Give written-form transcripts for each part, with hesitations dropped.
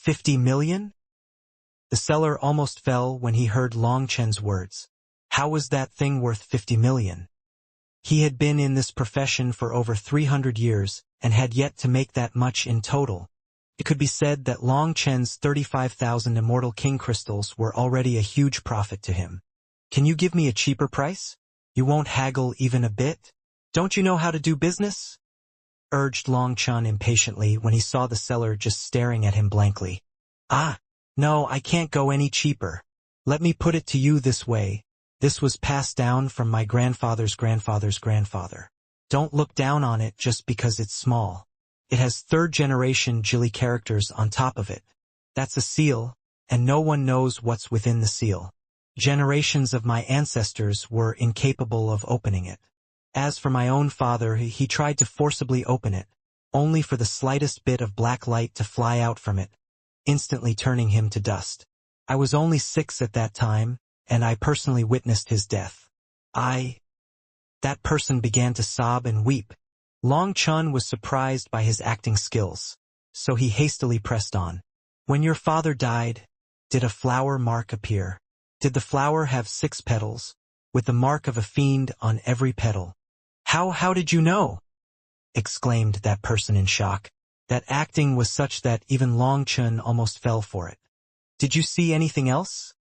50 million? The seller almost fell when he heard Long Chen's words. How was that thing worth 50 million? He had been in this profession for over 300 years and had yet to make that much in total. It could be said that Long Chen's 35,000 Immortal King crystals were already a huge profit to him. Can you give me a cheaper price? You won't haggle even a bit? Don't you know how to do business? Urged Long Chen impatiently when he saw the seller just staring at him blankly. Ah, no, I can't go any cheaper. Let me put it to you this way. This was passed down from my grandfather's grandfather's grandfather. Don't look down on it just because it's small. It has third-generation Jilly characters on top of it. That's a seal, and no one knows what's within the seal. Generations of my ancestors were incapable of opening it. As for my own father, he tried to forcibly open it, only for the slightest bit of black light to fly out from it, instantly turning him to dust. I was only 6 at that time, and I personally witnessed his death. That person began to sob and weep. Long Chen was surprised by his acting skills, so he hastily pressed on. When your father died, did a flower mark appear? Did the flower have 6 petals, with the mark of a fiend on every petal? How did you know? Exclaimed that person in shock. That acting was such that even Long Chen almost fell for it. Did you see anything else?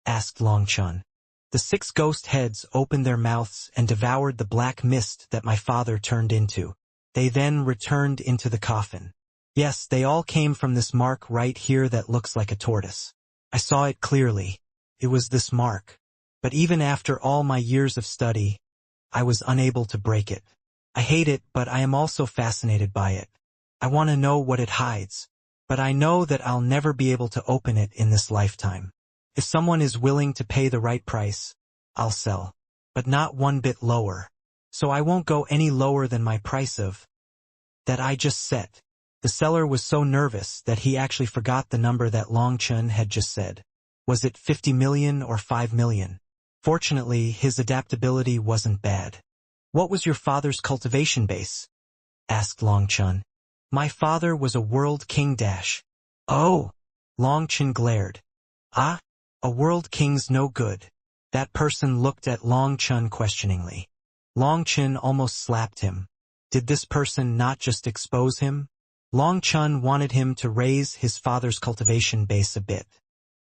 Asked Long Chen. The 6 ghost heads opened their mouths and devoured the black mist that my father turned into. They then returned into the coffin. Yes, they all came from this mark right here that looks like a tortoise. I saw it clearly. It was this mark. But even after all my years of study, I was unable to break it. I hate it, but I am also fascinated by it. I want to know what it hides. But I know that I'll never be able to open it in this lifetime. If someone is willing to pay the right price, I'll sell. But not one bit lower. So I won't go any lower than my price of that I just set. The seller was so nervous that he actually forgot the number that Long Chen had just said. Was it 50 million or 5 million? Fortunately, his adaptability wasn't bad. What was your father's cultivation base? Asked Long Chen. My father was a world king dash. Oh! Long Chen glared. Ah? A world king's no good. That person looked at Long Chen questioningly. Long Chen almost slapped him. Did this person not just expose him? Long Chen wanted him to raise his father's cultivation base a bit.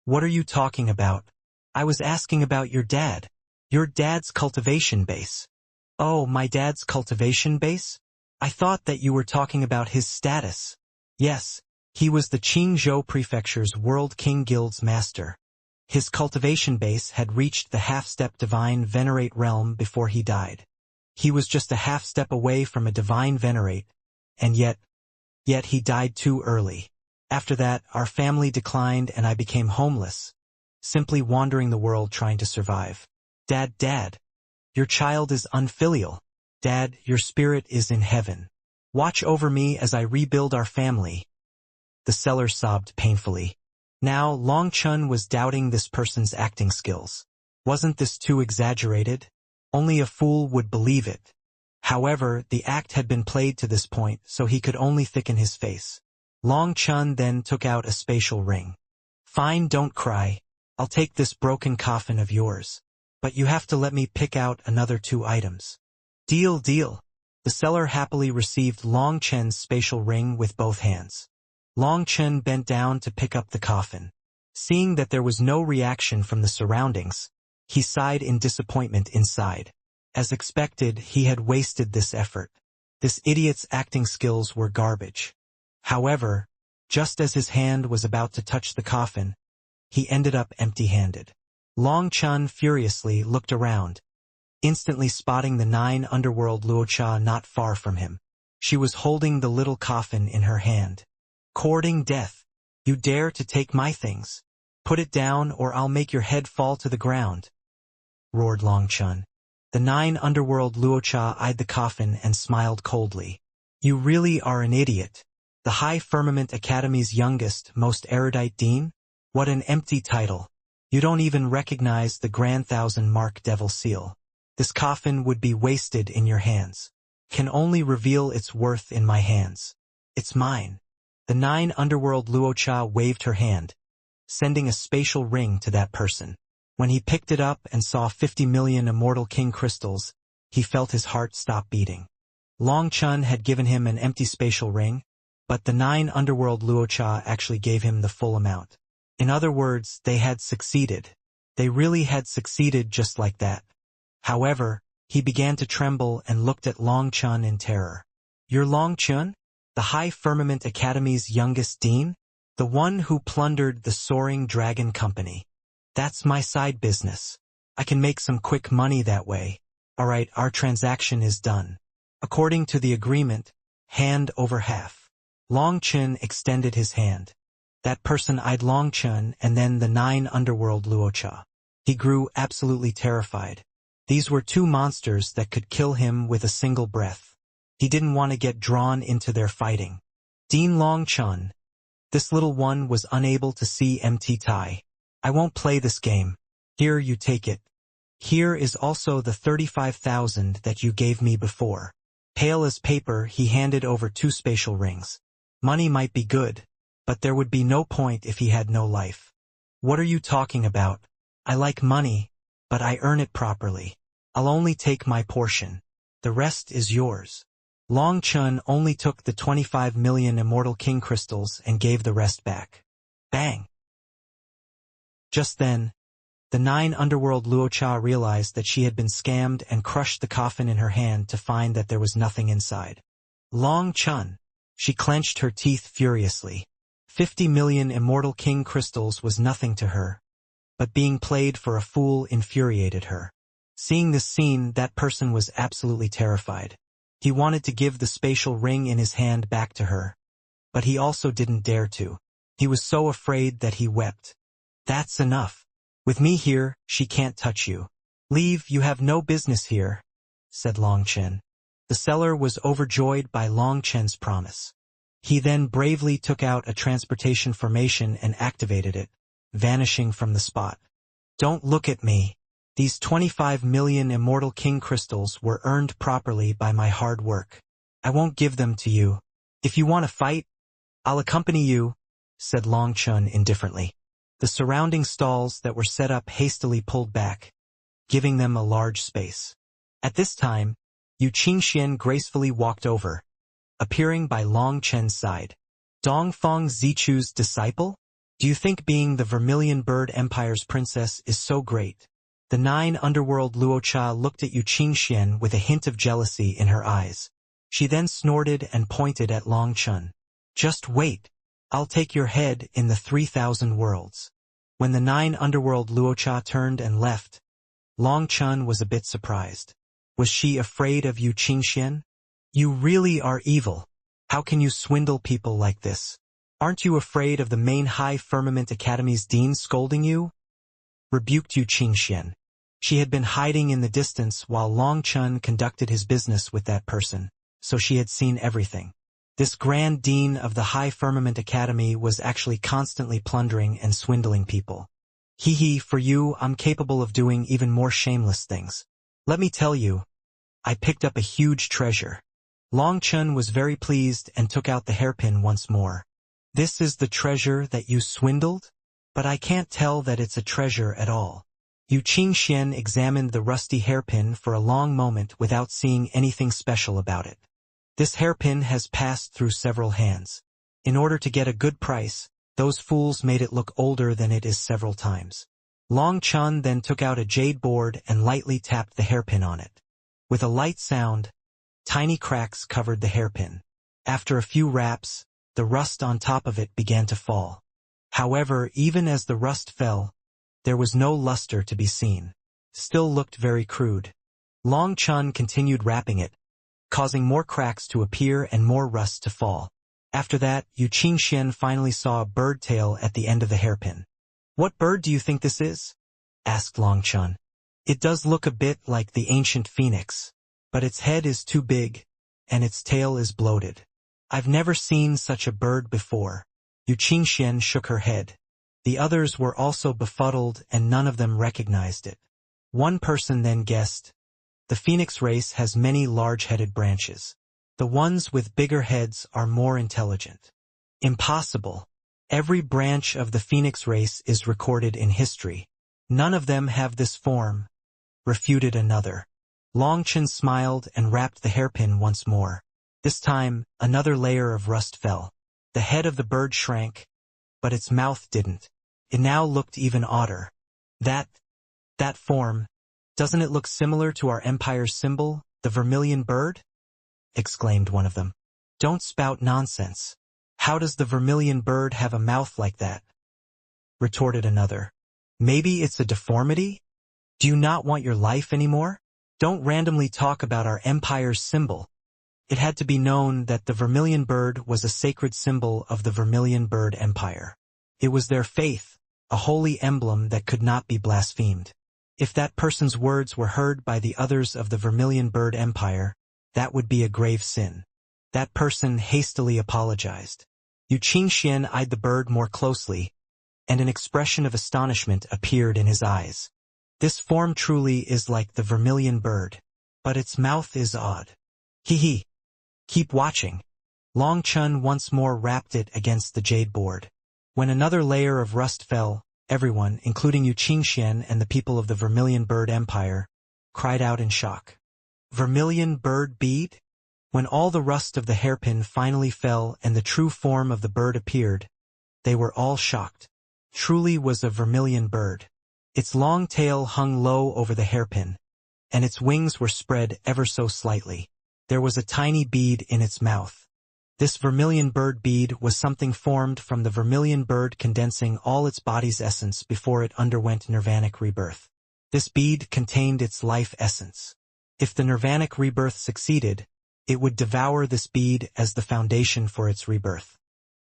What are you talking about? I was asking about your dad. Your dad's cultivation base. Oh, my dad's cultivation base? I thought that you were talking about his status. Yes, he was the Qingzhou Prefecture's World King Guild's master. His cultivation base had reached the half-step divine venerate realm before he died. He was just a half-step away from a divine venerate, and yet he died too early. After that, our family declined and I became homeless, simply wandering the world trying to survive. Dad, your child is unfilial. Dad, your spirit is in heaven. Watch over me as I rebuild our family. The seller sobbed painfully. Now, Long Chen was doubting this person's acting skills. Wasn't this too exaggerated? Only a fool would believe it. However, the act had been played to this point, so he could only thicken his face. Long Chen then took out a spatial ring. Fine, don't cry. I'll take this broken coffin of yours. But you have to let me pick out another 2 items. Deal. The seller happily received Long Chen's spatial ring with both hands. Long Chen bent down to pick up the coffin. Seeing that there was no reaction from the surroundings, he sighed in disappointment inside. As expected, he had wasted this effort. This idiot's acting skills were garbage. However, just as his hand was about to touch the coffin, he ended up empty-handed. Long Chen furiously looked around, instantly spotting the 9 underworld Luocha not far from him. She was holding the little coffin in her hand. Courting death. You dare to take my things? Put it down or I'll make your head fall to the ground, roared Long Chen. The 9 underworld Luocha eyed the coffin and smiled coldly. You really are an idiot. The High Firmament Academy's youngest, most erudite dean? What an empty title. You don't even recognize the Grand Thousand Mark Devil Seal. This coffin would be wasted in your hands. Can only reveal its worth in my hands. It's mine. The 9 underworld Luocha waved her hand, sending a spatial ring to that person. When he picked it up and saw 50 million Immortal King crystals, he felt his heart stop beating. Long Chun had given him an empty spatial ring, but the 9 underworld Luocha actually gave him the full amount. In other words, they had succeeded. They really had succeeded just like that. However, he began to tremble and looked at Long Chun in terror. "You're Long Chun? The High Firmament Academy's youngest dean? The one who plundered the Soaring Dragon Company? That's my side business. I can make some quick money that way. Alright, our transaction is done. According to the agreement, hand over half." Long Chun extended his hand. That person eyed Long Chun and then the 9 underworld Luocha. He grew absolutely terrified. These were 2 monsters that could kill him with a single breath. He didn't want to get drawn into their fighting. Dean Long Chun. This little one was unable to see MT Tai. "I won't play this game. Here, you take it. Here is also the 35,000 that you gave me before." Pale as paper, he handed over 2 spatial rings. Money might be good, but there would be no point if he had no life. "What are you talking about? I like money, but I earn it properly. I'll only take my portion. The rest is yours." Long Chun only took the 25 million Immortal King crystals and gave the rest back. Bang! Just then, the 9 underworld Luocha realized that she had been scammed and crushed the coffin in her hand to find that there was nothing inside. Long Chun. She clenched her teeth furiously. 50 million Immortal King crystals was nothing to her, but being played for a fool infuriated her. Seeing this scene, that person was absolutely terrified. He wanted to give the spatial ring in his hand back to her, but he also didn't dare to. He was so afraid that he wept. "That's enough. With me here, she can't touch you. Leave, you have no business here," said Long Chen. The seller was overjoyed by Long Chen's promise. He then bravely took out a transportation formation and activated it, vanishing from the spot. "Don't look at me. These 25 million Immortal King crystals were earned properly by my hard work. I won't give them to you. If you want to fight, I'll accompany you," said Long Chun indifferently. The surrounding stalls that were set up hastily pulled back, giving them a large space. At this time, Yu Qingxian gracefully walked over, appearing by Long Chen's side. "Dongfang Zichu's disciple? Do you think being the Vermilion Bird Empire's princess is so great?" The 9 underworld Luocha looked at Yu Qingxian with a hint of jealousy in her eyes. She then snorted and pointed at Long Chun. "Just wait. I'll take your head in the 3,000 worlds." When the 9 underworld Luocha turned and left, Long Chun was a bit surprised. Was she afraid of Yu Qingxian? "You really are evil. How can you swindle people like this? Aren't you afraid of the main High Firmament Academy's dean scolding you?" rebuked Yu Qingxian. She had been hiding in the distance while Long Chun conducted his business with that person, so she had seen everything. This Grand Dean of the High Firmament Academy was actually constantly plundering and swindling people. "Hee, for you, I'm capable of doing even more shameless things. Let me tell you, I picked up a huge treasure." Long Chun was very pleased and took out the hairpin once more. "This is the treasure that you swindled? But I can't tell that it's a treasure at all." Yu Qingxian examined the rusty hairpin for a long moment without seeing anything special about it. "This hairpin has passed through several hands. In order to get a good price, those fools made it look older than it is several times." Long Chun then took out a jade board and lightly tapped the hairpin on it. With a light sound, tiny cracks covered the hairpin. After a few raps, the rust on top of it began to fall. However, even as the rust fell, there was no luster to be seen. Still looked very crude. Long Chun continued rapping it, causing more cracks to appear and more rust to fall. After that, Yu Qingxian finally saw a bird tail at the end of the hairpin. "What bird do you think this is?" asked Long Chun. "It does look a bit like the ancient phoenix, but its head is too big, and its tail is bloated. I've never seen such a bird before." Yu Qingxian shook her head. The others were also befuddled and none of them recognized it. One person then guessed, "The phoenix race has many large-headed branches. The ones with bigger heads are more intelligent." Impossible. Every branch of the phoenix race is recorded in history. None of them have this form, refuted another. Longchen smiled and rapped the hairpin once more. This time, another layer of rust fell. The head of the bird shrank, but its mouth didn't. It now looked even odder. That form, doesn't it look similar to our empire's symbol, the vermilion bird? Exclaimed one of them. Don't spout nonsense. How does the vermilion bird have a mouth like that? Retorted another. Maybe it's a deformity? Do you not want your life anymore? Don't randomly talk about our empire's symbol. It had to be known that the vermilion bird was a sacred symbol of the vermilion bird empire. It was their faith, a holy emblem that could not be blasphemed. If that person's words were heard by the others of the vermilion bird empire, that would be a grave sin. That person hastily apologized. Yu Qingxian eyed the bird more closely, and an expression of astonishment appeared in his eyes. This form truly is like the vermilion bird, but its mouth is odd. Hee. Keep watching. Long Chun once more rapped it against the jade board. When another layer of rust fell, everyone, including Yu Qingxian and the people of the vermilion bird empire, cried out in shock. Vermilion bird bead? When all the rust of the hairpin finally fell and the true form of the bird appeared, they were all shocked. Truly was a vermilion bird. Its long tail hung low over the hairpin, and its wings were spread ever so slightly. There was a tiny bead in its mouth. This vermilion bird bead was something formed from the vermilion bird condensing all its body's essence before it underwent nirvanic rebirth. This bead contained its life essence. If the nirvanic rebirth succeeded, it would devour this bead as the foundation for its rebirth.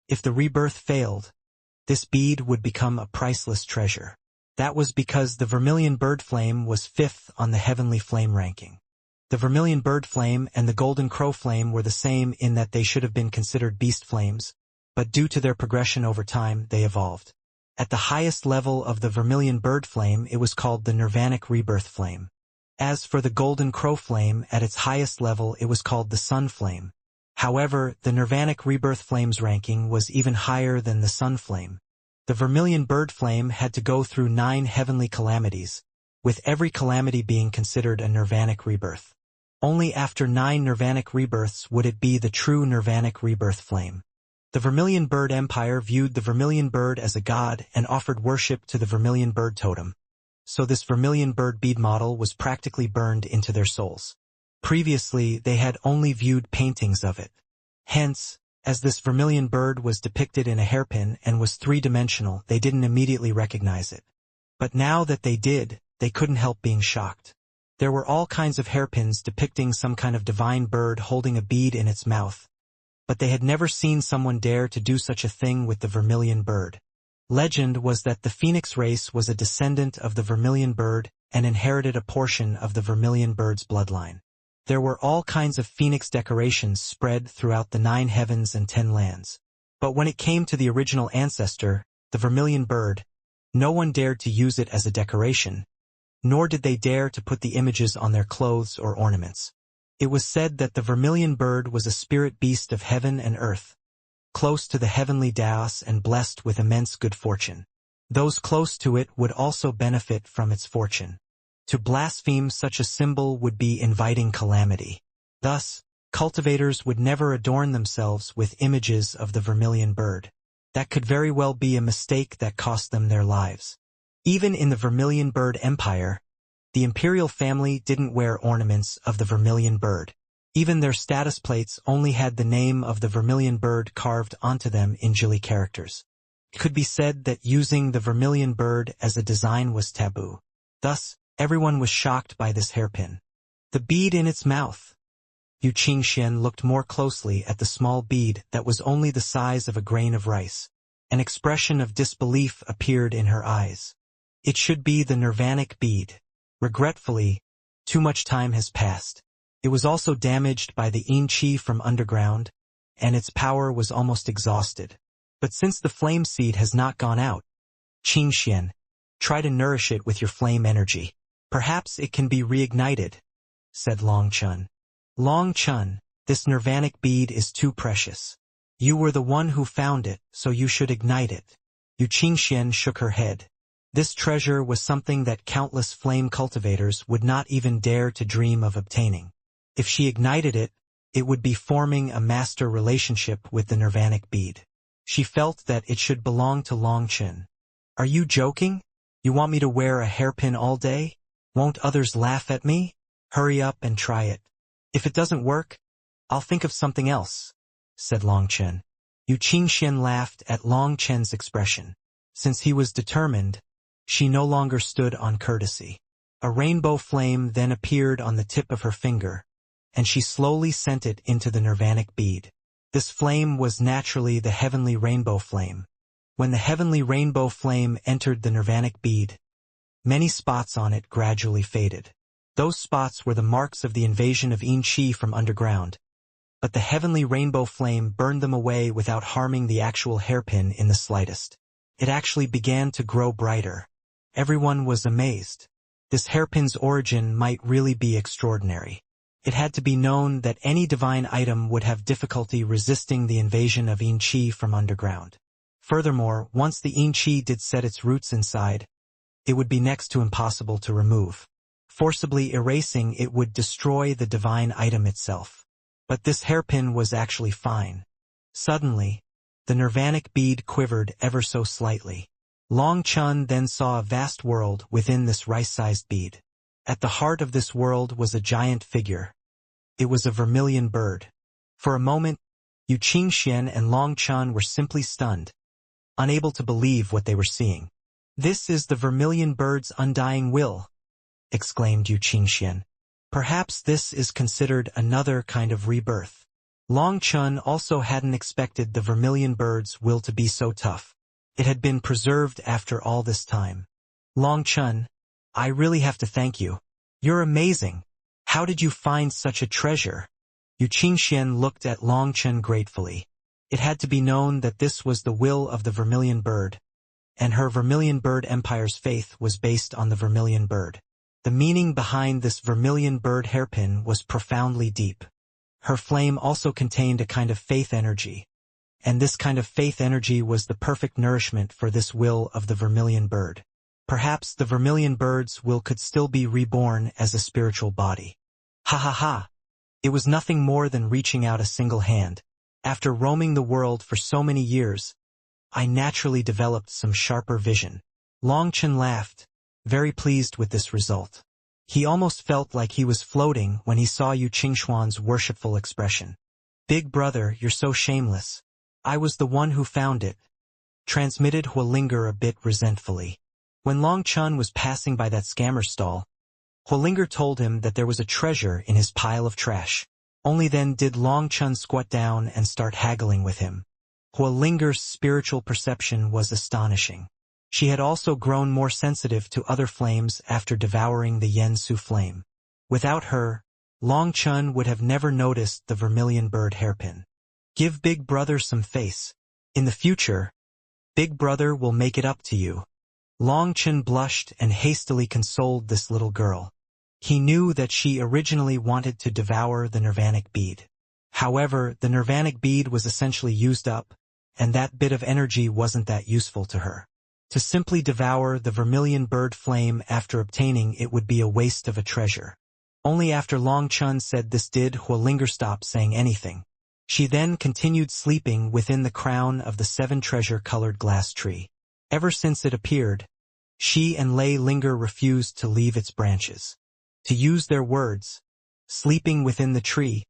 If the rebirth failed, this bead would become a priceless treasure. That was because the vermilion bird flame was 5th on the heavenly flame ranking. The vermilion bird flame and the golden crow flame were the same in that they should have been considered beast flames, but due to their progression over time, they evolved. At the highest level of the vermilion bird flame, it was called the nirvanic rebirth flame. As for the golden crow flame, at its highest level, it was called the sun flame. However, the nirvanic rebirth flame's ranking was even higher than the sun flame. The vermilion bird flame had to go through 9 heavenly calamities, with every calamity being considered a nirvanic rebirth. Only after 9 nirvanic rebirths would it be the true nirvanic rebirth flame. The vermilion bird empire viewed the vermilion bird as a god and offered worship to the vermilion bird totem. So this vermilion bird bead model was practically burned into their souls. Previously, they had only viewed paintings of it. Hence, as this vermilion bird was depicted in a hairpin and was 3-dimensional, they didn't immediately recognize it. But now that they did, they couldn't help being shocked. There were all kinds of hairpins depicting some kind of divine bird holding a bead in its mouth, but they had never seen someone dare to do such a thing with the vermilion bird. Legend was that the phoenix race was a descendant of the vermilion bird and inherited a portion of the vermilion bird's bloodline. There were all kinds of phoenix decorations spread throughout the 9 heavens and 10 lands. But when it came to the original ancestor, the vermilion bird, no one dared to use it as a decoration, nor did they dare to put the images on their clothes or ornaments. It was said that the vermilion bird was a spirit beast of heaven and earth, close to the heavenly Daos and blessed with immense good fortune. Those close to it would also benefit from its fortune. To blaspheme such a symbol would be inviting calamity. Thus, cultivators would never adorn themselves with images of the vermilion bird. That could very well be a mistake that cost them their lives. Even in the vermilion bird empire, the imperial family didn't wear ornaments of the vermilion bird. Even their status plates only had the name of the vermilion bird carved onto them in Jili characters. It could be said that using the vermilion bird as a design was taboo. Thus, everyone was shocked by this hairpin. The bead in its mouth. Yu Qingxian looked more closely at the small bead that was only the size of a grain of rice. An expression of disbelief appeared in her eyes. It should be the nirvanic bead. Regretfully, too much time has passed. It was also damaged by the yin qi from underground, and its power was almost exhausted. But since the flame seed has not gone out, Qingxian, try to nourish it with your flame energy. Perhaps it can be reignited, said Long Chun. Long Chun, this nirvanic bead is too precious. You were the one who found it, so you should ignite it. Yu Qingxian shook her head. This treasure was something that countless flame cultivators would not even dare to dream of obtaining. If she ignited it, it would be forming a master relationship with the nirvanic bead. She felt that it should belong to Longchen. Are you joking? You want me to wear a hairpin all day? Won't others laugh at me? Hurry up and try it. If it doesn't work, I'll think of something else, said Longchen. Yu Qingxian laughed at Longchen's expression. Since he was determined, she no longer stood on courtesy. A rainbow flame then appeared on the tip of her finger, and she slowly sent it into the nirvanic bead. This flame was naturally the heavenly rainbow flame. When the heavenly rainbow flame entered the nirvanic bead, many spots on it gradually faded. Those spots were the marks of the invasion of Yin Qi from underground. But the heavenly rainbow flame burned them away without harming the actual hairpin in the slightest. It actually began to grow brighter. Everyone was amazed. This hairpin's origin might really be extraordinary. It had to be known that any divine item would have difficulty resisting the invasion of Yin Qi from underground. Furthermore, once the Yin Qi did set its roots inside, it would be next to impossible to remove. Forcibly erasing it would destroy the divine item itself. But this hairpin was actually fine. Suddenly, the nirvanic bead quivered ever so slightly. Longchen then saw a vast world within this rice-sized bead. At the heart of this world was a giant figure. It was a vermilion bird. For a moment, Yu Qingxian and Longchen were simply stunned, unable to believe what they were seeing. "This is the vermilion bird's undying will," exclaimed Yu Qingxian. "Perhaps this is considered another kind of rebirth." Longchen also hadn't expected the vermilion bird's will to be so tough. It had been preserved after all this time. "Longchen, I really have to thank you. You're amazing. How did you find such a treasure?" Yu Qingxian looked at Longchen gratefully. It had to be known that this was the will of the vermilion bird, and her vermilion bird empire's faith was based on the vermilion bird. The meaning behind this vermilion bird hairpin was profoundly deep. Her flame also contained a kind of faith energy, and this kind of faith energy was the perfect nourishment for this will of the vermilion bird. Perhaps the vermilion bird's will could still be reborn as a spiritual body. Ha ha ha! It was nothing more than reaching out a single hand. After roaming the world for so many years, I naturally developed some sharper vision. Longchen laughed, very pleased with this result. He almost felt like he was floating when he saw Yu Qingxuan's worshipful expression. "Big brother, you're so shameless. I was the one who found it," transmitted Huolinger a bit resentfully. When Longchen was passing by that scammer stall, Huolinger told him that there was a treasure in his pile of trash. Only then did Longchen squat down and start haggling with him. Huolinger's spiritual perception was astonishing. She had also grown more sensitive to other flames after devouring the Yansu flame. Without her, Longchen would have never noticed the vermilion bird hairpin. "Give Big Brother some face. In the future, Big Brother will make it up to you." Longchen blushed and hastily consoled this little girl. He knew that she originally wanted to devour the nirvanic bead. However, the nirvanic bead was essentially used up, and that bit of energy wasn't that useful to her. To simply devour the vermilion bird flame after obtaining it would be a waste of a treasure. Only after Longchen said this did Huolinger stop saying anything. She then continued sleeping within the crown of the 7 treasure-colored glass tree. Ever since it appeared, she and Lei Linger refused to leave its branches. To use their words, sleeping within the tree,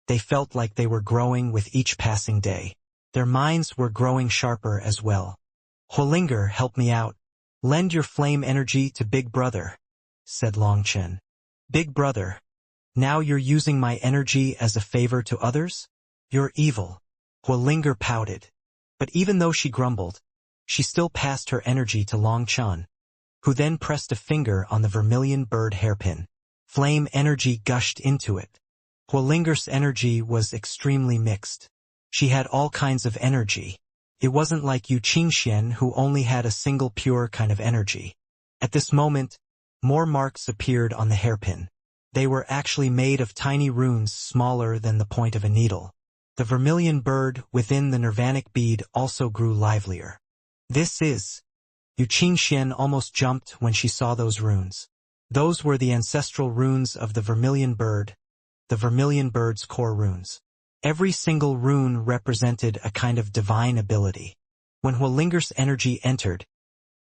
they felt like they were growing with each passing day. Their minds were growing sharper as well. "Huolinger, help me out. Lend your flame energy to Big Brother," said Longchen. "Big Brother, now you're using my energy as a favor to others? You're evil." Huolinger pouted. But even though she grumbled, she still passed her energy to Longchen, who then pressed a finger on the vermilion bird hairpin. Flame energy gushed into it. Huolinger's energy was extremely mixed. She had all kinds of energy. It wasn't like Yu Qingxian, who only had a single pure kind of energy. At this moment, more marks appeared on the hairpin. They were actually made of tiny runes smaller than the point of a needle. The vermilion bird within the nirvanic bead also grew livelier. This is. Yu Qingxian almost jumped when she saw those runes. Those were the ancestral runes of the vermilion bird's core runes. Every single rune represented a kind of divine ability. When Hualinger's energy entered,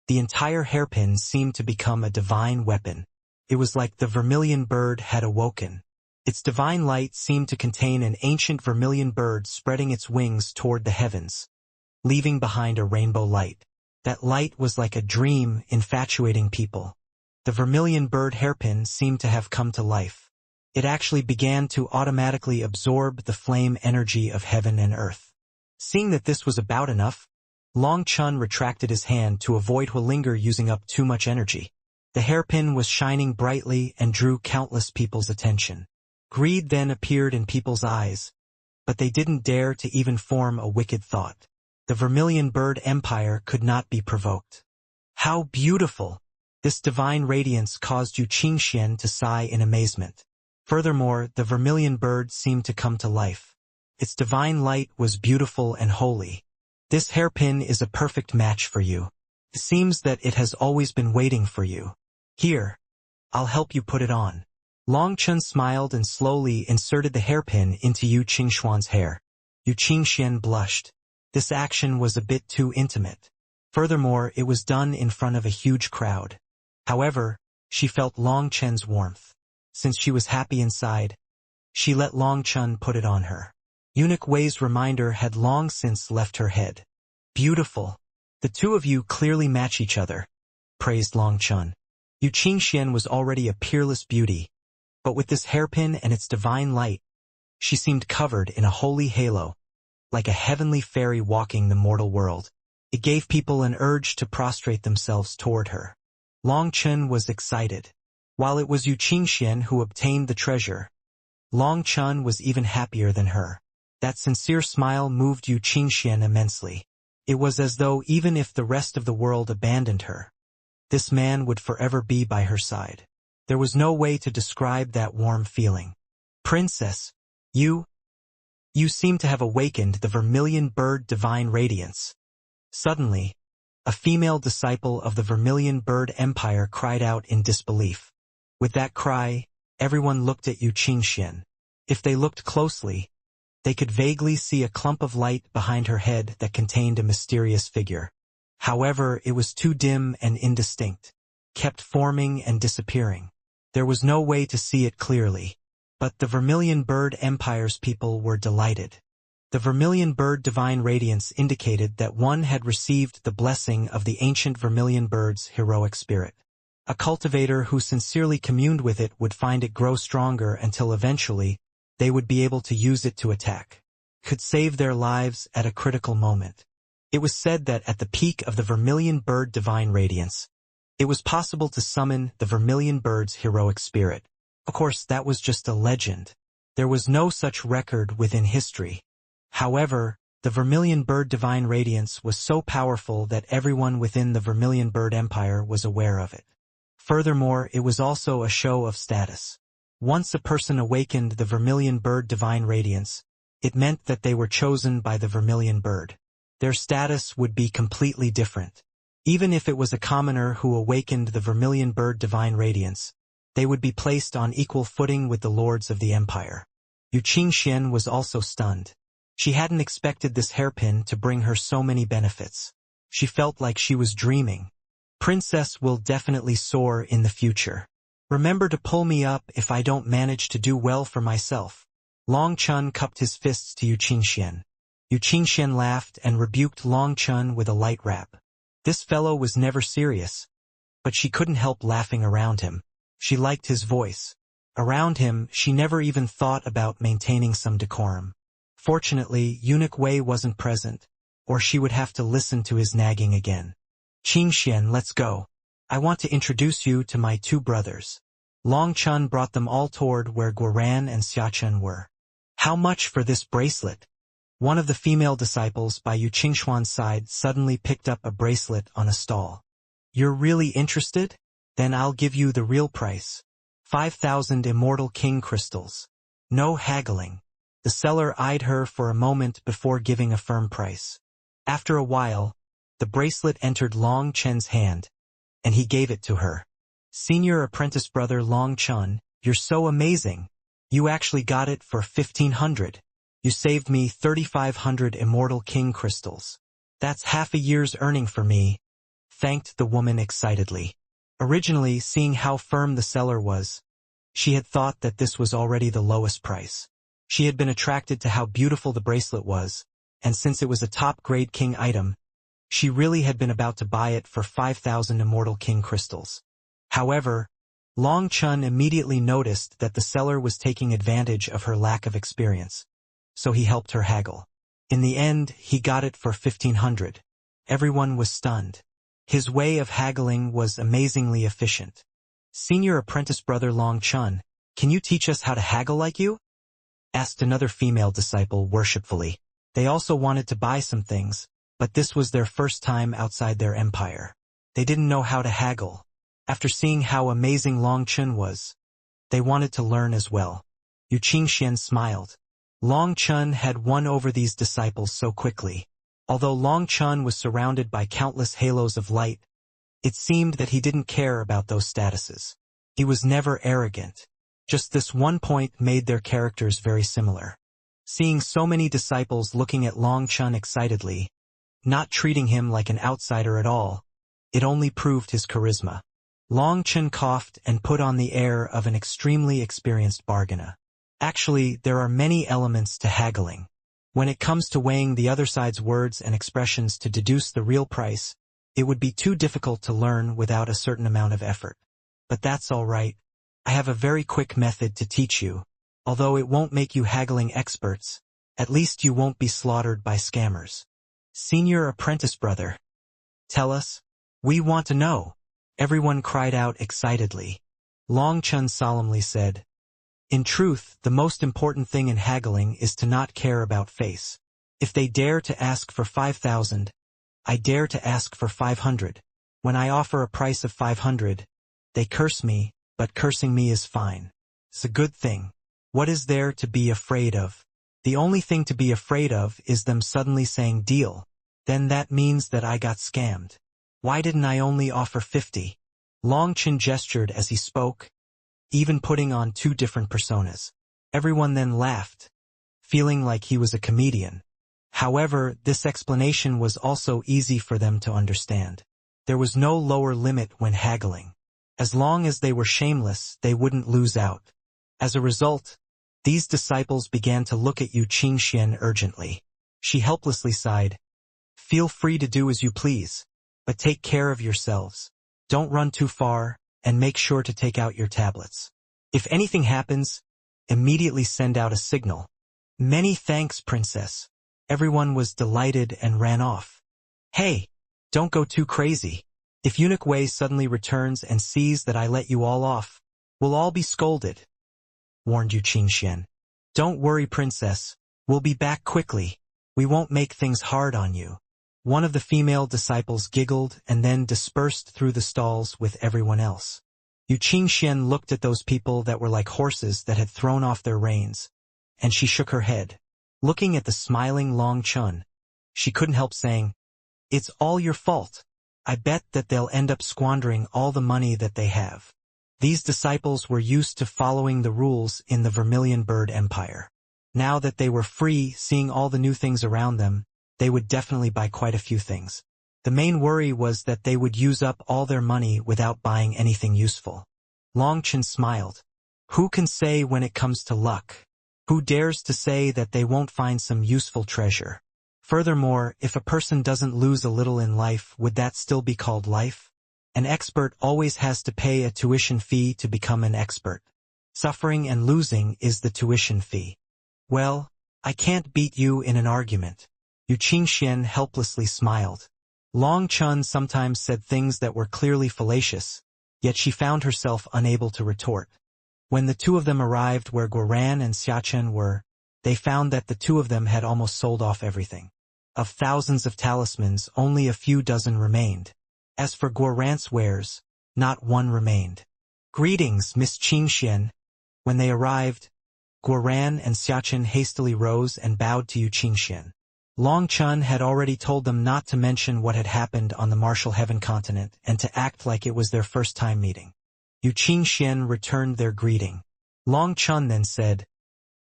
the entire hairpin seemed to become a divine weapon. It was like the vermilion bird had awoken. Its divine light seemed to contain an ancient vermilion bird spreading its wings toward the heavens, leaving behind a rainbow light. That light was like a dream infatuating people. The vermilion bird hairpin seemed to have come to life. It actually began to automatically absorb the flame energy of heaven and earth. Seeing that this was about enough, Long Chun retracted his hand to avoid Hualinger using up too much energy. The hairpin was shining brightly and drew countless people's attention. Greed then appeared in people's eyes, but they didn't dare to even form a wicked thought. The vermilion bird empire could not be provoked. How beautiful! This divine radiance caused Yu Qingxian to sigh in amazement. Furthermore, the vermilion bird seemed to come to life. Its divine light was beautiful and holy. This hairpin is a perfect match for you. It seems that it has always been waiting for you. Here, I'll help you put it on. Long Chun smiled and slowly inserted the hairpin into Yu Qingxuan's hair. Yu Qingxian blushed. This action was a bit too intimate. Furthermore, it was done in front of a huge crowd. However, she felt Long Chen's warmth. Since she was happy inside, she let Long Chun put it on her. Eunuch Wei's reminder had long since left her head. Beautiful. The two of you clearly match each other, praised Long Chun. Yu Qingxian was already a peerless beauty, but with this hairpin and its divine light, she seemed covered in a holy halo, like a heavenly fairy walking the mortal world. It gave people an urge to prostrate themselves toward her. Long Chun was excited. While it was Yu Qingxian who obtained the treasure, Long Chun was even happier than her. That sincere smile moved Yu Qingxian immensely. It was as though even if the rest of the world abandoned her, this man would forever be by her side. There was no way to describe that warm feeling. Princess, you seem to have awakened the vermilion bird divine radiance. Suddenly, a female disciple of the vermilion bird empire cried out in disbelief. With that cry, everyone looked at Yu Qingxian. If they looked closely, they could vaguely see a clump of light behind her head that contained a mysterious figure. However, it was too dim and indistinct, kept forming and disappearing. There was no way to see it clearly. But the Vermilion Bird Empire's people were delighted. The Vermilion Bird divine radiance indicated that one had received the blessing of the ancient Vermilion Bird's heroic spirit. A cultivator who sincerely communed with it would find it grow stronger until eventually they would be able to use it to attack. Could save their lives at a critical moment. It was said that at the peak of the Vermilion Bird divine radiance, it was possible to summon the Vermilion Bird's heroic spirit. Of course, that was just a legend. There was no such record within history. However, the Vermilion Bird divine radiance was so powerful that everyone within the Vermilion Bird Empire was aware of it. Furthermore, it was also a show of status. Once a person awakened the Vermilion Bird divine radiance, it meant that they were chosen by the Vermilion Bird. Their status would be completely different. Even if it was a commoner who awakened the Vermilion Bird divine radiance, they would be placed on equal footing with the lords of the empire. Yu Qingxian was also stunned. She hadn't expected this hairpin to bring her so many benefits. She felt like she was dreaming. Princess will definitely soar in the future. Remember to pull me up if I don't manage to do well for myself. Long Chun cupped his fists to Yu Qingxian. Yu Qingxian laughed and rebuked Long Chun with a light rap. This fellow was never serious, but she couldn't help laughing around him. She liked his voice. Around him, she never even thought about maintaining some decorum. Fortunately, Eunuch Wei wasn't present, or she would have to listen to his nagging again. Qingxian, let's go. I want to introduce you to my two brothers. Long Chun brought them all toward where Guoran and Xiachen were. How much for this bracelet? One of the female disciples by Yu Qingxuan's side suddenly picked up a bracelet on a stall. You're really interested? Then I'll give you the real price. 5,000 Immortal King crystals. No haggling. The seller eyed her for a moment before giving a firm price. After a while, the bracelet entered Long Chen's hand, and he gave it to her. Senior apprentice brother Long Chen, you're so amazing. You actually got it for 1,500. You saved me 3,500 Immortal King crystals. That's half a year's earning for me, thanked the woman excitedly. Originally, seeing how firm the seller was, she had thought that this was already the lowest price. She had been attracted to how beautiful the bracelet was, and since it was a top-grade king item, she really had been about to buy it for 5,000 Immortal King crystals. However, Long Chen immediately noticed that the seller was taking advantage of her lack of experience, so he helped her haggle. In the end, he got it for 1,500. Everyone was stunned. His way of haggling was amazingly efficient. Senior apprentice brother Long Chen, can you teach us how to haggle like you? Asked another female disciple worshipfully. They also wanted to buy some things, but this was their first time outside their empire. They didn't know how to haggle. After seeing how amazing Long Chen was, they wanted to learn as well. Yu Qingxian smiled. Long Chen had won over these disciples so quickly. Although Long Chen was surrounded by countless halos of light, it seemed that he didn't care about those statuses. He was never arrogant. Just this one point made their characters very similar. Seeing so many disciples looking at Long Chen excitedly, not treating him like an outsider at all, it only proved his charisma. Long Chen coughed and put on the air of an extremely experienced bargainer. Actually, there are many elements to haggling. When it comes to weighing the other side's words and expressions to deduce the real price, it would be too difficult to learn without a certain amount of effort. But that's all right. I have a very quick method to teach you. Although it won't make you haggling experts, at least you won't be slaughtered by scammers. Senior apprentice brother. Tell us. We want to know. Everyone cried out excitedly. Long Chen solemnly said, in truth, the most important thing in haggling is to not care about face. If they dare to ask for 5,000, I dare to ask for 500. When I offer a price of 500, they curse me, but cursing me is fine. It's a good thing. What is there to be afraid of? The only thing to be afraid of is them suddenly saying deal. Then that means that I got scammed. Why didn't I only offer 50? Long Chen gestured as he spoke, even putting on two different personas. Everyone then laughed, feeling like he was a comedian. However, this explanation was also easy for them to understand. There was no lower limit when haggling. As long as they were shameless, they wouldn't lose out. As a result, these disciples began to look at Yu Qingxian urgently. She helplessly sighed. Feel free to do as you please, but take care of yourselves. Don't run too far, and make sure to take out your tablets. If anything happens, immediately send out a signal. Many thanks, princess. Everyone was delighted and ran off. Hey, don't go too crazy. If Eunuch Wei suddenly returns and sees that I let you all off, we'll all be scolded, warned Yu Qingxian. Don't worry, princess. We'll be back quickly. We won't make things hard on you. One of the female disciples giggled and then dispersed through the stalls with everyone else. Yu Qingxian looked at those people that were like horses that had thrown off their reins, and she shook her head. Looking at the smiling Long Chen, she couldn't help saying, it's all your fault. I bet that they'll end up squandering all the money that they have. These disciples were used to following the rules in the Vermilion Bird Empire. Now that they were free, seeing all the new things around them, they would definitely buy quite a few things. The main worry was that they would use up all their money without buying anything useful. Long Chen smiled. Who can say when it comes to luck? Who dares to say that they won't find some useful treasure? Furthermore, if a person doesn't lose a little in life, would that still be called life? An expert always has to pay a tuition fee to become an expert. Suffering and losing is the tuition fee. Well, I can't beat you in an argument. Yu Qingxian helplessly smiled. Long Chen sometimes said things that were clearly fallacious, yet she found herself unable to retort. When the two of them arrived where Guoran and Xiachen were, they found that the two of them had almost sold off everything. Of thousands of talismans, only a few dozen remained. As for Guoran's wares, not one remained. Greetings, Miss Qingxian. When they arrived, Guoran and Xiachen hastily rose and bowed to Yu Qingxian. Long Chun had already told them not to mention what had happened on the Martial Heaven continent and to act like it was their first time meeting. Yu Qingxian returned their greeting. Long Chun then said,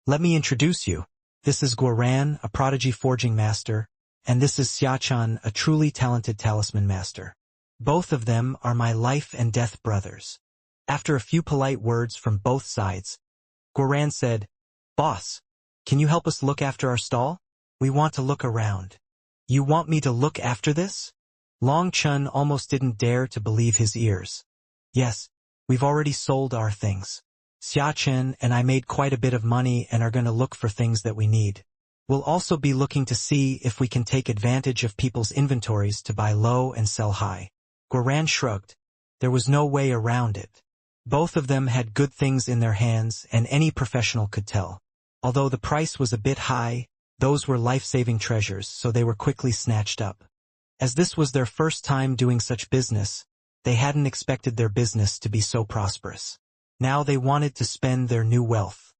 "Let me introduce you. This is Guoran, a prodigy forging master, and this is Xiachen, a truly talented talisman master. Both of them are my life and death brothers." After a few polite words from both sides, Guoran said, "Boss, can you help us look after our stall? We want to look around." "You want me to look after this?" Long Chun almost didn't dare to believe his ears. "Yes, we've already sold our things. Xiachen and I made quite a bit of money and are going to look for things that we need. We'll also be looking to see if we can take advantage of people's inventories to buy low and sell high." Guoran shrugged. There was no way around it. Both of them had good things in their hands, and any professional could tell. Although the price was a bit high, those were life-saving treasures, so they were quickly snatched up. As this was their first time doing such business, they hadn't expected their business to be so prosperous. Now they wanted to spend their new wealth.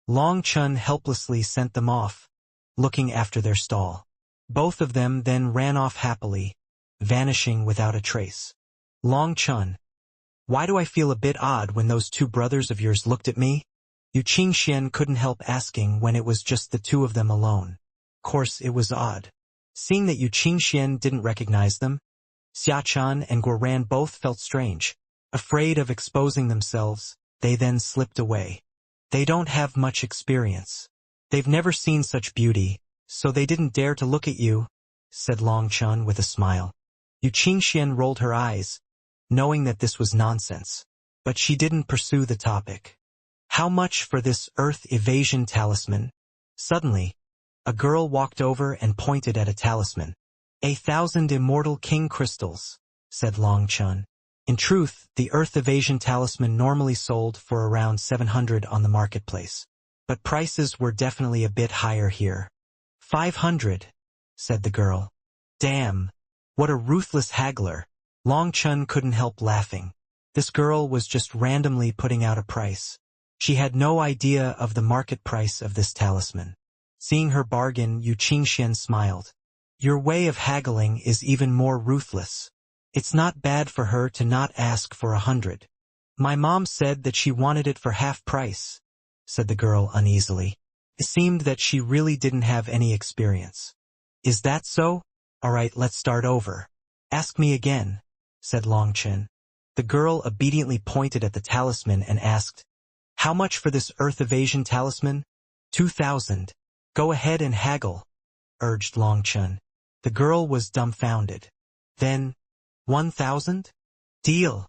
Long Chun helplessly sent them off, looking after their stall. Both of them then ran off happily, vanishing without a trace. Long Chun, "Why do I feel a bit odd when those two brothers of yours looked at me?" Yu Qingxian couldn't help asking when it was just the two of them alone. Of course, it was odd. Seeing that Yu Qingxian didn't recognize them, Xiachen and Guoran both felt strange. Afraid of exposing themselves, they then slipped away. They don't have much experience. They've never seen such beauty, so they didn't dare to look at you, said Long Chun with a smile. Yu Qingxian rolled her eyes, knowing that this was nonsense. But she didn't pursue the topic. "How much for this Earth evasion talisman?" Suddenly, a girl walked over and pointed at a talisman. 1,000 immortal king crystals, said Long Chun. In truth, the Earth evasion talisman normally sold for around 700 on the marketplace. But prices were definitely a bit higher here. 500, said the girl. Damn, what a ruthless haggler. Long Chun couldn't help laughing. This girl was just randomly putting out a price. She had no idea of the market price of this talisman. Seeing her bargain, Yu Qingxian smiled. Your way of haggling is even more ruthless. It's not bad for her to not ask for 100. My mom said that she wanted it for half price, said the girl uneasily. It seemed that she really didn't have any experience. Is that so? All right, let's start over. Ask me again, said Long Chun. The girl obediently pointed at the talisman and asked, How much for this Earth evasion talisman? 2,000. Go ahead and haggle, urged Long Chun. The girl was dumbfounded. Then, 1,000? Deal.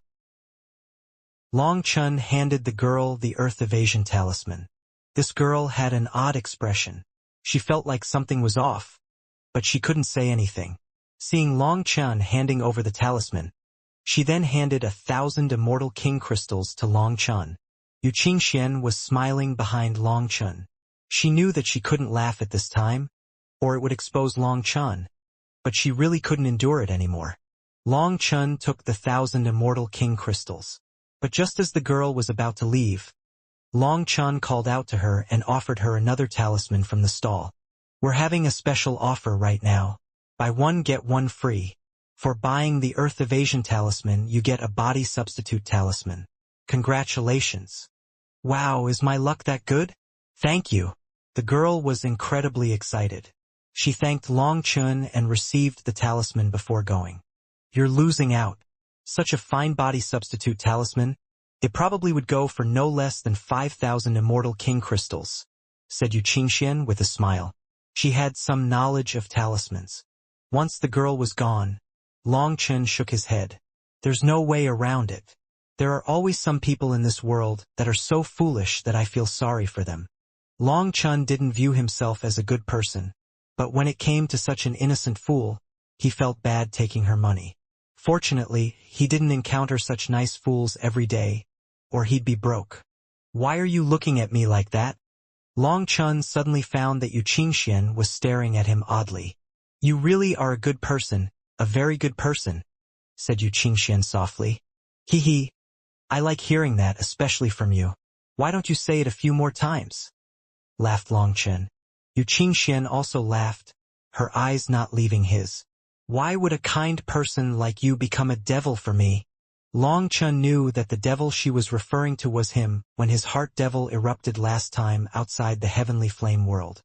Long Chun handed the girl the Earth evasion talisman. This girl had an odd expression. She felt like something was off, but she couldn't say anything. Seeing Long Chun handing over the talisman, she then handed 1,000 immortal king crystals to Long Chun. Yu Qingxian was smiling behind Long Chun. She knew that she couldn't laugh at this time, or it would expose Long Chun, but she really couldn't endure it anymore. Long Chun took the 1,000 immortal king crystals. But just as the girl was about to leave, Long Chun called out to her and offered her another talisman from the stall. We're having a special offer right now. Buy one get one free. For buying the Earth evasion talisman, you get a body substitute talisman. Congratulations. Wow, is my luck that good? Thank you. The girl was incredibly excited. She thanked Long Chun and received the talisman before going. You're losing out. Such a fine body substitute talisman, it probably would go for no less than 5,000 immortal king crystals, said Yu Qingxian with a smile. She had some knowledge of talismans. Once the girl was gone, Long Chun shook his head. There's no way around it. There are always some people in this world that are so foolish that I feel sorry for them. Long Chun didn't view himself as a good person, but when it came to such an innocent fool, he felt bad taking her money. Fortunately, he didn't encounter such nice fools every day, or he'd be broke. Why are you looking at me like that? Long Chun suddenly found that Yu Qingxian was staring at him oddly. You really are a good person, a very good person, said Yu Qingxian softly. Hee hee. I like hearing that, especially from you. Why don't you say it a few more times? laughed Long Chen. Yu Qingxian also laughed, her eyes not leaving his. Why would a kind person like you become a devil for me? Long Chen knew that the devil she was referring to was him when his heart devil erupted last time outside the heavenly flame world.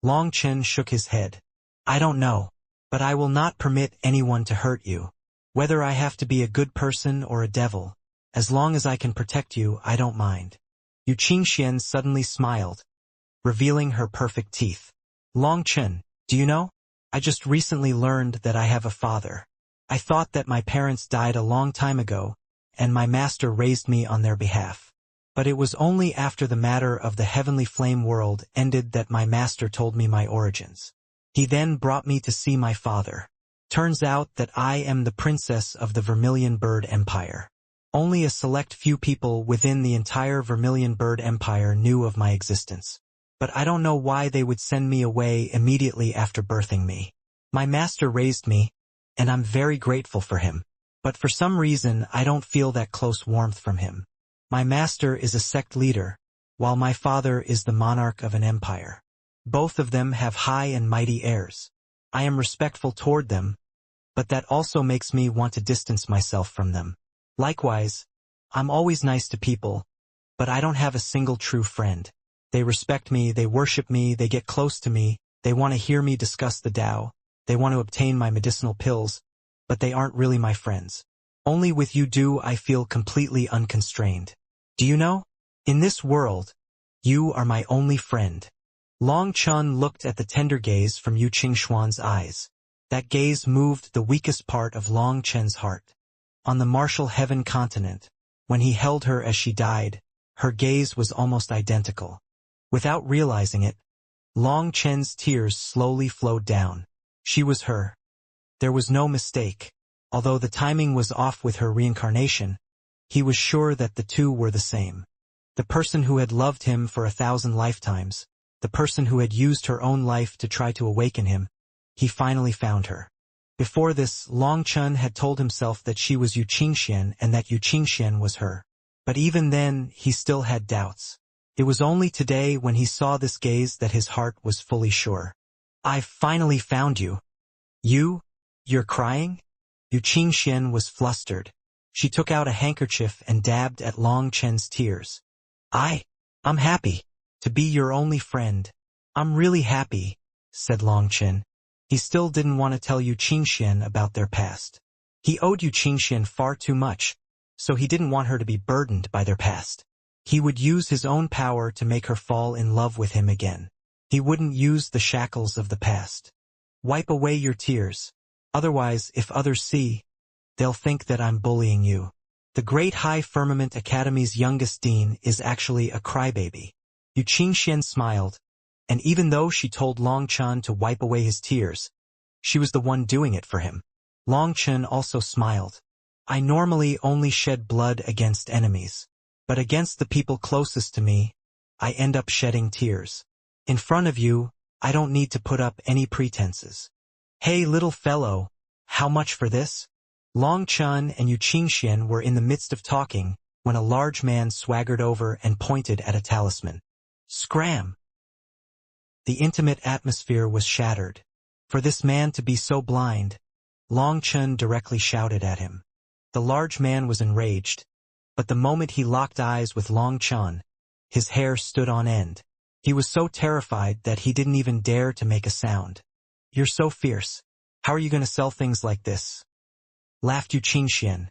Long Chen shook his head. I don't know, but I will not permit anyone to hurt you. Whether I have to be a good person or a devil, as long as I can protect you, I don't mind. Yu Qingxian suddenly smiled, revealing her perfect teeth. Long Chen, do you know? I just recently learned that I have a father. I thought that my parents died a long time ago, and my master raised me on their behalf. But it was only after the matter of the heavenly flame world ended that my master told me my origins. He then brought me to see my father. Turns out that I am the princess of the Vermilion Bird Empire. Only a select few people within the entire Vermilion Bird Empire knew of my existence. But I don't know why they would send me away immediately after birthing me. My master raised me, and I'm very grateful for him. But for some reason I don't feel that close warmth from him. My master is a sect leader, while my father is the monarch of an empire. Both of them have high and mighty airs. I am respectful toward them, but that also makes me want to distance myself from them. Likewise, I'm always nice to people, but I don't have a single true friend. They respect me, they worship me, they get close to me, they want to hear me discuss the Tao, they want to obtain my medicinal pills, but they aren't really my friends. Only with you do I feel completely unconstrained. Do you know? In this world, you are my only friend. Long Chen looked at the tender gaze from Yu Qingxuan's eyes. That gaze moved the weakest part of Long Chen's heart. On the Martial Heaven continent, when he held her as she died, her gaze was almost identical. Without realizing it, Long Chen's tears slowly flowed down. She was her. There was no mistake. Although the timing was off with her reincarnation, he was sure that the two were the same. The person who had loved him for 1,000 lifetimes, the person who had used her own life to try to awaken him, he finally found her. Before this, Long Chen had told himself that she was Yu Qingxian and that Yu Qingxian was her. But even then, he still had doubts. It was only today when he saw this gaze that his heart was fully sure. I've finally found you. You're crying? Yu Qingxian was flustered. She took out a handkerchief and dabbed at Long Chen's tears. I'm happy to be your only friend. I'm really happy, said Long Chen. He still didn't want to tell Yu Qingxian about their past. He owed Yu Qingxian far too much, so he didn't want her to be burdened by their past. He would use his own power to make her fall in love with him again. He wouldn't use the shackles of the past. Wipe away your tears. Otherwise, if others see, they'll think that I'm bullying you. The Great High Firmament Academy's youngest dean is actually a crybaby. Yu Qingxian smiled, and even though she told Long Chen to wipe away his tears, she was the one doing it for him. Long Chen also smiled. I normally only shed blood against enemies, but against the people closest to me, I end up shedding tears. In front of you, I don't need to put up any pretenses. Hey little fellow, how much for this? Long Chen and Yu Qingxian were in the midst of talking when a large man swaggered over and pointed at a talisman. Scram! The intimate atmosphere was shattered. For this man to be so blind, Long Chen directly shouted at him. The large man was enraged, but the moment he locked eyes with Long Chen, his hair stood on end. He was so terrified that he didn't even dare to make a sound. You're so fierce. How are you going to sell things like this? Laughed Yu Qingxian.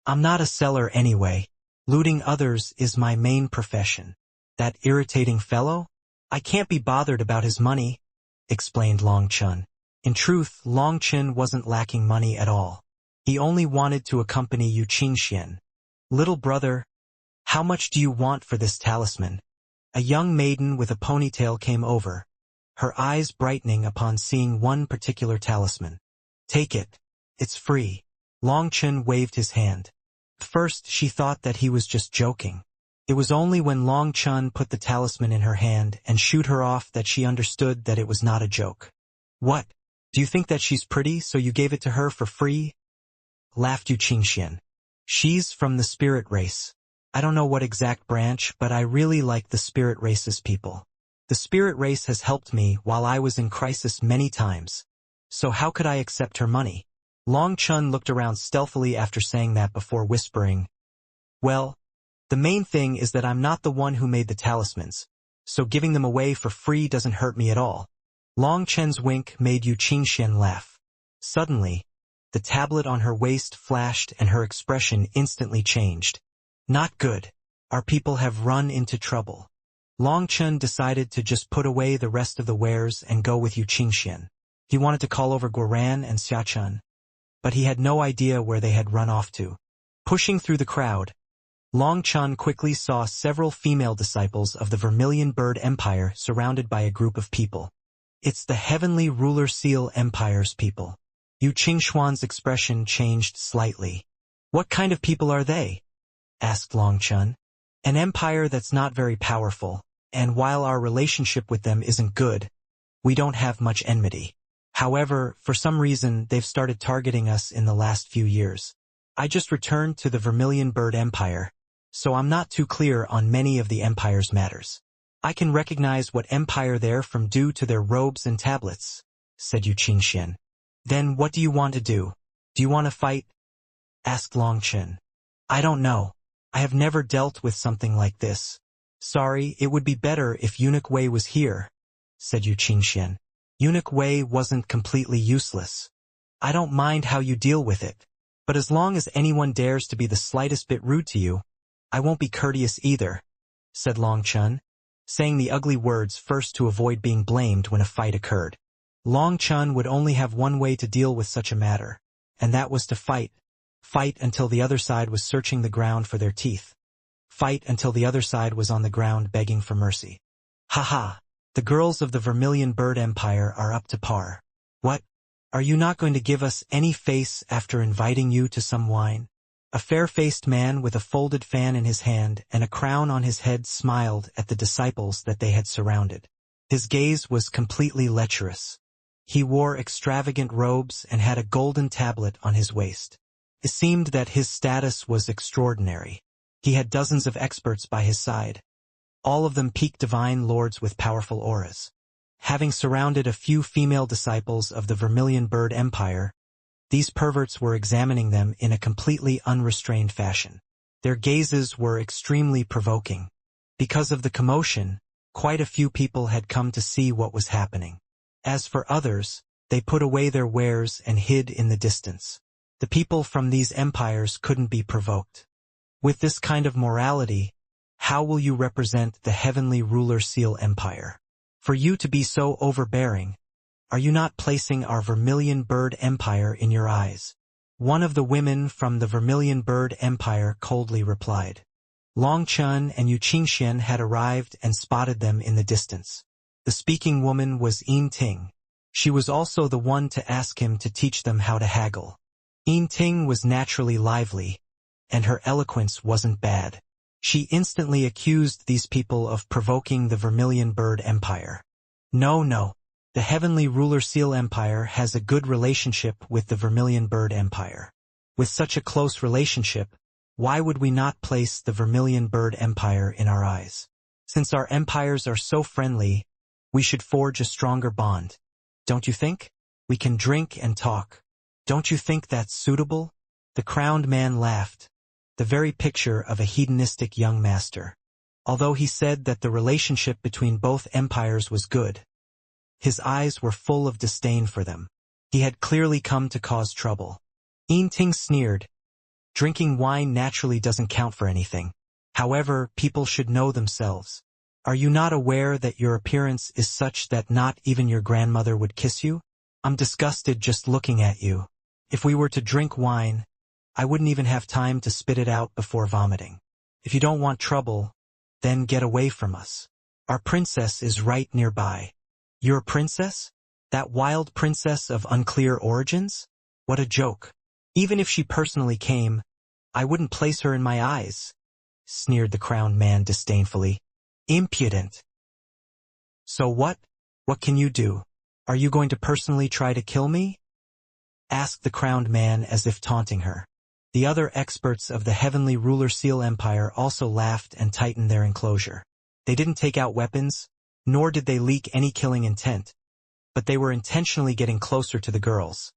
I'm not a seller anyway. Looting others is my main profession. That irritating fellow? I can't be bothered about his money, explained Long Chen. In truth, Long Chen wasn't lacking money at all. He only wanted to accompany Yu Qingxian. Little brother, how much do you want for this talisman? A young maiden with a ponytail came over, her eyes brightening upon seeing one particular talisman. Take it. It's free. Long Chen waved his hand. At first, she thought that he was just joking. It was only when Long Chen put the talisman in her hand and shooed her off that she understood that it was not a joke. What? Do you think that she's pretty, so you gave it to her for free? Laughed Yu Qingxian. She's from the spirit race. I don't know what exact branch, but I really like the spirit race's people. The spirit race has helped me while I was in crisis many times. So how could I accept her money? Long Chun looked around stealthily after saying that before whispering, well, the main thing is that I'm not the one who made the talismans, so giving them away for free doesn't hurt me at all. Long Chen's wink made Yu Qingxian laugh. Suddenly, the tablet on her waist flashed and her expression instantly changed. Not good. Our people have run into trouble. Long Chen decided to just put away the rest of the wares and go with Yu Qingxian. He wanted to call over Guoran and Xiachun, but he had no idea where they had run off to. Pushing through the crowd, Long Chen quickly saw several female disciples of the Vermilion Bird Empire surrounded by a group of people. It's the Heavenly Ruler Seal Empire's people. Yu Qingxuan's expression changed slightly. What kind of people are they? Asked Long Chen. An empire that's not very powerful, and while our relationship with them isn't good, we don't have much enmity. However, for some reason, they've started targeting us in the last few years. I just returned to the Vermilion Bird Empire, so I'm not too clear on many of the empire's matters. I can recognize what empire they're from due to their robes and tablets, said Yu Qingxian. Then what do you want to do? Do you want to fight? Asked Long Chen. I don't know. I have never dealt with something like this. Sorry, it would be better if Eunuch Wei was here, said Yu Qingxian. Eunuch Wei wasn't completely useless. I don't mind how you deal with it, but as long as anyone dares to be the slightest bit rude to you, I won't be courteous either, said Long Chen, saying the ugly words first to avoid being blamed when a fight occurred. Long Chen would only have one way to deal with such a matter, and that was to fight. Fight until the other side was searching the ground for their teeth. Fight until the other side was on the ground begging for mercy. Haha, the girls of the Vermilion Bird Empire are up to par. What? Are you not going to give us any face after inviting you to some wine? A fair-faced man with a folded fan in his hand and a crown on his head smiled at the disciples that they had surrounded. His gaze was completely lecherous. He wore extravagant robes and had a golden tablet on his waist. It seemed that his status was extraordinary. He had dozens of experts by his side, all of them peak divine lords with powerful auras. Having surrounded a few female disciples of the Vermilion Bird Empire, these perverts were examining them in a completely unrestrained fashion. Their gazes were extremely provoking. Because of the commotion, quite a few people had come to see what was happening. As for others, they put away their wares and hid in the distance. The people from these empires couldn't be provoked. With this kind of morality, how will you represent the Heavenly Ruler Seal Empire? For you to be so overbearing, are you not placing our Vermilion Bird Empire in your eyes? One of the women from the Vermilion Bird Empire coldly replied. Long Chen and Yu Qingxian had arrived and spotted them in the distance. The speaking woman was Yin Ting. She was also the one to ask him to teach them how to haggle. Yin Ting was naturally lively, and her eloquence wasn't bad. She instantly accused these people of provoking the Vermilion Bird Empire. No. The Heavenly Ruler Seal Empire has a good relationship with the Vermilion Bird Empire. With such a close relationship, why would we not place the Vermilion Bird Empire in our eyes? Since our empires are so friendly, we should forge a stronger bond. Don't you think? We can drink and talk. Don't you think that's suitable? The crowned man laughed, the very picture of a hedonistic young master. Although he said that the relationship between both empires was good, his eyes were full of disdain for them. He had clearly come to cause trouble. Yin Ting sneered. Drinking wine naturally doesn't count for anything. However, people should know themselves. Are you not aware that your appearance is such that not even your grandmother would kiss you? I'm disgusted just looking at you. If we were to drink wine, I wouldn't even have time to spit it out before vomiting. If you don't want trouble, then get away from us. Our princess is right nearby. Your princess? That wild princess of unclear origins? What a joke. Even if she personally came, I wouldn't place her in my eyes, sneered the crowned man disdainfully. Impudent. So what? What can you do? Are you going to personally try to kill me? Asked the crowned man as if taunting her. The other experts of the Heavenly Ruler Seal Empire also laughed and tightened their enclosure. They didn't take out weapons, nor did they leak any killing intent, but they were intentionally getting closer to the girls,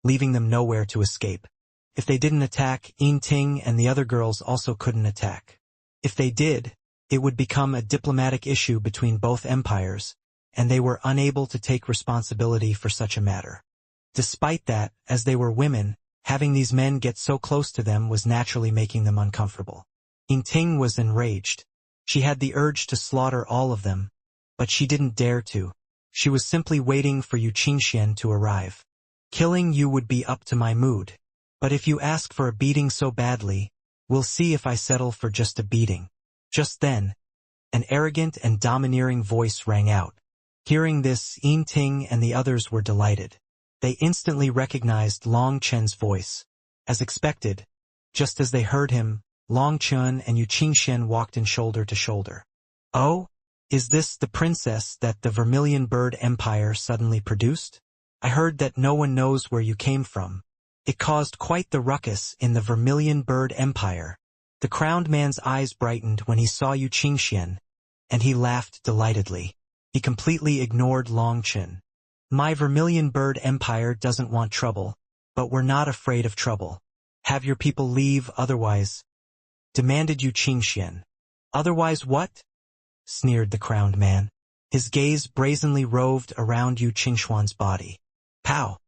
leaving them nowhere to escape. If they didn't attack, Ting and the other girls also couldn't attack. If they did, it would become a diplomatic issue between both empires, and they were unable to take responsibility for such a matter. Despite that, as they were women, having these men get so close to them was naturally making them uncomfortable. Ting was enraged. She had the urge to slaughter all of them, but she didn't dare to. She was simply waiting for Yu Qingxian to arrive. Killing you would be up to my mood. But if you ask for a beating so badly, we'll see if I settle for just a beating. Just then, an arrogant and domineering voice rang out. Hearing this, Ting and the others were delighted. They instantly recognized Long Chen's voice. As expected, just as they heard him, Long Chen and Yu Qingxian walked in shoulder to shoulder. Oh, is this the princess that the Vermilion Bird Empire suddenly produced? I heard that no one knows where you came from. It caused quite the ruckus in the Vermilion Bird Empire. The crowned man's eyes brightened when he saw Yu Qingxian, and he laughed delightedly. He completely ignored Long Chen. My Vermilion Bird Empire doesn't want trouble, but we're not afraid of trouble. Have your people leave otherwise, demanded Yu Qingxian. Otherwise what? Sneered the crowned man. His gaze brazenly roved around Yu Qingxuan's body. Pow!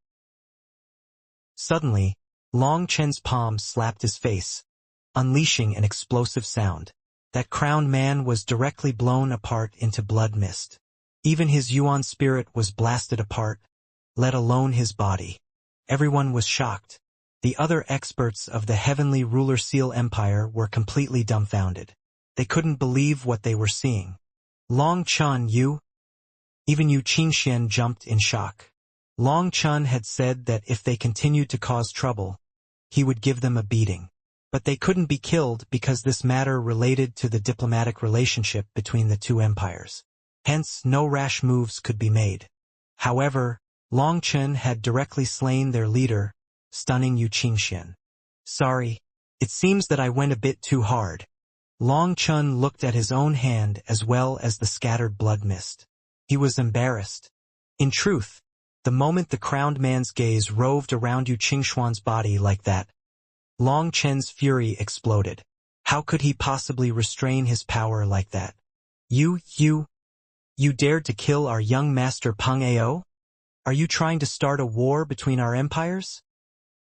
Suddenly, Long Chen's palm slapped his face, unleashing an explosive sound. That crowned man was directly blown apart into blood mist. Even his Yuan spirit was blasted apart, let alone his body. Everyone was shocked. The other experts of the Heavenly Ruler Seal Empire were completely dumbfounded. They couldn't believe what they were seeing. Long Chen, you? Even Yu Qingxian jumped in shock. Long Chen had said that if they continued to cause trouble, he would give them a beating. But they couldn't be killed because this matter related to the diplomatic relationship between the two empires. Hence, no rash moves could be made. However, Long Chen had directly slain their leader, stunning Yu Qingxian. Sorry, it seems that I went a bit too hard. Long Chen looked at his own hand as well as the scattered blood mist. He was embarrassed. In truth, the moment the crowned man's gaze roved around Yu Qingxuan's body like that, Long Chen's fury exploded. How could he possibly restrain his power like that? You dared to kill our young master Peng Ao? Are you trying to start a war between our empires?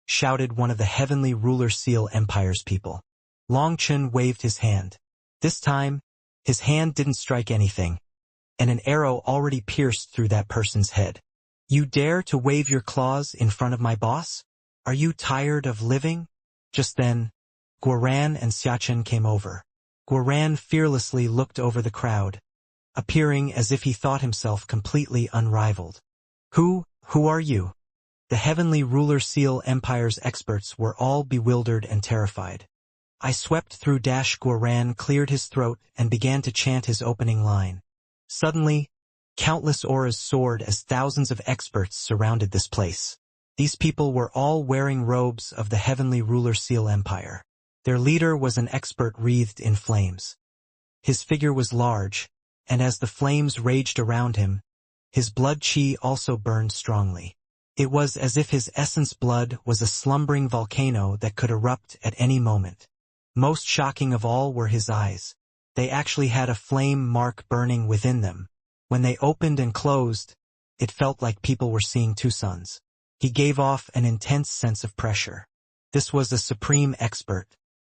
Shouted one of the Heavenly Ruler Seal Empire's people. Long Chen waved his hand. This time, his hand didn't strike anything, and an arrow already pierced through that person's head. You dare to wave your claws in front of my boss? Are you tired of living? Just then, Guoran and Xiachen came over. Guoran fearlessly looked over the crowd, appearing as if he thought himself completely unrivaled. Who are you? The Heavenly Ruler Seal Empire's experts were all bewildered and terrified. I swept through. Guoran cleared his throat and began to chant his opening line. Suddenly, countless auras soared as thousands of experts surrounded this place. These people were all wearing robes of the Heavenly Ruler Seal Empire. Their leader was an expert wreathed in flames. His figure was large, and as the flames raged around him, his blood qi also burned strongly. It was as if his essence blood was a slumbering volcano that could erupt at any moment. Most shocking of all were his eyes. They actually had a flame mark burning within them. When they opened and closed, it felt like people were seeing two suns. He gave off an intense sense of pressure. This was a supreme expert.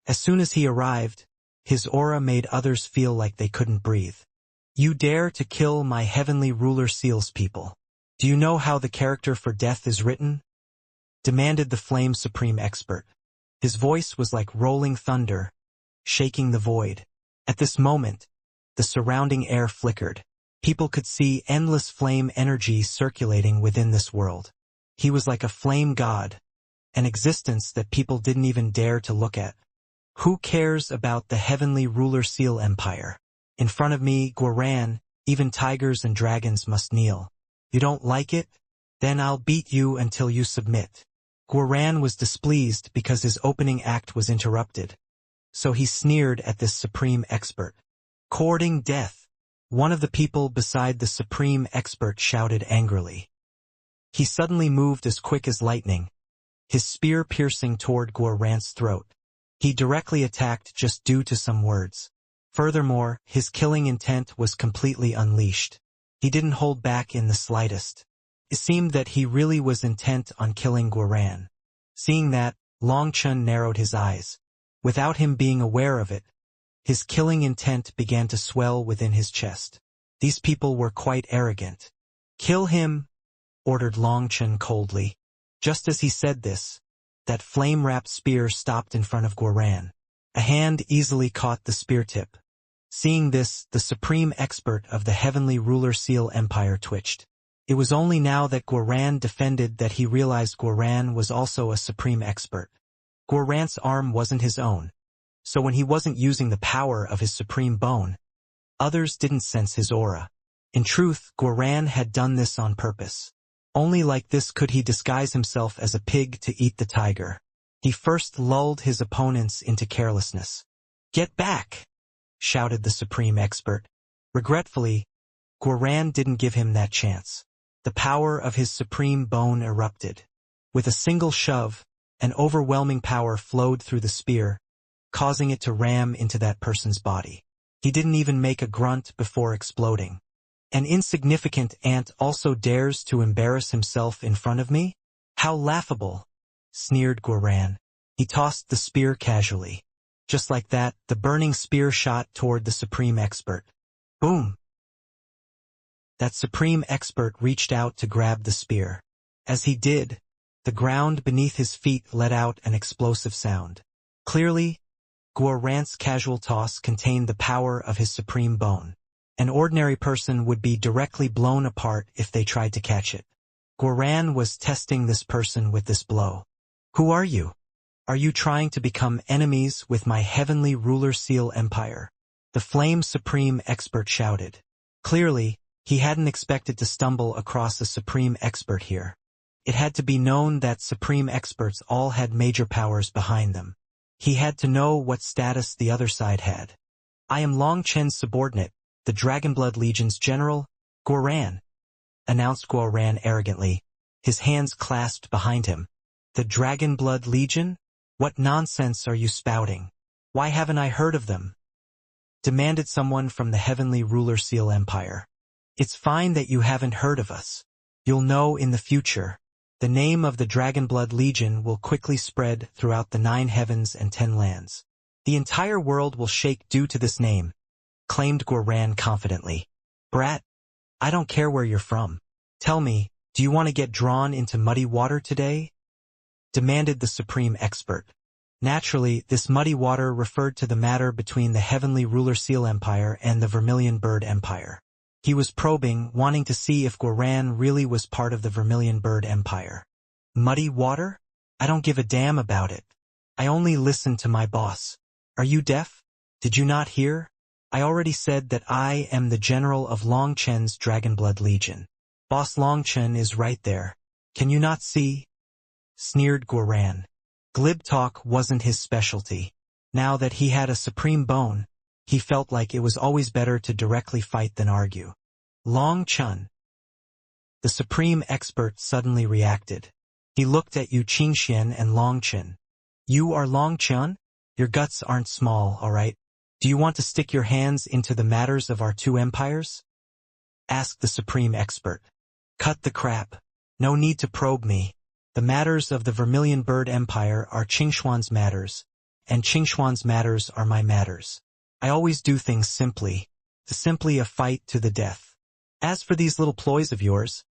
As soon as he arrived, his aura made others feel like they couldn't breathe. You dare to kill my Heavenly Ruler Seals people. Do you know how the character for death is written? Demanded the Flame Supreme expert. His voice was like rolling thunder, shaking the void. At this moment, the surrounding air flickered. People could see endless flame energy circulating within this world. He was like a flame god, an existence that people didn't even dare to look at. Who cares about the Heavenly Ruler Seal Empire? In front of me, Guoran, even tigers and dragons must kneel. You don't like it? Then I'll beat you until you submit. Guoran was displeased because his opening act was interrupted. So he sneered at this supreme expert. Courting death. One of the people beside the supreme expert shouted angrily. He suddenly moved as quick as lightning, his spear piercing toward Guo-Ran's throat. He directly attacked just due to some words. Furthermore, his killing intent was completely unleashed. He didn't hold back in the slightest. It seemed that he really was intent on killing Guo-Ran. Seeing that, Long Chen narrowed his eyes. Without him being aware of it, his killing intent began to swell within his chest. These people were quite arrogant. "Kill him," ordered Long Chen coldly. Just as he said this, that flame-wrapped spear stopped in front of Guo-Ran. A hand easily caught the spear tip. Seeing this, the supreme expert of the Heavenly Ruler Seal Empire twitched. It was only now that Guo-Ran defended that he realized Guo-Ran was also a supreme expert. Guo-Ran's arm wasn't his own, so when he wasn't using the power of his supreme bone, others didn't sense his aura. In truth, Guo-Ran had done this on purpose. Only like this could he disguise himself as a pig to eat the tiger. He first lulled his opponents into carelessness. "Get back!" shouted the supreme expert. Regretfully, Guo-Ran didn't give him that chance. The power of his supreme bone erupted. With a single shove, an overwhelming power flowed through the spear, causing it to ram into that person's body. He didn't even make a grunt before exploding. "An insignificant ant also dares to embarrass himself in front of me? How laughable!" sneered Guo-Ran. He tossed the spear casually. Just like that, the burning spear shot toward the supreme expert. Boom! That supreme expert reached out to grab the spear. As he did, the ground beneath his feet let out an explosive sound. Clearly, Guo-Ran's casual toss contained the power of his supreme bone. An ordinary person would be directly blown apart if they tried to catch it. Guo-Ran was testing this person with this blow. "Who are you? Are you trying to become enemies with my Heavenly Ruler Seal Empire?" The Flame Supreme Expert shouted. Clearly, he hadn't expected to stumble across a Supreme Expert here. It had to be known that Supreme Experts all had major powers behind them. He had to know what status the other side had. "I am Long Chen's subordinate, the Dragonblood Legion's general, Guo-Ran," announced Guo-Ran arrogantly, his hands clasped behind him. "The Dragonblood Legion? What nonsense are you spouting? Why haven't I heard of them?" demanded someone from the Heavenly Ruler Seal Empire. "It's fine that you haven't heard of us. You'll know in the future. The name of the Dragonblood Legion will quickly spread throughout the 9 heavens and 10 lands. The entire world will shake due to this name," claimed Guo-Ran confidently. "Brat, I don't care where you're from. Tell me, do you want to get drawn into muddy water today?" demanded the Supreme Expert. Naturally, this muddy water referred to the matter between the Heavenly Ruler Seal Empire and the Vermilion Bird Empire. He was probing, wanting to see if Guo-Ran really was part of the Vermilion Bird Empire. "Muddy water? I don't give a damn about it. I only listen to my boss. Are you deaf? Did you not hear? I already said that I am the general of Long Chen's Dragonblood Legion. Boss Long Chen is right there. Can you not see?" sneered Guo-Ran. Glib talk wasn't his specialty. Now that he had a supreme bone, he felt like it was always better to directly fight than argue. "Long Chen." The Supreme Expert suddenly reacted. He looked at Yu Qingxian and Long Chen. "You are Long Chen? Your guts aren't small, all right? Do you want to stick your hands into the matters of our 2 empires?" asked the Supreme Expert. "Cut the crap. No need to probe me. The matters of the Vermilion Bird Empire are Qingshuan's matters, and Qingshuan's matters are my matters. I always do things simply a fight to the death. As for these little ploys of yours,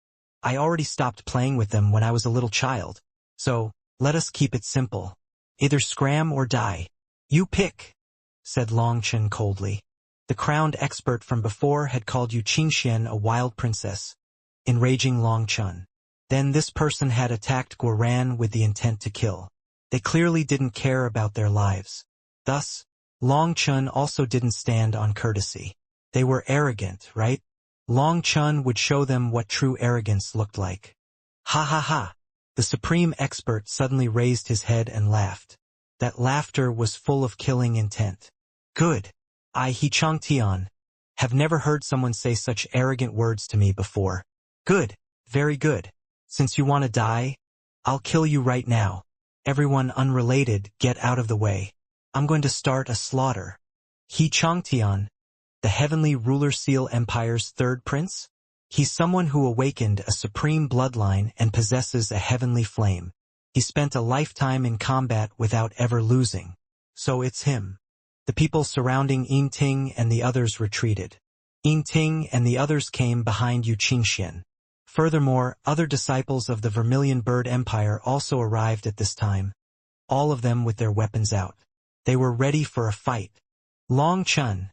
I already stopped playing with them when I was a little child, so let us keep it simple. Either scram or die. You pick," said Long Chen coldly. The crowned expert from before had called Yu Qingxian a wild princess, enraging Long Chen. Then this person had attacked Guo-Ran with the intent to kill. They clearly didn't care about their lives. Thus, Long Chen also didn't stand on courtesy. They were arrogant, right? Long Chen would show them what true arrogance looked like. "Ha ha ha!" The Supreme Expert suddenly raised his head and laughed. That laughter was full of killing intent. "Good. I He Chang Tian. Have never heard someone say such arrogant words to me before. Good, very good. Since you want to die, I'll kill you right now. Everyone unrelated, get out of the way. I'm going to start a slaughter. He Changtian, the heavenly ruler Seal Empire's third prince? He's someone who awakened a supreme bloodline and possesses a heavenly flame. He spent a lifetime in combat without ever losing. So it's him. The people surrounding Yinting and the others retreated. Yinting and the others came behind Yu Qingxian. Furthermore, other disciples of the Vermilion Bird Empire also arrived at this time, all of them with their weapons out. They were ready for a fight. Long Chun.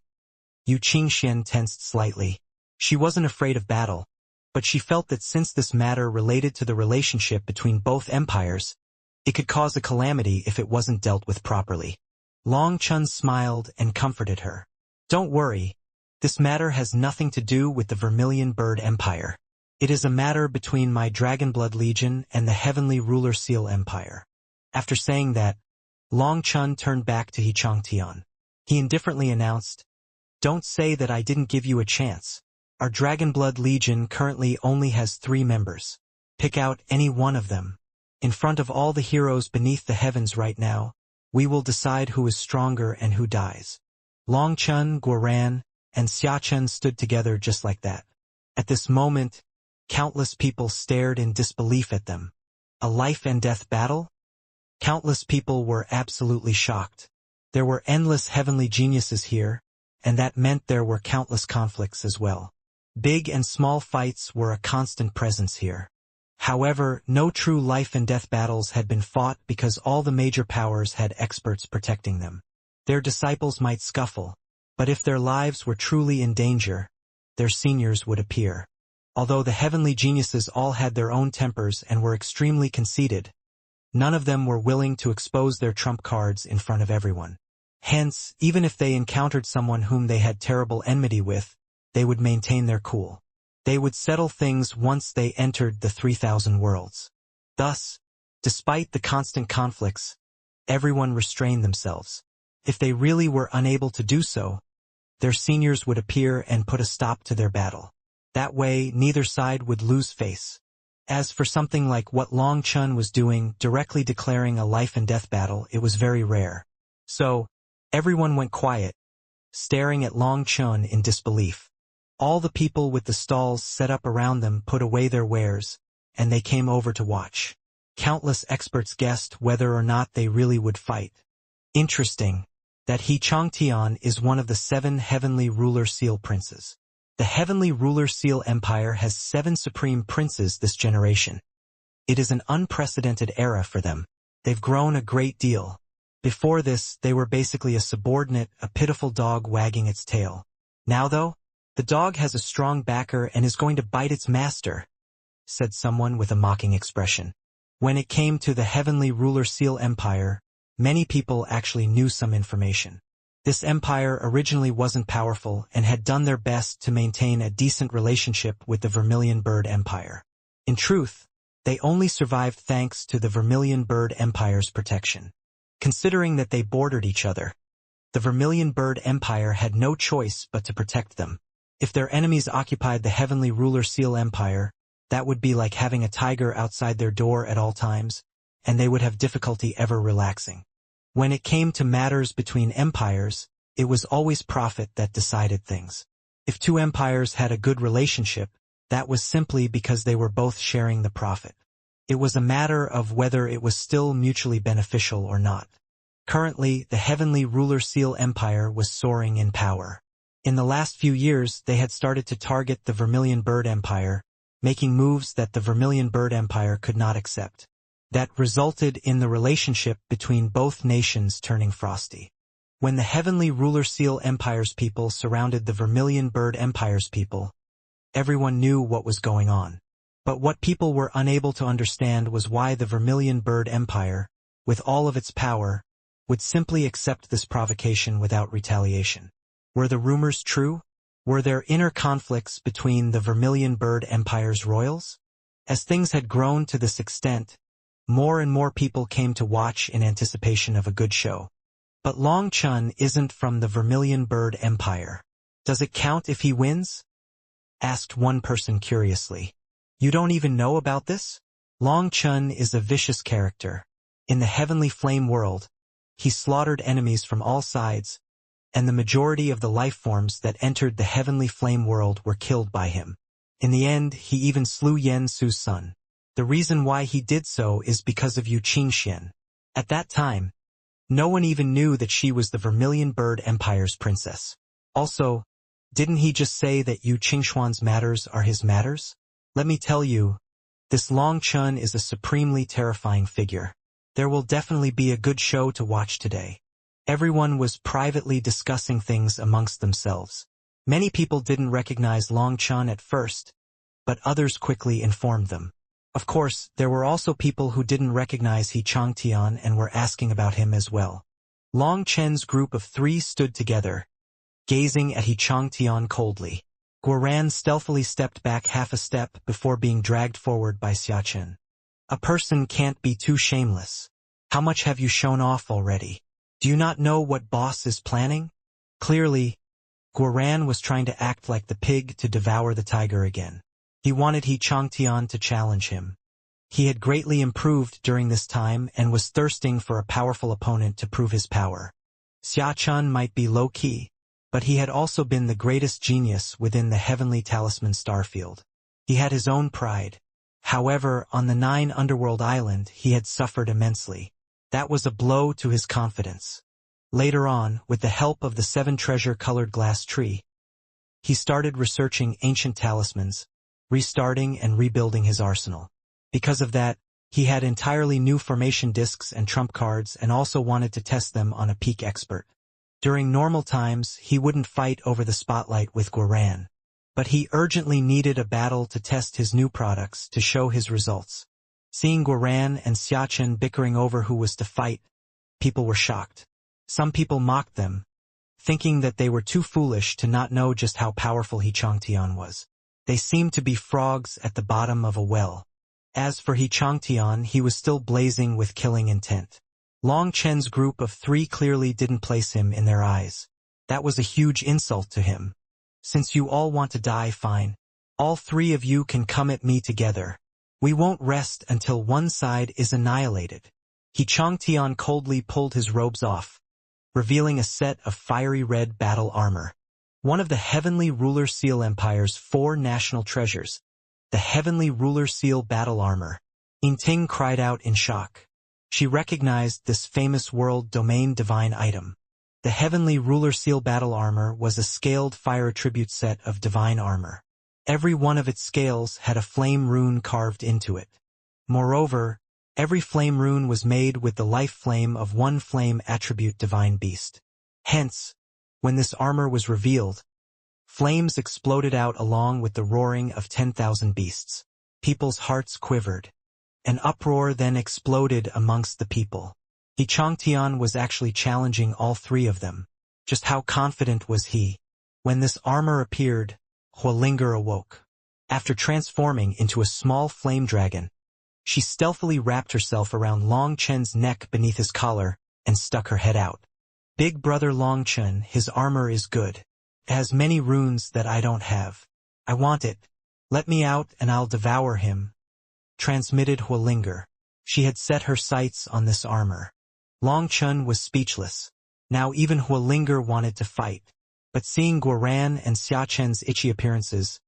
Yu Qingxian tensed slightly. She wasn't afraid of battle, but she felt that since this matter related to the relationship between both empires, it could cause a calamity if it wasn't dealt with properly. Long Chun smiled and comforted her. Don't worry, this matter has nothing to do with the Vermilion Bird Empire. It is a matter between my Dragonblood Legion and the Heavenly Ruler Seal Empire. After saying that, Long Chun turned back to He Changtian. He indifferently announced, "Don't say that I didn't give you a chance. Our Dragonblood Legion currently only has 3 members. Pick out any one of them. In front of all the heroes beneath the heavens right now, we will decide who is stronger and who dies." Long Chun, Guoran, and Xia Chen stood together just like that. At this moment, countless people stared in disbelief at them. A life and death battle? Countless people were absolutely shocked. There were endless heavenly geniuses here, and that meant there were countless conflicts as well. Big and small fights were a constant presence here. However, no true life and death battles had been fought because all the major powers had experts protecting them. Their disciples might scuffle, but if their lives were truly in danger, their seniors would appear. Although the heavenly geniuses all had their own tempers and were extremely conceited, none of them were willing to expose their trump cards in front of everyone. Hence, even if they encountered someone whom they had terrible enmity with, they would maintain their cool. They would settle things once they entered the 3,000 worlds. Thus, despite the constant conflicts, everyone restrained themselves. If they really were unable to do so, their seniors would appear and put a stop to their battle. That way, neither side would lose face. As for something like what Long Chun was doing, directly declaring a life and death battle, it was very rare. So, everyone went quiet, staring at Long Chun in disbelief. All the people with the stalls set up around them put away their wares, and they came over to watch. Countless experts guessed whether or not they really would fight. Interesting, that He Changtian is one of the 7 heavenly ruler seal princes. The heavenly ruler seal empire has 7 supreme princes this generation. It is an unprecedented era for them. They've grown a great deal. Before this, they were basically a subordinate, a pitiful dog wagging its tail. Now though, the dog has a strong backer and is going to bite its master, said someone with a mocking expression. When it came to the heavenly ruler seal empire, many people actually knew some information. This empire originally wasn't powerful and had done their best to maintain a decent relationship with the Vermilion Bird Empire. In truth, they only survived thanks to the Vermilion Bird Empire's protection. Considering that they bordered each other, the Vermilion Bird Empire had no choice but to protect them. If their enemies occupied the heavenly ruler seal empire, that would be like having a tiger outside their door at all times, and they would have difficulty ever relaxing. When it came to matters between empires, it was always profit that decided things. If 2 empires had a good relationship, that was simply because they were both sharing the profit. It was a matter of whether it was still mutually beneficial or not. Currently, the heavenly ruler seal empire was soaring in power. In the last few years, they had started to target the Vermilion Bird Empire, making moves that the Vermilion Bird Empire could not accept. That resulted in the relationship between both nations turning frosty. When the heavenly ruler seal empire's people surrounded the Vermilion Bird Empire's people, everyone knew what was going on. But what people were unable to understand was why the Vermilion Bird Empire, with all of its power, would simply accept this provocation without retaliation. Were the rumors true? Were there inner conflicts between the Vermilion Bird Empire's royals? As things had grown to this extent, more and more people came to watch in anticipation of a good show. But Long Chun isn't from the Vermilion Bird Empire. Does it count if he wins? Asked one person curiously. You don't even know about this? Long Chun is a vicious character. In the heavenly flame world, he slaughtered enemies from all sides, and the majority of the life forms that entered the heavenly flame world were killed by him. In the end, he even slew Yen Su's son. The reason why he did so is because of Yu Qingxian. At that time, no one even knew that she was the Vermilion Bird Empire's princess. Also, didn't he just say that Yu Qingxuan's matters are his matters? Let me tell you, this Long Chun is a supremely terrifying figure. There will definitely be a good show to watch today. Everyone was privately discussing things amongst themselves. Many people didn't recognize Long Chun at first, but others quickly informed them. Of course, there were also people who didn't recognize He Changtian and were asking about him as well. Long Chen's group of 3 stood together, gazing at He Changtian coldly. Guoran stealthily stepped back half a step before being dragged forward by Xiachen. A person can't be too shameless. How much have you shown off already? Do you not know what boss is planning? Clearly, Guoran was trying to act like the pig to devour the tiger again. He wanted He Changtian to challenge him. He had greatly improved during this time and was thirsting for a powerful opponent to prove his power. Xiachen might be low-key, but he had also been the greatest genius within the heavenly talisman starfield. He had his own pride. However, on the 9 underworld island, he had suffered immensely. That was a blow to his confidence. Later on, with the help of the 7 treasure-colored glass tree, he started researching ancient talismans, restarting and rebuilding his arsenal. Because of that, he had entirely new formation discs and trump cards and also wanted to test them on a peak expert. During normal times, he wouldn't fight over the spotlight with Guoran, but he urgently needed a battle to test his new products to show his results. Seeing Guoran and Xiachen bickering over who was to fight, people were shocked. Some people mocked them, thinking that they were too foolish to not know just how powerful He Changtian was. They seemed to be frogs at the bottom of a well. As for He Changtian, he was still blazing with killing intent. Long Chen's group of 3 clearly didn't place him in their eyes. That was a huge insult to him. Since you all want to die, fine. All 3 of you can come at me together. We won't rest until one side is annihilated. He Changtian coldly pulled his robes off, revealing a set of fiery red battle armor. One of the Heavenly Ruler Seal Empire's 4 national treasures, the Heavenly Ruler Seal battle armor. Yingting cried out in shock. She recognized this famous world domain divine item. The Heavenly Ruler Seal battle armor was a scaled fire attribute set of divine armor. Every one of its scales had a flame rune carved into it. Moreover, every flame rune was made with the life flame of one flame attribute divine beast. Hence, when this armor was revealed, flames exploded out along with the roaring of 10,000 beasts. People's hearts quivered. An uproar then exploded amongst the people. He Changtian was actually challenging all 3 of them. Just how confident was he? When this armor appeared, Huolinger awoke. After transforming into a small flame dragon, she stealthily wrapped herself around Long Chen's neck beneath his collar and stuck her head out. Big brother Long Chen, his armor is good. It has many runes that I don't have. I want it. Let me out and I'll devour him. Transmitted Huolinger. She had set her sights on this armor. Long Chun was speechless. Now even Huolinger wanted to fight. But seeing Guoran and Xiachen's itchy appearances,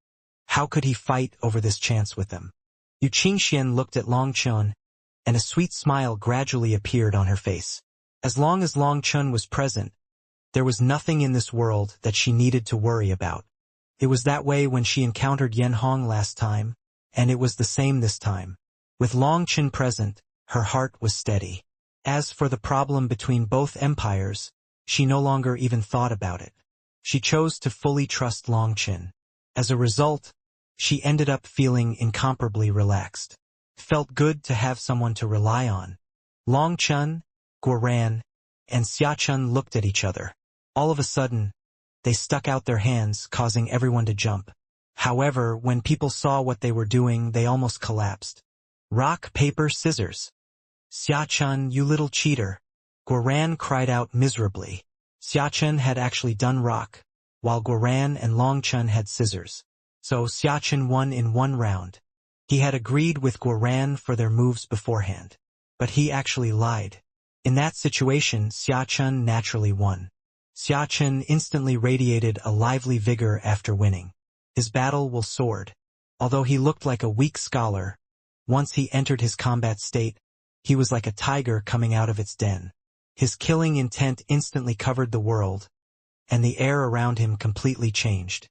how could he fight over this chance with them? Yu Qingxian looked at Long Chun, and a sweet smile gradually appeared on her face. As long as Long Chun was present, there was nothing in this world that she needed to worry about. It was that way when she encountered Yen Hong last time, and it was the same this time. With Long Chun present, her heart was steady. As for the problem between both empires, she no longer even thought about it. She chose to fully trust Long Chun. As a result, she ended up feeling incomparably relaxed. It felt good to have someone to rely on. Long Chun, Guoran, and Xiachun looked at each other. All of a sudden, they stuck out their hands, causing everyone to jump. However, when people saw what they were doing, they almost collapsed. Rock, paper, scissors. Xiachun, you little cheater. Guoran cried out miserably. Xiachun had actually done rock, while Guoran and Long Chun had scissors. So Xiachen won in one round. He had agreed with Guoran for their moves beforehand. But he actually lied. In that situation, Xiachen naturally won. Xiachen instantly radiated a lively vigor after winning. His battle will soared. Although he looked like a weak scholar, once he entered his combat state, he was like a tiger coming out of its den. His killing intent instantly covered the world, and the air around him completely changed.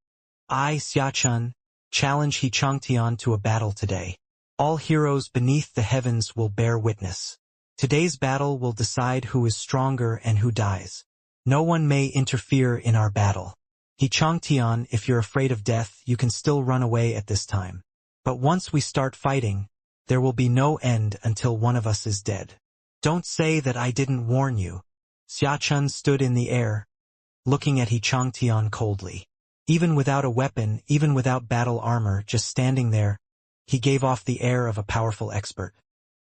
I, Xiachen, challenge He Changtian to a battle today. All heroes beneath the heavens will bear witness. Today's battle will decide who is stronger and who dies. No one may interfere in our battle. He Changtian, if you're afraid of death, you can still run away at this time. But once we start fighting, there will be no end until one of us is dead. Don't say that I didn't warn you. Xiachen stood in the air, looking at He Changtian coldly. Even without a weapon, even without battle armor, just standing there, he gave off the air of a powerful expert.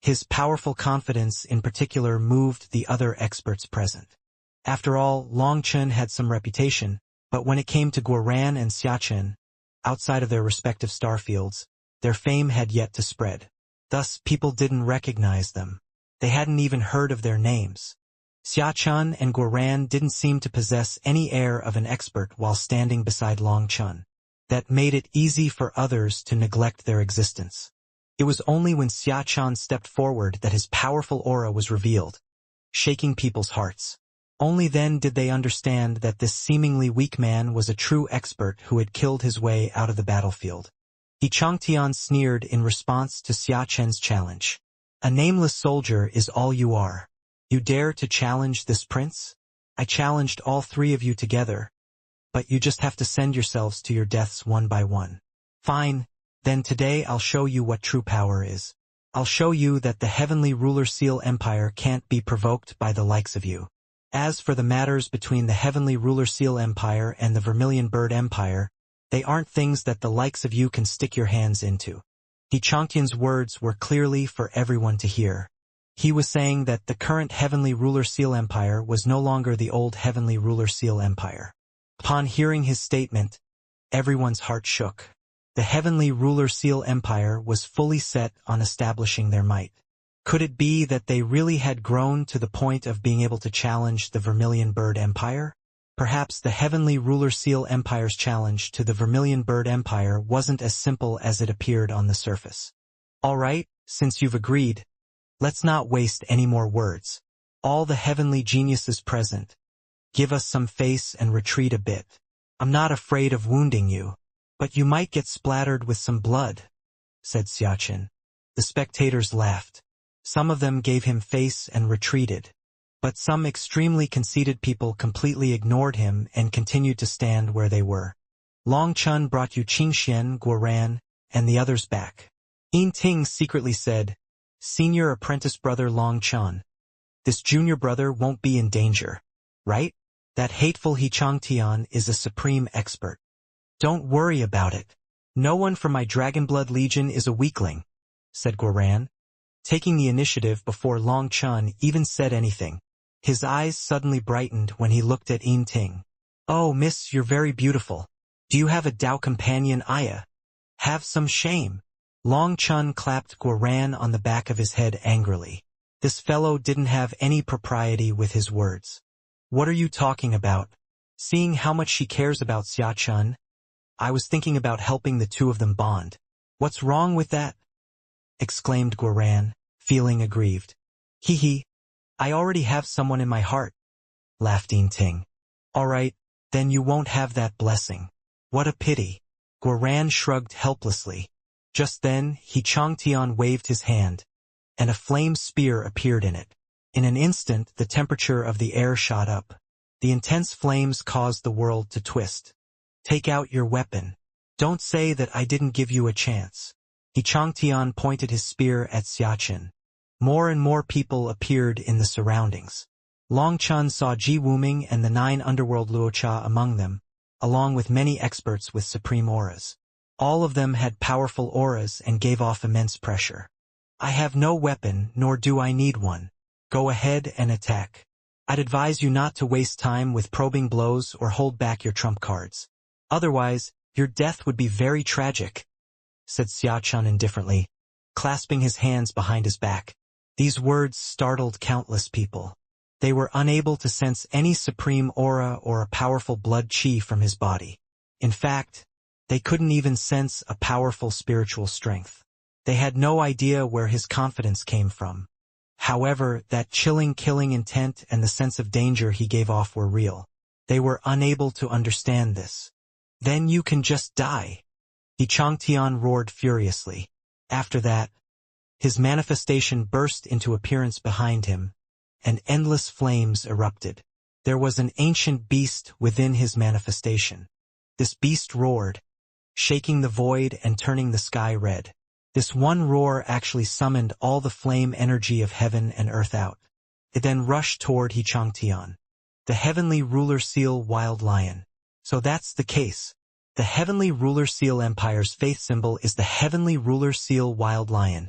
His powerful confidence in particular moved the other experts present. After all, Long Chun had some reputation, but when it came to Guoran and Xiachen, outside of their respective starfields, their fame had yet to spread. Thus, people didn't recognize them. They hadn't even heard of their names. Xiachen and Guoran didn't seem to possess any air of an expert while standing beside Long Chun. That made it easy for others to neglect their existence. It was only when Xiachen stepped forward that his powerful aura was revealed, shaking people's hearts. Only then did they understand that this seemingly weak man was a true expert who had killed his way out of the battlefield. He Changtian sneered in response to Xiachen's challenge. A nameless soldier is all you are. You dare to challenge this prince? I challenged all three of you together, but you just have to send yourselves to your deaths one by one. Fine, then today I'll show you what true power is. I'll show you that the heavenly ruler seal empire can't be provoked by the likes of you. As for the matters between the heavenly ruler seal empire and the vermilion bird empire, they aren't things that the likes of you can stick your hands into. He Changtian's words were clearly for everyone to hear. He was saying that the current heavenly ruler seal empire was no longer the old heavenly ruler seal empire. Upon hearing his statement, everyone's heart shook. The heavenly ruler seal empire was fully set on establishing their might. Could it be that they really had grown to the point of being able to challenge the Vermilion Bird Empire? Perhaps the Heavenly Ruler Seal Empire's challenge to the Vermilion Bird Empire wasn't as simple as it appeared on the surface. All right, since you've agreed, let's not waste any more words. All the heavenly geniuses present, give us some face and retreat a bit. I'm not afraid of wounding you, but you might get splattered with some blood, said Xiachen. The spectators laughed. Some of them gave him face and retreated, but some extremely conceited people completely ignored him and continued to stand where they were. Long Chun brought you Qingxian, Guoran, and the others back. Yin Ting secretly said, Senior apprentice brother Long Chun, this junior brother won't be in danger, right? That hateful He Changtian is a supreme expert. Don't worry about it. No one from my Dragonblood Legion is a weakling, said Guoran, taking the initiative before Long Chun even said anything. His eyes suddenly brightened when he looked at Yin Ting. Oh, miss, you're very beautiful. Do you have a Dao companion, Aya? Have some shame. Long Chun clapped Guoran on the back of his head angrily. This fellow didn't have any propriety with his words. What are you talking about? Seeing how much she cares about Xiachen, I was thinking about helping the two of them bond. What's wrong with that? Exclaimed Guoran, feeling aggrieved. Hee, I already have someone in my heart, laughed Yin Ting. All right, then you won't have that blessing. What a pity. Guoran shrugged helplessly. Just then, He Changtian waved his hand, and a flame spear appeared in it. In an instant, the temperature of the air shot up. The intense flames caused the world to twist. Take out your weapon. Don't say that I didn't give you a chance. He Changtian pointed his spear at Xiachen. More and more people appeared in the surroundings. Long Chun saw Ji Wuming and the 9 underworld Luocha among them, along with many experts with supreme auras. All of them had powerful auras and gave off immense pressure. I have no weapon, nor do I need one. Go ahead and attack. I'd advise you not to waste time with probing blows or hold back your trump cards. Otherwise, your death would be very tragic, said Xiaochun indifferently, clasping his hands behind his back. These words startled countless people. They were unable to sense any supreme aura or a powerful blood qi from his body. In fact, they couldn't even sense a powerful spiritual strength. They had no idea where his confidence came from. However, that chilling killing intent and the sense of danger he gave off were real. They were unable to understand this. Then you can just die. He Changtian roared furiously. After that, his manifestation burst into appearance behind him, and endless flames erupted. There was an ancient beast within his manifestation. This beast roared, shaking the void and turning the sky red. This one roar actually summoned all the flame energy of heaven and earth out. It then rushed toward He Changtian, the heavenly ruler seal wild lion. So that's the case. The heavenly ruler seal empire's faith symbol is the heavenly ruler seal wild lion.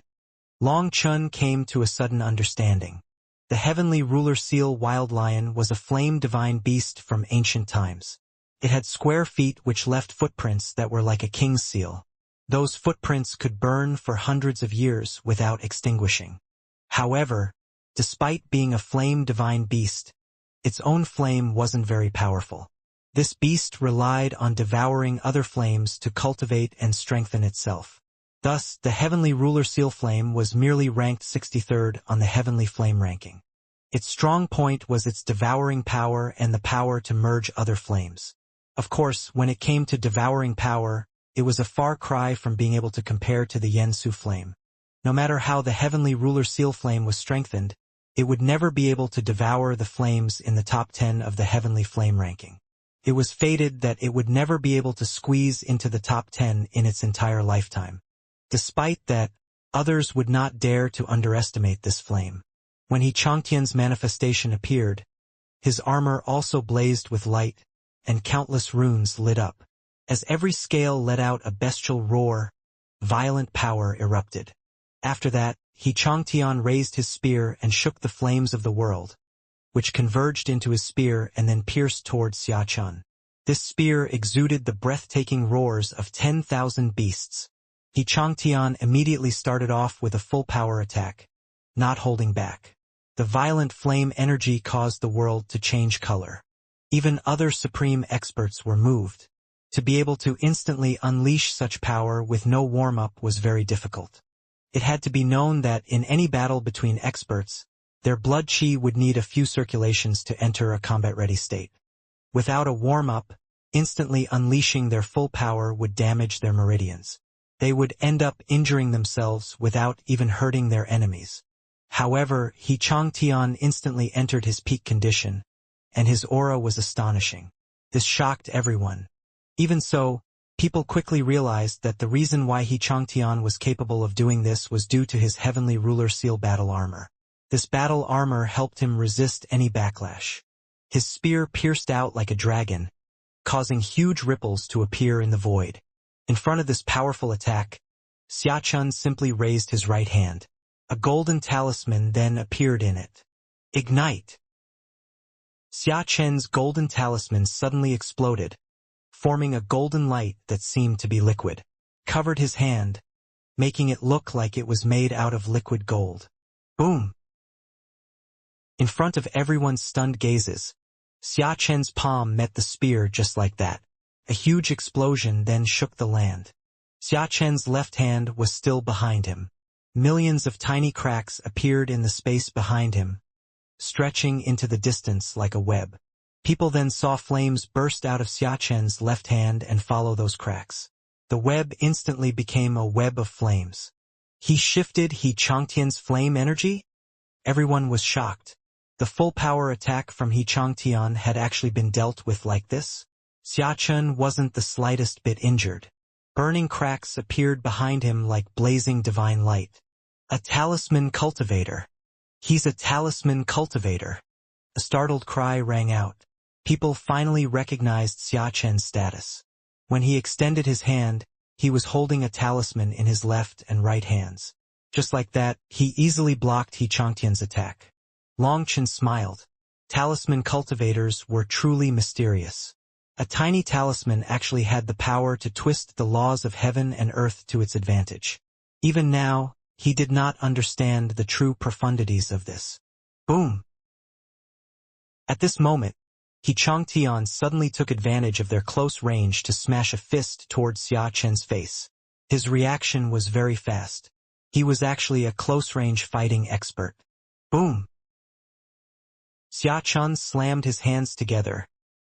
Long Chun came to a sudden understanding. The heavenly ruler seal wild lion was a flame divine beast from ancient times. It had square feet which left footprints that were like a king's seal. Those footprints could burn for hundreds of years without extinguishing. However, despite being a flame divine beast, its own flame wasn't very powerful. This beast relied on devouring other flames to cultivate and strengthen itself. Thus, the heavenly ruler seal flame was merely ranked 63rd on the heavenly flame ranking. Its strong point was its devouring power and the power to merge other flames. Of course, when it came to devouring power, it was a far cry from being able to compare to the Yensu flame. No matter how the heavenly ruler seal flame was strengthened, it would never be able to devour the flames in the top 10 of the heavenly flame ranking. It was fated that it would never be able to squeeze into the top 10 in its entire lifetime. Despite that, others would not dare to underestimate this flame. When He Changtian's manifestation appeared, his armor also blazed with light, and countless runes lit up. As every scale let out a bestial roar, violent power erupted. After that, He Changtian raised his spear and shook the flames of the world, which converged into his spear and then pierced towards Xiaochun. This spear exuded the breathtaking roars of 10,000 beasts. He Changtian immediately started off with a full power attack, not holding back. The violent flame energy caused the world to change color. Even other supreme experts were moved. To be able to instantly unleash such power with no warm-up was very difficult. It had to be known that in any battle between experts, their blood qi would need a few circulations to enter a combat-ready state. Without a warm-up, instantly unleashing their full power would damage their meridians. They would end up injuring themselves without even hurting their enemies. However, He Changtian instantly entered his peak condition, and his aura was astonishing. This shocked everyone. Even so, people quickly realized that the reason why He Changtian was capable of doing this was due to his heavenly ruler seal battle armor. This battle armor helped him resist any backlash. His spear pierced out like a dragon, causing huge ripples to appear in the void. In front of this powerful attack, Xiaochun simply raised his right hand. A golden talisman then appeared in it. Ignite! Xiaochun's golden talisman suddenly exploded, forming a golden light that seemed to be liquid, covered his hand, making it look like it was made out of liquid gold. Boom! In front of everyone's stunned gazes, Xiaochun's palm met the spear just like that. A huge explosion then shook the land. Xiaochun's left hand was still behind him. Millions of tiny cracks appeared in the space behind him, stretching into the distance like a web. People then saw flames burst out of Xiaochun's left hand and follow those cracks. The web instantly became a web of flames. He shifted He Changtian's flame energy? Everyone was shocked. The full power attack from He Changtian had actually been dealt with like this? Xiaochun wasn't the slightest bit injured. Burning cracks appeared behind him like blazing divine light. A talisman cultivator. He's a talisman cultivator. A startled cry rang out. People finally recognized Xiaochun's status. When he extended his hand, he was holding a talisman in his left and right hands. Just like that, he easily blocked He Changtian's attack. Long Chen smiled. Talisman cultivators were truly mysterious. A tiny talisman actually had the power to twist the laws of heaven and earth to its advantage. Even now, he did not understand the true profundities of this. Boom! At this moment, He Changtian suddenly took advantage of their close range to smash a fist toward Xia Chen's face. His reaction was very fast. He was actually a close-range fighting expert. Boom! Xia Chen slammed his hands together,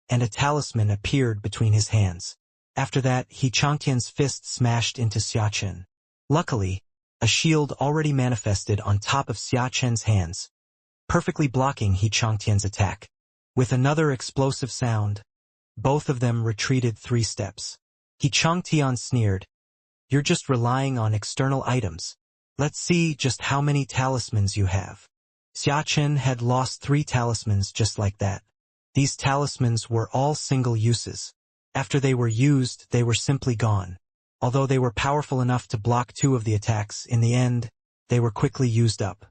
and a talisman appeared between his hands. After that, He Changtian's fist smashed into Xia Chen. Luckily, a shield already manifested on top of Xia Chen's hands, perfectly blocking He Changtian's attack. With another explosive sound, both of them retreated 3 steps. He Changtian sneered, "You're just relying on external items. Let's see just how many talismans you have." Xia Chen had lost 3 talismans just like that. These talismans were all single uses. After they were used, they were simply gone. Although they were powerful enough to block 2 of the attacks, in the end, they were quickly used up.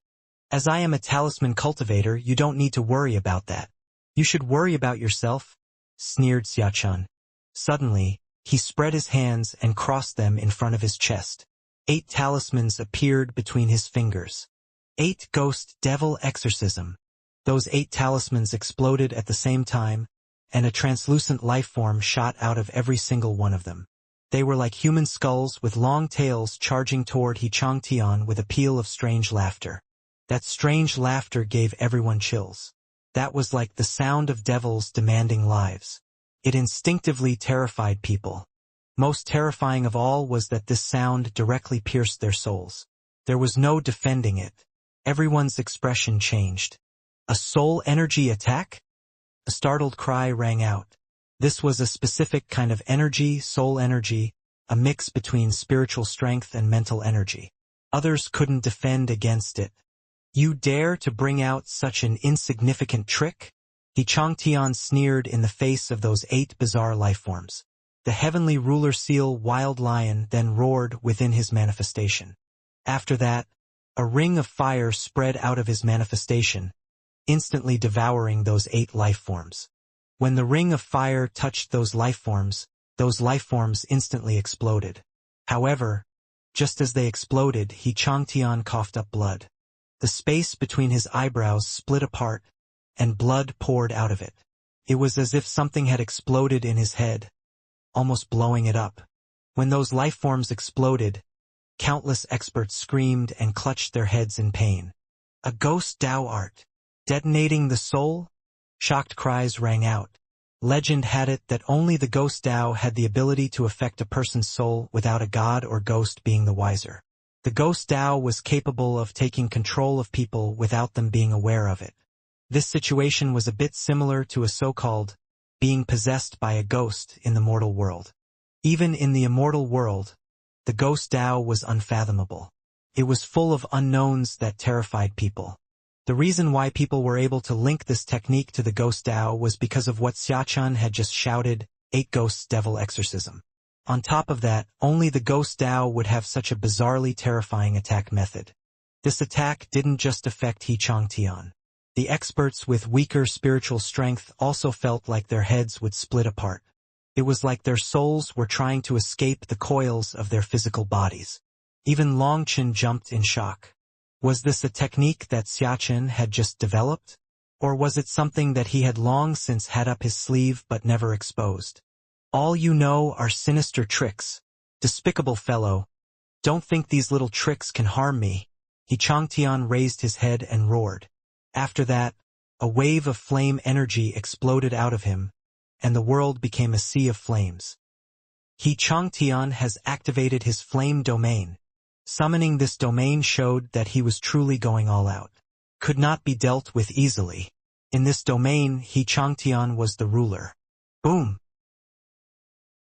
"As I am a talisman cultivator, you don't need to worry about that. You should worry about yourself," sneered Xia Chen. Suddenly, he spread his hands and crossed them in front of his chest. 8 talismans appeared between his fingers. 8 Ghost Devil Exorcism. Those 8 talismans exploded at the same time, and a translucent lifeform shot out of every single one of them. They were like human skulls with long tails charging toward He Changtian with a peal of strange laughter. That strange laughter gave everyone chills. That was like the sound of devils demanding lives. It instinctively terrified people. Most terrifying of all was that this sound directly pierced their souls. There was no defending it. Everyone's expression changed. "A soul energy attack?" A startled cry rang out. This was a specific kind of energy, soul energy, a mix between spiritual strength and mental energy. Others couldn't defend against it. "You dare to bring out such an insignificant trick?" He Changtian sneered in the face of those 8 bizarre lifeforms. The heavenly ruler seal Wild Lion then roared within his manifestation. After that, a ring of fire spread out of his manifestation, instantly devouring those 8 lifeforms. When the ring of fire touched those lifeforms instantly exploded. However, just as they exploded, He Changtian coughed up blood. The space between his eyebrows split apart, and blood poured out of it. It was as if something had exploded in his head, almost blowing it up. When those lifeforms exploded, countless experts screamed and clutched their heads in pain. "A ghost Tao art, detonating the soul?" Shocked cries rang out. Legend had it that only the ghost Tao had the ability to affect a person's soul without a god or ghost being the wiser. The ghost Tao was capable of taking control of people without them being aware of it. This situation was a bit similar to a so-called being possessed by a ghost in the mortal world. Even in the immortal world, the ghost Tao was unfathomable. It was full of unknowns that terrified people. The reason why people were able to link this technique to the ghost Tao was because of what Xia Chen had just shouted, 8 Ghosts Devil Exorcism. On top of that, only the ghost Tao would have such a bizarrely terrifying attack method. This attack didn't just affect He Changtian. The experts with weaker spiritual strength also felt like their heads would split apart. It was like their souls were trying to escape the coils of their physical bodies. Even Longchen jumped in shock. Was this a technique that Xia Chen had just developed? Or was it something that he had long since had up his sleeve but never exposed? "All you know are sinister tricks. Despicable fellow. Don't think these little tricks can harm me." He Changtian raised his head and roared. After that, a wave of flame energy exploded out of him, and the world became a sea of flames. He Changtian has activated his flame domain. Summoning this domain showed that he was truly going all out. Could not be dealt with easily. In this domain, He Changtian was the ruler. Boom!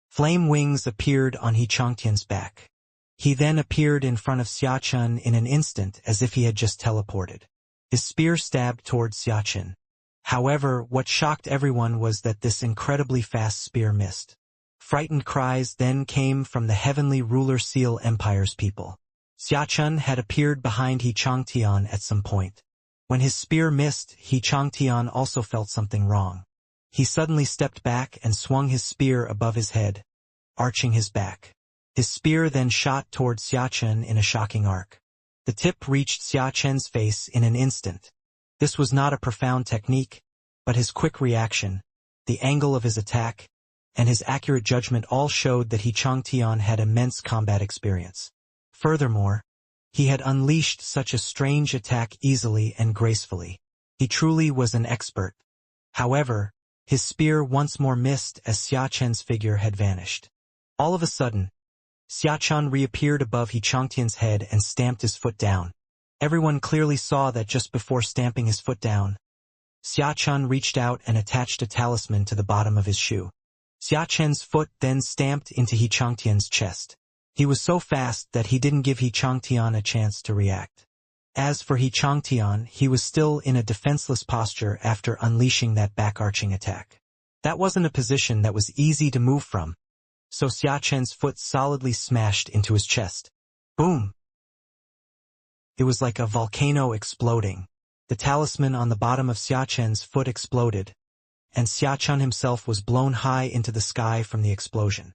Flame wings appeared on He Changtian's back. He then appeared in front of Xia Chen in an instant as if he had just teleported. His spear stabbed towards Xia Chen. However, what shocked everyone was that this incredibly fast spear missed. Frightened cries then came from the heavenly ruler seal empire's people. Xia Chen had appeared behind He Changtian at some point. When his spear missed, He Changtian also felt something wrong. He suddenly stepped back and swung his spear above his head, arching his back. His spear then shot toward Xiachen in a shocking arc. The tip reached Xiachen's face in an instant. This was not a profound technique, but his quick reaction, the angle of his attack, and his accurate judgment all showed that He Changtian had immense combat experience. Furthermore, he had unleashed such a strange attack easily and gracefully. He truly was an expert. However, his spear once more missed as Xiachen's figure had vanished. All of a sudden, Xiachen reappeared above He Changtian's head and stamped his foot down. Everyone clearly saw that just before stamping his foot down, Xiachen reached out and attached a talisman to the bottom of his shoe. Xiachen's foot then stamped into He Changtian's chest. He was so fast that he didn't give He Changtian a chance to react. As for He Changtian, he was still in a defenseless posture after unleashing that back-arching attack. That wasn't a position that was easy to move from, so Xiachen's foot solidly smashed into his chest. Boom! It was like a volcano exploding. The talisman on the bottom of Xiachen's foot exploded, and Xiachen himself was blown high into the sky from the explosion.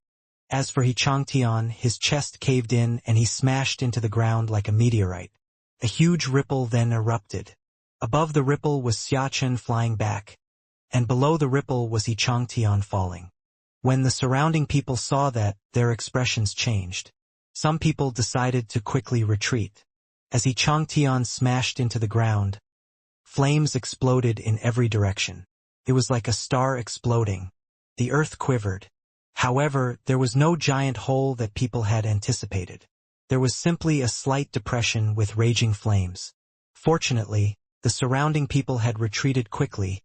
As for He Changtian, his chest caved in and he smashed into the ground like a meteorite. A huge ripple then erupted. Above the ripple was Xiachen flying back, and below the ripple was He Changtian falling. When the surrounding people saw that, their expressions changed. Some people decided to quickly retreat. As He Changtian smashed into the ground, flames exploded in every direction. It was like a star exploding. The earth quivered. However, there was no giant hole that people had anticipated. There was simply a slight depression with raging flames. Fortunately, the surrounding people had retreated quickly,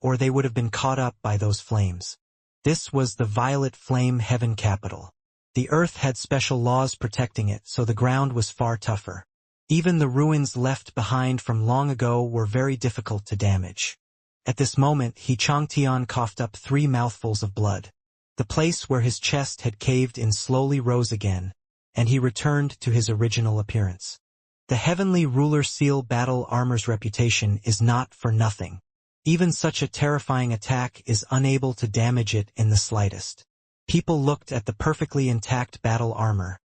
or they would have been caught up by those flames. This was the Violet Flame Heaven capital. The earth had special laws protecting it, so the ground was far tougher. Even the ruins left behind from long ago were very difficult to damage. At this moment, He Changtian coughed up 3 mouthfuls of blood. The place where his chest had caved in slowly rose again, and he returned to his original appearance. The Heavenly Ruler Seal battle armor's reputation is not for nothing. Even such a terrifying attack is unable to damage it in the slightest. People looked at the perfectly intact battle armor,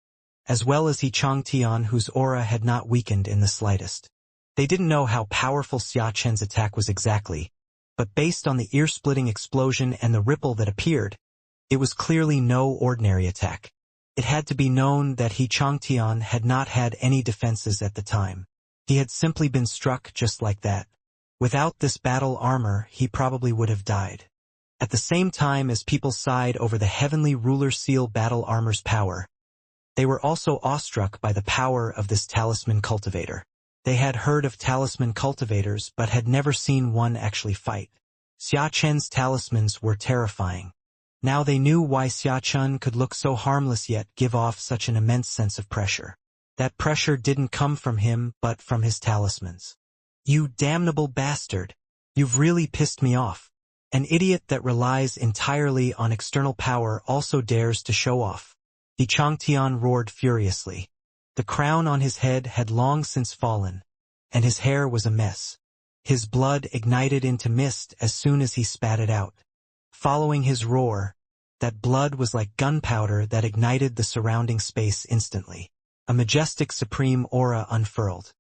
as well as He Changtian, whose aura had not weakened in the slightest. They didn't know how powerful Xiachen's attack was exactly, but based on the ear-splitting explosion and the ripple that appeared, it was clearly no ordinary attack. It had to be known that He Changtian had not had any defenses at the time. He had simply been struck just like that. Without this battle armor, he probably would have died. At the same time as people sighed over the Heavenly Ruler Seal battle armor's power, they were also awestruck by the power of this talisman cultivator. They had heard of talisman cultivators but had never seen one actually fight. Xiachen's talismans were terrifying. Now they knew why Xiachen could look so harmless yet give off such an immense sense of pressure. That pressure didn't come from him but from his talismans. You damnable bastard! You've really pissed me off. An idiot that relies entirely on external power also dares to show off. He Changtian roared furiously. The crown on his head had long since fallen, and his hair was a mess. His blood ignited into mist as soon as he spat it out. Following his roar, that blood was like gunpowder that ignited the surrounding space instantly. A majestic supreme aura unfurled.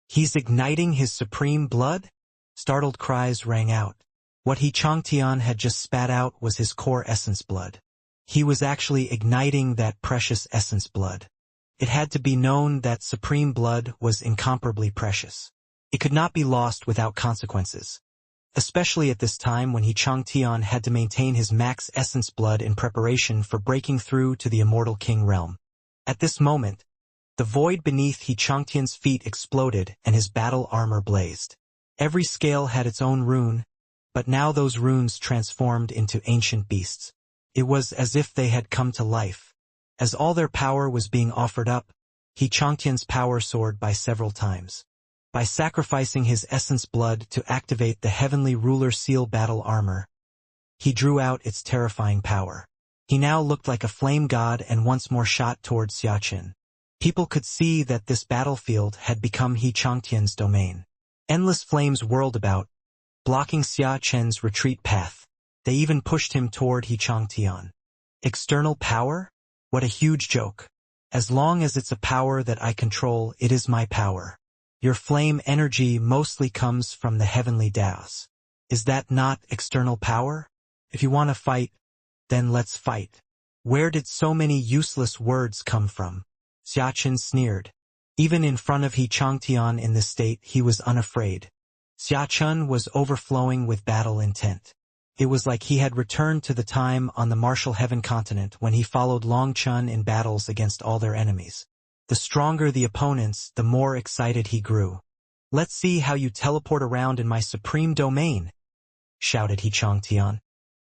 He's igniting his supreme blood? Startled cries rang out. What He Changtian had just spat out was his core essence blood. He was actually igniting that precious essence blood. It had to be known that supreme blood was incomparably precious. It could not be lost without consequences. Especially at this time when He Changtian had to maintain his max essence blood in preparation for breaking through to the Immortal King realm. At this moment, the void beneath He Changtian's feet exploded and his battle armor blazed. Every scale had its own rune, but now those runes transformed into ancient beasts. It was as if they had come to life. As all their power was being offered up, He Changtian's power soared by several times. By sacrificing his essence blood to activate the Heavenly Ruler Seal battle armor, he drew out its terrifying power. He now looked like a flame god and once more shot toward Xiachen. People could see that this battlefield had become He Changtian's domain. Endless flames whirled about, blocking Xia Chen's retreat path. They even pushed him toward He Changtian. External power? What a huge joke. As long as it's a power that I control, it is my power. Your flame energy mostly comes from the heavenly Daos. Is that not external power? If you want to fight, then let's fight. Where did so many useless words come from? Xia Chen sneered. Even in front of He Changtian in this state, he was unafraid. Xia Chen was overflowing with battle intent. It was like he had returned to the time on the Martial Heaven continent when he followed Long Chun in battles against all their enemies. The stronger the opponents, the more excited he grew. Let's see how you teleport around in my supreme domain, shouted He Changtian,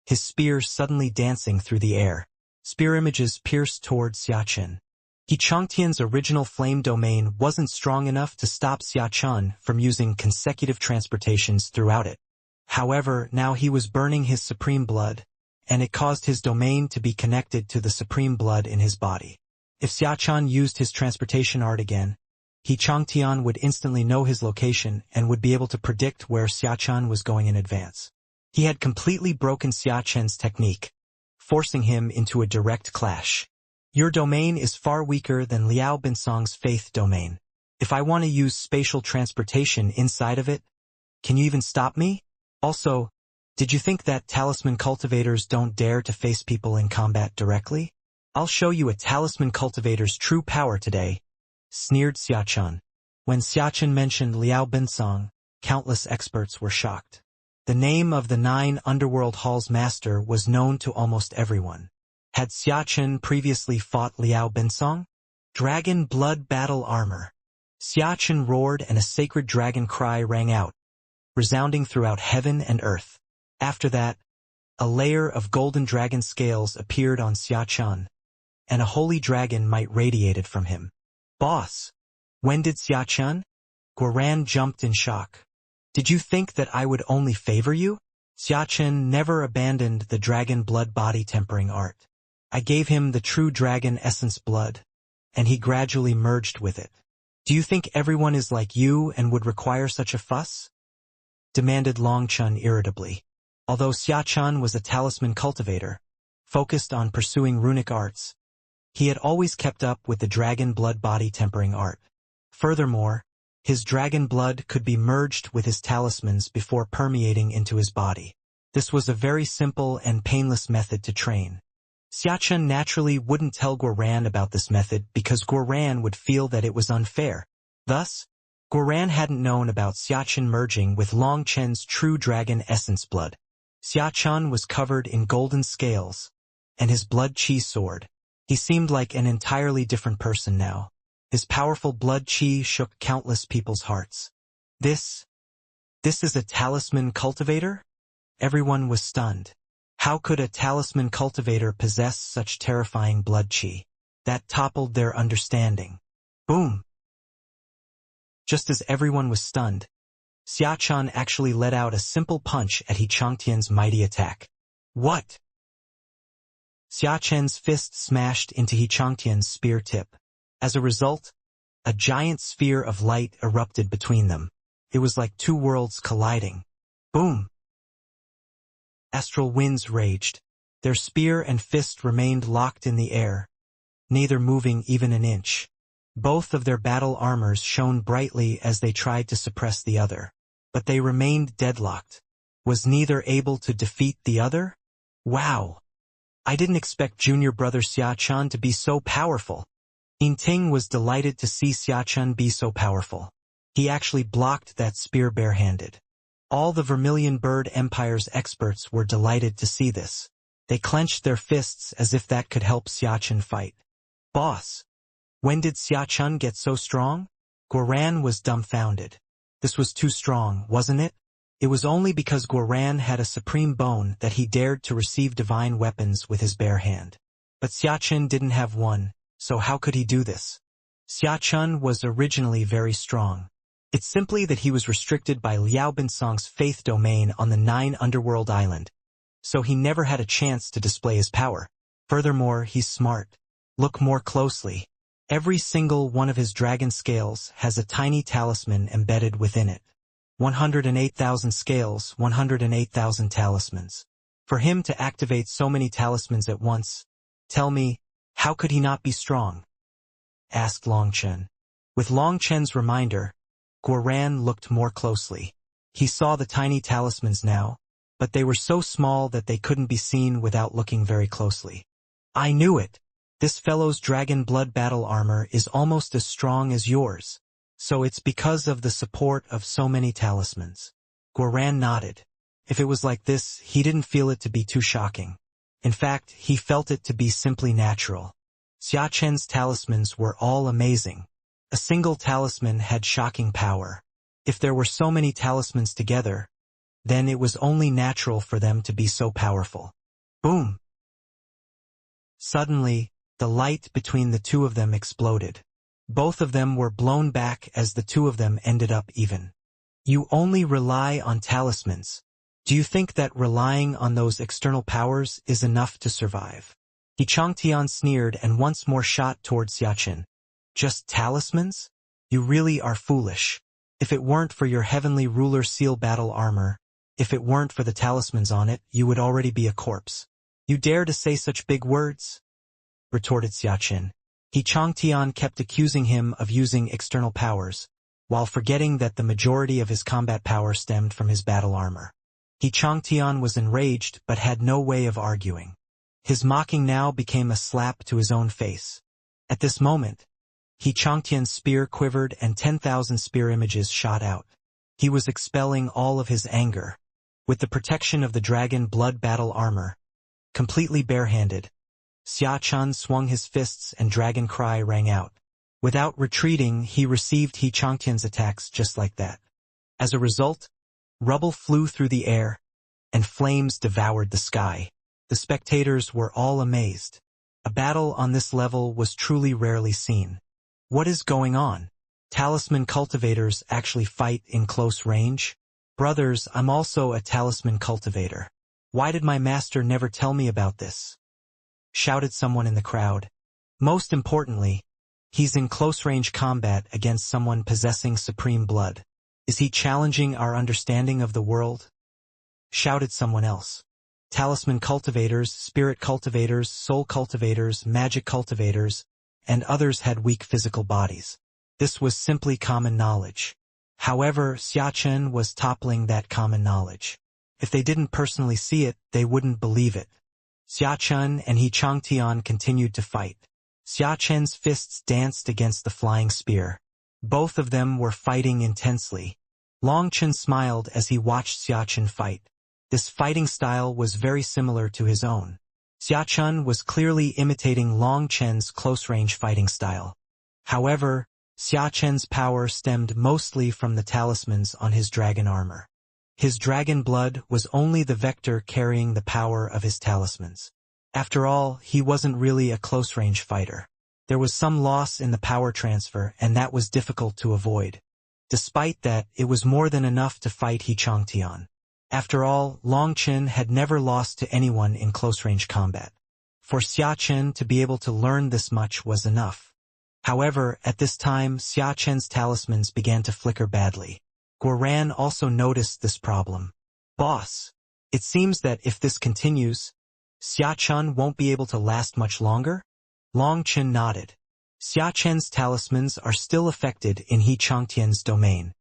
his spear suddenly dancing through the air. Spear images pierced toward Xia Chen. He Changtian's original flame domain wasn't strong enough to stop Xia Chen from using consecutive transportations throughout it. However, now he was burning his supreme blood, and it caused his domain to be connected to the supreme blood in his body. If Xia Chen used his transportation art again, He Changtian would instantly know his location and would be able to predict where Xia Chen was going in advance. He had completely broken Xia Chen's technique, forcing him into a direct clash. Your domain is far weaker than Liao Binsong's faith domain. If I want to use spatial transportation inside of it, can you even stop me? Also, did you think that talisman cultivators don't dare to face people in combat directly? I'll show you a talisman cultivator's true power today, sneered Xia Chen. When Xia Chen mentioned Liao Binsong, countless experts were shocked. The name of the 9 Underworld Hall's master was known to almost everyone. Had Xia Chen previously fought Liao Binsong? Dragon blood battle armor. Xia Chen roared and a sacred dragon cry rang out, resounding throughout heaven and earth. After that, a layer of golden dragon scales appeared on Xia Chen, and a holy dragon might radiated from him. Boss, when did Xia Chen? Guoran jumped in shock. Did you think that I would only favor you? Xia Chen never abandoned the dragon blood body tempering art. I gave him the true dragon essence blood, and he gradually merged with it. Do you think everyone is like you and would require such a fuss? Demanded Long Chun irritably. Although Xia Chen was a talisman cultivator, focused on pursuing runic arts, he had always kept up with the dragon blood body tempering art. Furthermore, his dragon blood could be merged with his talismans before permeating into his body. This was a very simple and painless method to train. Xia Chen naturally wouldn't tell Guoran about this method because Guoran would feel that it was unfair. Thus, Guoran hadn't known about Xia Chen merging with Long Chen's true dragon essence blood. Xia Chen was covered in golden scales, and his blood chi soared. He seemed like an entirely different person now. His powerful blood chi shook countless people's hearts. This is a talisman cultivator? Everyone was stunned. How could a talisman cultivator possess such terrifying blood chi? That toppled their understanding. Boom! Just as everyone was stunned, Xia Chen actually let out a simple punch at He Changtian's mighty attack. What? Xia Chen's fist smashed into He Changtian's spear tip. As a result, a giant sphere of light erupted between them. It was like two worlds colliding. Boom! Astral winds raged. Their spear and fist remained locked in the air, neither moving even an inch. Both of their battle armors shone brightly as they tried to suppress the other. But they remained deadlocked. Was neither able to defeat the other? Wow! I didn't expect junior brother Xia Chen to be so powerful. Yingting was delighted to see Xia Chen be so powerful. He actually blocked that spear barehanded. All the Vermilion Bird Empire's experts were delighted to see this. They clenched their fists as if that could help Xia Chen fight. Boss! When did Xia Chen get so strong? Guoran was dumbfounded. This was too strong, wasn't it? It was only because Guoran had a supreme bone that he dared to receive divine weapons with his bare hand. But Xia Chen didn't have one, so how could he do this? Xia Chen was originally very strong. It's simply that he was restricted by Liao Binsong's faith domain on the 9 Underworld Island, so he never had a chance to display his power. Furthermore, he's smart. Look more closely. Every single one of his dragon scales has a tiny talisman embedded within it. 108,000 scales, 108,000 talismans. For him to activate so many talismans at once, tell me, how could he not be strong? Asked Long Chen. With Long Chen's reminder, Guoran looked more closely. He saw the tiny talismans now, but they were so small that they couldn't be seen without looking very closely. I knew it. This fellow's dragon blood battle armor is almost as strong as yours, so it's because of the support of so many talismans. Guoran nodded. If it was like this, he didn't feel it to be too shocking. In fact, he felt it to be simply natural. Xia Chen's talismans were all amazing. A single talisman had shocking power. If there were so many talismans together, then it was only natural for them to be so powerful. Boom! Suddenly, the light between the two of them exploded. Both of them were blown back as the two of them ended up even. You only rely on talismans. Do you think that relying on those external powers is enough to survive? He Changtian sneered and once more shot toward Xiachen. Just talismans? You really are foolish. If it weren't for your heavenly ruler seal battle armor, if it weren't for the talismans on it, you would already be a corpse. You dare to say such big words? Retorted Xiachen. He Changtian kept accusing him of using external powers, while forgetting that the majority of his combat power stemmed from his battle armor. He Changtian was enraged but had no way of arguing. His mocking now became a slap to his own face. At this moment, He Changtian's spear quivered and 10,000 spear images shot out. He was expelling all of his anger. With the protection of the dragon blood battle armor, completely barehanded, Xia Chun swung his fists and dragon cry rang out. Without retreating, he received He Changtian's attacks just like that. As a result, rubble flew through the air, and flames devoured the sky. The spectators were all amazed. A battle on this level was truly rarely seen. What is going on? Talisman cultivators actually fight in close range? Brothers, I'm also a talisman cultivator. Why did my master never tell me about this? Shouted someone in the crowd. Most importantly, he's in close-range combat against someone possessing supreme blood. Is he challenging our understanding of the world? Shouted someone else. Talisman cultivators, spirit cultivators, soul cultivators, magic cultivators, and others had weak physical bodies. This was simply common knowledge. However, Xia Chen was toppling that common knowledge. If they didn't personally see it, they wouldn't believe it. Xia Chen and He Changtian continued to fight. Xia Chen's fists danced against the flying spear. Both of them were fighting intensely. Long Chen smiled as he watched Xia Chen fight. This fighting style was very similar to his own. Xia Chen was clearly imitating Long Chen's close-range fighting style. However, Xia Chen's power stemmed mostly from the talismans on his dragon armor. His dragon blood was only the vector carrying the power of his talismans. After all, he wasn't really a close-range fighter. There was some loss in the power transfer, and that was difficult to avoid. Despite that, it was more than enough to fight He Changtian. After all, Long Chen had never lost to anyone in close-range combat. For Xia Chen to be able to learn this much was enough. However, at this time, Xia Chen's talismans began to flicker badly. Guoran also noticed this problem. Boss, it seems that if this continues, Xia Chen won't be able to last much longer? Long Chen nodded. Xia Chen's talismans are still affected in He Changtian's domain.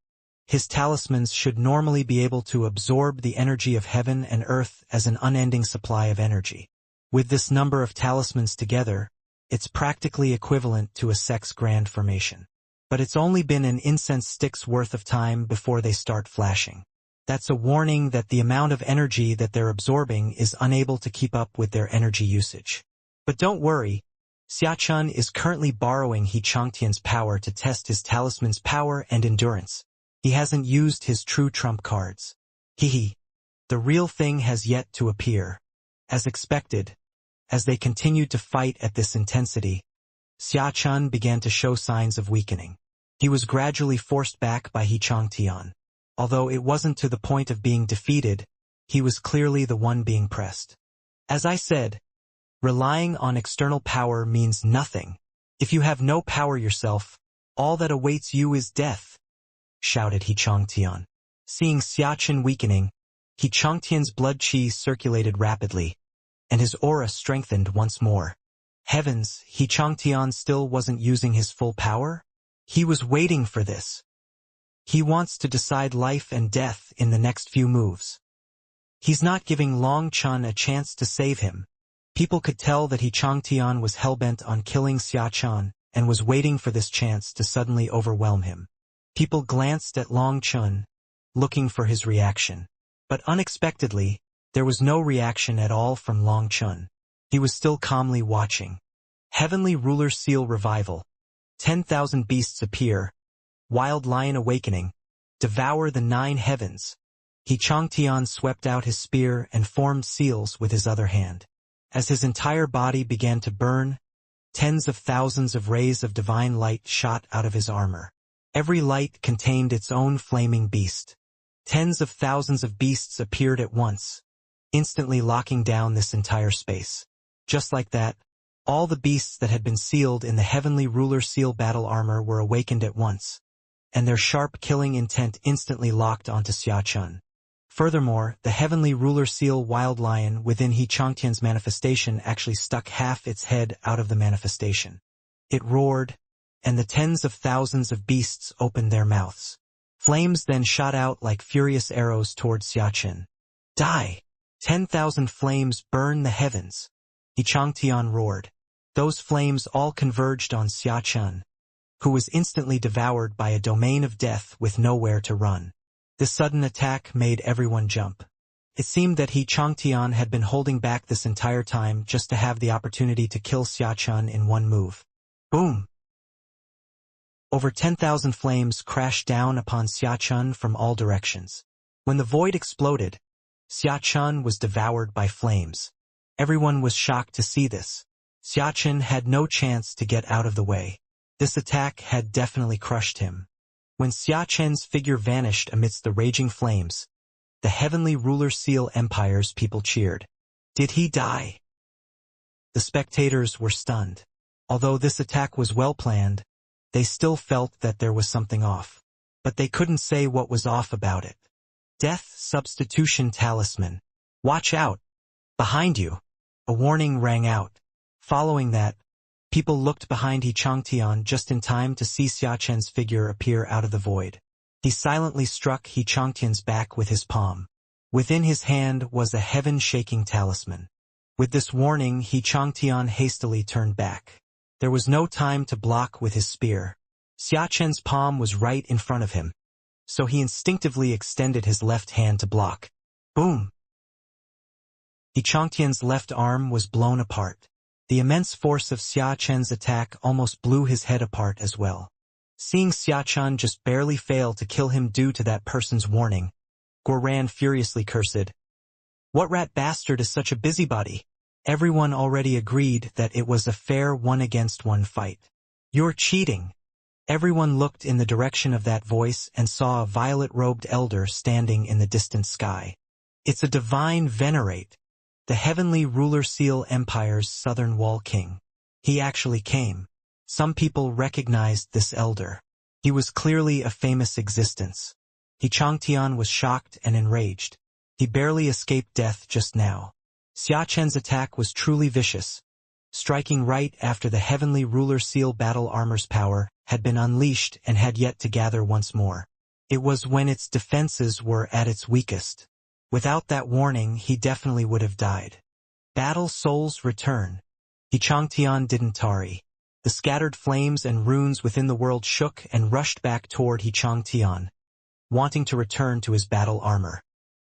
His talismans should normally be able to absorb the energy of heaven and earth as an unending supply of energy. With this number of talismans together, it's practically equivalent to a sex grand formation. But it's only been an incense stick's worth of time before they start flashing. That's a warning that the amount of energy that they're absorbing is unable to keep up with their energy usage. But don't worry, Xia Chen is currently borrowing He Changtian's power to test his talisman's power and endurance. He hasn't used his true trump cards. Hehe. The real thing has yet to appear. As expected, as they continued to fight at this intensity, Xia Chen began to show signs of weakening. He was gradually forced back by He Changtian. Although it wasn't to the point of being defeated, he was clearly the one being pressed. As I said, relying on external power means nothing. If you have no power yourself, all that awaits you is death, shouted He Changtian. Seeing Xiachen weakening, He Changtian's blood qi circulated rapidly, and his aura strengthened once more. Heavens, He Changtian still wasn't using his full power? He was waiting for this. He wants to decide life and death in the next few moves. He's not giving Long Chun a chance to save him. People could tell that He Changtian was hellbent on killing Xiachen and was waiting for this chance to suddenly overwhelm him. People glanced at Long Chun, looking for his reaction. But unexpectedly, there was no reaction at all from Long Chun. He was still calmly watching. Heavenly Ruler Seal Revival. 10,000 beasts appear. Wild Lion Awakening. Devour the 9 heavens. He Changtian swept out his spear and formed seals with his other hand. As his entire body began to burn, tens of thousands of rays of divine light shot out of his armor. Every light contained its own flaming beast. Tens of thousands of beasts appeared at once, instantly locking down this entire space. Just like that, all the beasts that had been sealed in the Heavenly Ruler Seal battle armor were awakened at once, and their sharp killing intent instantly locked onto Xiachen. Furthermore, the Heavenly Ruler Seal Wild Lion within He Changtian's manifestation actually stuck half its head out of the manifestation. It roared, and the tens of thousands of beasts opened their mouths. Flames then shot out like furious arrows toward Xiachen. Die! 10,000 flames burn the heavens. He Changtian roared. Those flames all converged on Xiachen, who was instantly devoured by a domain of death with nowhere to run. This sudden attack made everyone jump. It seemed that He Changtian had been holding back this entire time just to have the opportunity to kill Xiachen in one move. Boom! Over 10,000 flames crashed down upon Xiachen from all directions. When the void exploded, Xiachen was devoured by flames. Everyone was shocked to see this. Xiachen had no chance to get out of the way. This attack had definitely crushed him. When Xiachen's figure vanished amidst the raging flames, the Heavenly Ruler Seal Empire's people cheered. Did he die? The spectators were stunned. Although this attack was well planned, they still felt that there was something off. But they couldn't say what was off about it. Death Substitution Talisman. Watch out! Behind you! A warning rang out. Following that, people looked behind He Changtian just in time to see Xiachen's figure appear out of the void. He silently struck He Changtian's back with his palm. Within his hand was a heaven-shaking talisman. With this warning, He Changtian hastily turned back. There was no time to block with his spear. Xiachen's palm was right in front of him, so he instinctively extended his left hand to block. Boom! He Changtian's left arm was blown apart. The immense force of Xiachen's attack almost blew his head apart as well. Seeing Xiachen just barely fail to kill him due to that person's warning, Goran furiously cursed. What rat bastard is such a busybody? Everyone already agreed that it was a fair one-against-one fight. You're cheating. Everyone looked in the direction of that voice and saw a violet-robed elder standing in the distant sky. It's a divine venerate, the Heavenly Ruler Seal Empire's southern wall king. He actually came. Some people recognized this elder. He was clearly a famous existence. He Changtian was shocked and enraged. He barely escaped death just now. Xiachen's attack was truly vicious, striking right after the Heavenly Ruler Seal battle armor's power had been unleashed and had yet to gather once more. It was when its defenses were at its weakest. Without that warning, he definitely would have died. Battle Soul's Return. He Changtian didn't tarry. The scattered flames and runes within the world shook and rushed back toward He Changtian, wanting to return to his battle armor.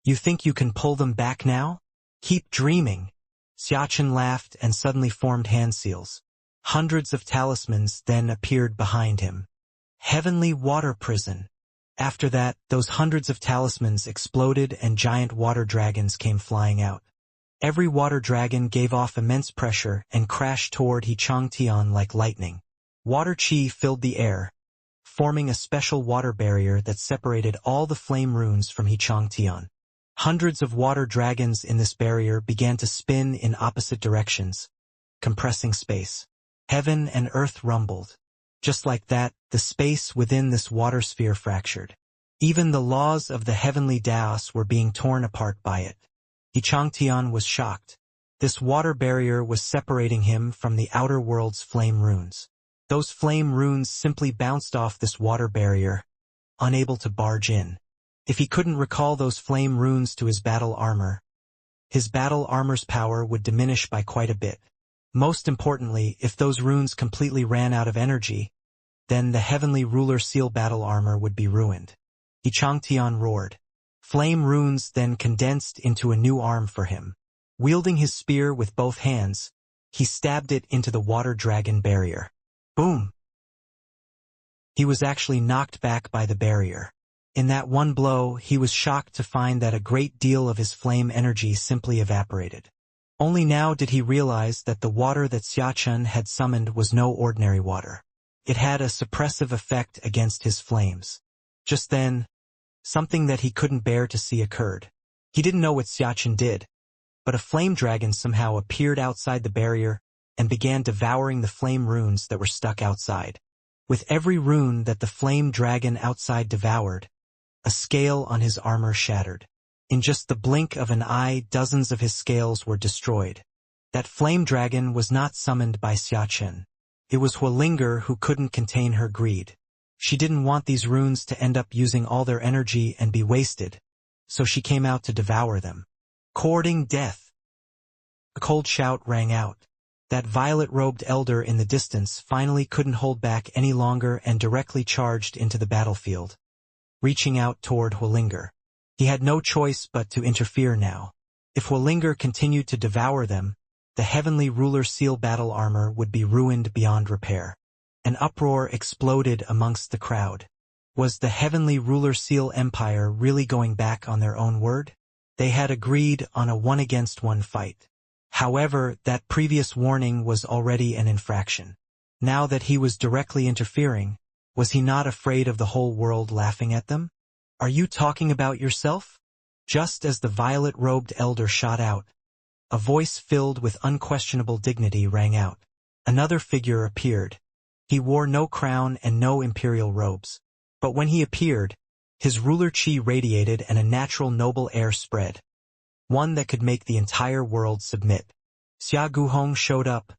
You think you can pull them back now? Keep dreaming. Xiachen laughed and suddenly formed hand seals. Hundreds of talismans then appeared behind him. Heavenly Water Prison. After that, those hundreds of talismans exploded and giant water dragons came flying out. Every water dragon gave off immense pressure and crashed toward He Changtian like lightning. Water chi filled the air, forming a special water barrier that separated all the flame runes from He Changtian. Hundreds of water dragons in this barrier began to spin in opposite directions, compressing space. Heaven and earth rumbled. Just like that, the space within this water sphere fractured. Even the laws of the heavenly Daos were being torn apart by it. Yichangtian was shocked. This water barrier was separating him from the outer world's flame runes. Those flame runes simply bounced off this water barrier, unable to barge in. If he couldn't recall those flame runes to his battle armor's power would diminish by quite a bit. Most importantly, if those runes completely ran out of energy, then the heavenly ruler seal battle armor would be ruined. Yichangtian roared. Flame runes then condensed into a new arm for him. Wielding his spear with both hands, he stabbed it into the water dragon barrier. Boom! He was actually knocked back by the barrier. In that one blow, he was shocked to find that a great deal of his flame energy simply evaporated. Only now did he realize that the water that Xiachen had summoned was no ordinary water. It had a suppressive effect against his flames. Just then, something that he couldn't bear to see occurred. He didn't know what Xiachen did, but a flame dragon somehow appeared outside the barrier and began devouring the flame runes that were stuck outside. With every rune that the flame dragon outside devoured, a scale on his armor shattered. In just the blink of an eye, dozens of his scales were destroyed. That flame dragon was not summoned by Xiachen. It was Huolinger who couldn't contain her greed. She didn't want these runes to end up using all their energy and be wasted, so she came out to devour them. Courting death. A cold shout rang out. That violet-robed elder in the distance finally couldn't hold back any longer and directly charged into the battlefield, reaching out toward Huolinger. He had no choice but to interfere now. If Huolinger continued to devour them, the heavenly ruler seal battle armor would be ruined beyond repair. An uproar exploded amongst the crowd. Was the heavenly ruler seal empire really going back on their own word? They had agreed on a one-against-one fight. However, that previous warning was already an infraction. Now that he was directly interfering, was he not afraid of the whole world laughing at them? Are you talking about yourself? Just as the violet-robed elder shot out, a voice filled with unquestionable dignity rang out. Another figure appeared. He wore no crown and no imperial robes. But when he appeared, his ruler chi radiated and a natural noble air spread. One that could make the entire world submit. Xia Guhong showed up,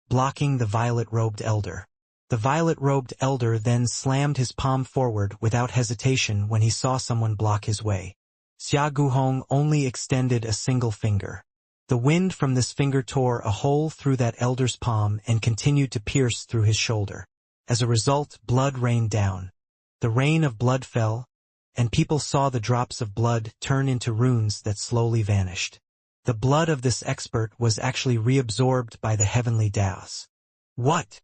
blocking the violet-robed elder. The violet-robed elder then slammed his palm forward without hesitation when he saw someone block his way. Xia Guhong only extended a single finger. The wind from this finger tore a hole through that elder's palm and continued to pierce through his shoulder. As a result, blood rained down. The rain of blood fell, and people saw the drops of blood turn into runes that slowly vanished. The blood of this expert was actually reabsorbed by the heavenly Daos. What?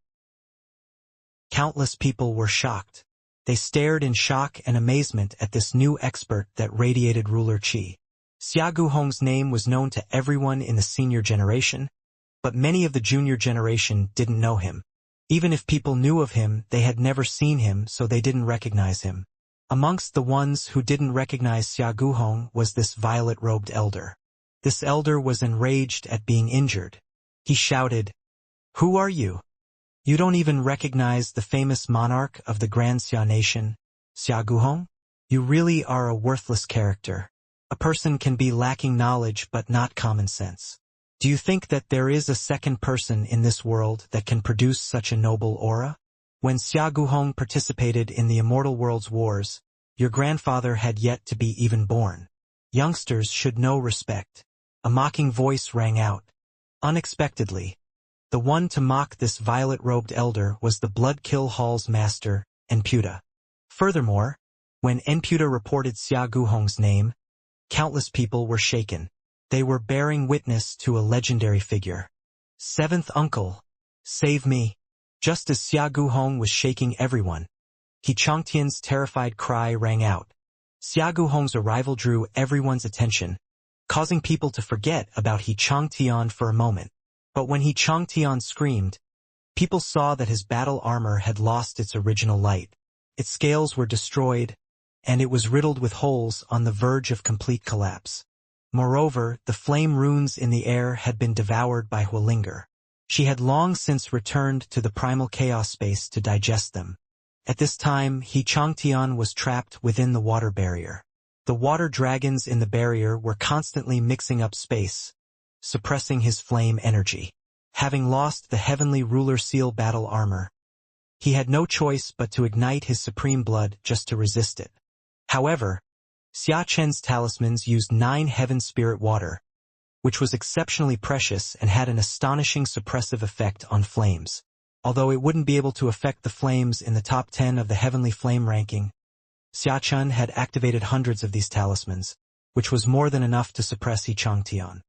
Countless people were shocked. They stared in shock and amazement at this new expert that radiated ruler chi. Xia Guhong's name was known to everyone in the senior generation, but many of the junior generation didn't know him. Even if people knew of him, they had never seen him, so they didn't recognize him. Amongst the ones who didn't recognize Xia Guhong was this violet-robed elder. This elder was enraged at being injured. He shouted, "Who are you? You don't even recognize the famous monarch of the Grand Xia nation, Xia Guhong? You really are a worthless character. A person can be lacking knowledge but not common sense. Do you think that there is a second person in this world that can produce such a noble aura? When Xia Guhong participated in the Immortal World's wars, your grandfather had yet to be even born. Youngsters should know respect." A mocking voice rang out. Unexpectedly, the one to mock this violet-robed elder was the Bloodkill Hall's master, Enputa. Furthermore, when Enputa reported Xia Guhong's name, countless people were shaken. They were bearing witness to a legendary figure. "Seventh uncle, save me." Just as Xia Guhong was shaking everyone, Yichangtian's terrified cry rang out. Xia Guhong's arrival drew everyone's attention, causing people to forget about Yichangtian for a moment. But when Yichangtian screamed, people saw that his battle armor had lost its original light. Its scales were destroyed, and it was riddled with holes on the verge of complete collapse. Moreover, the flame runes in the air had been devoured by Huolinger. She had long since returned to the primal chaos space to digest them. At this time, He Changtian was trapped within the water barrier. The water dragons in the barrier were constantly mixing up space, suppressing his flame energy. Having lost the heavenly ruler seal battle armor, he had no choice but to ignite his supreme blood just to resist it. However, Xia Chen's talismans used 9 heaven spirit water, which was exceptionally precious and had an astonishing suppressive effect on flames. Although it wouldn't be able to affect the flames in the top 10 of the heavenly flame ranking, Xia Chen had activated hundreds of these talismans, which was more than enough to suppress He Changtian.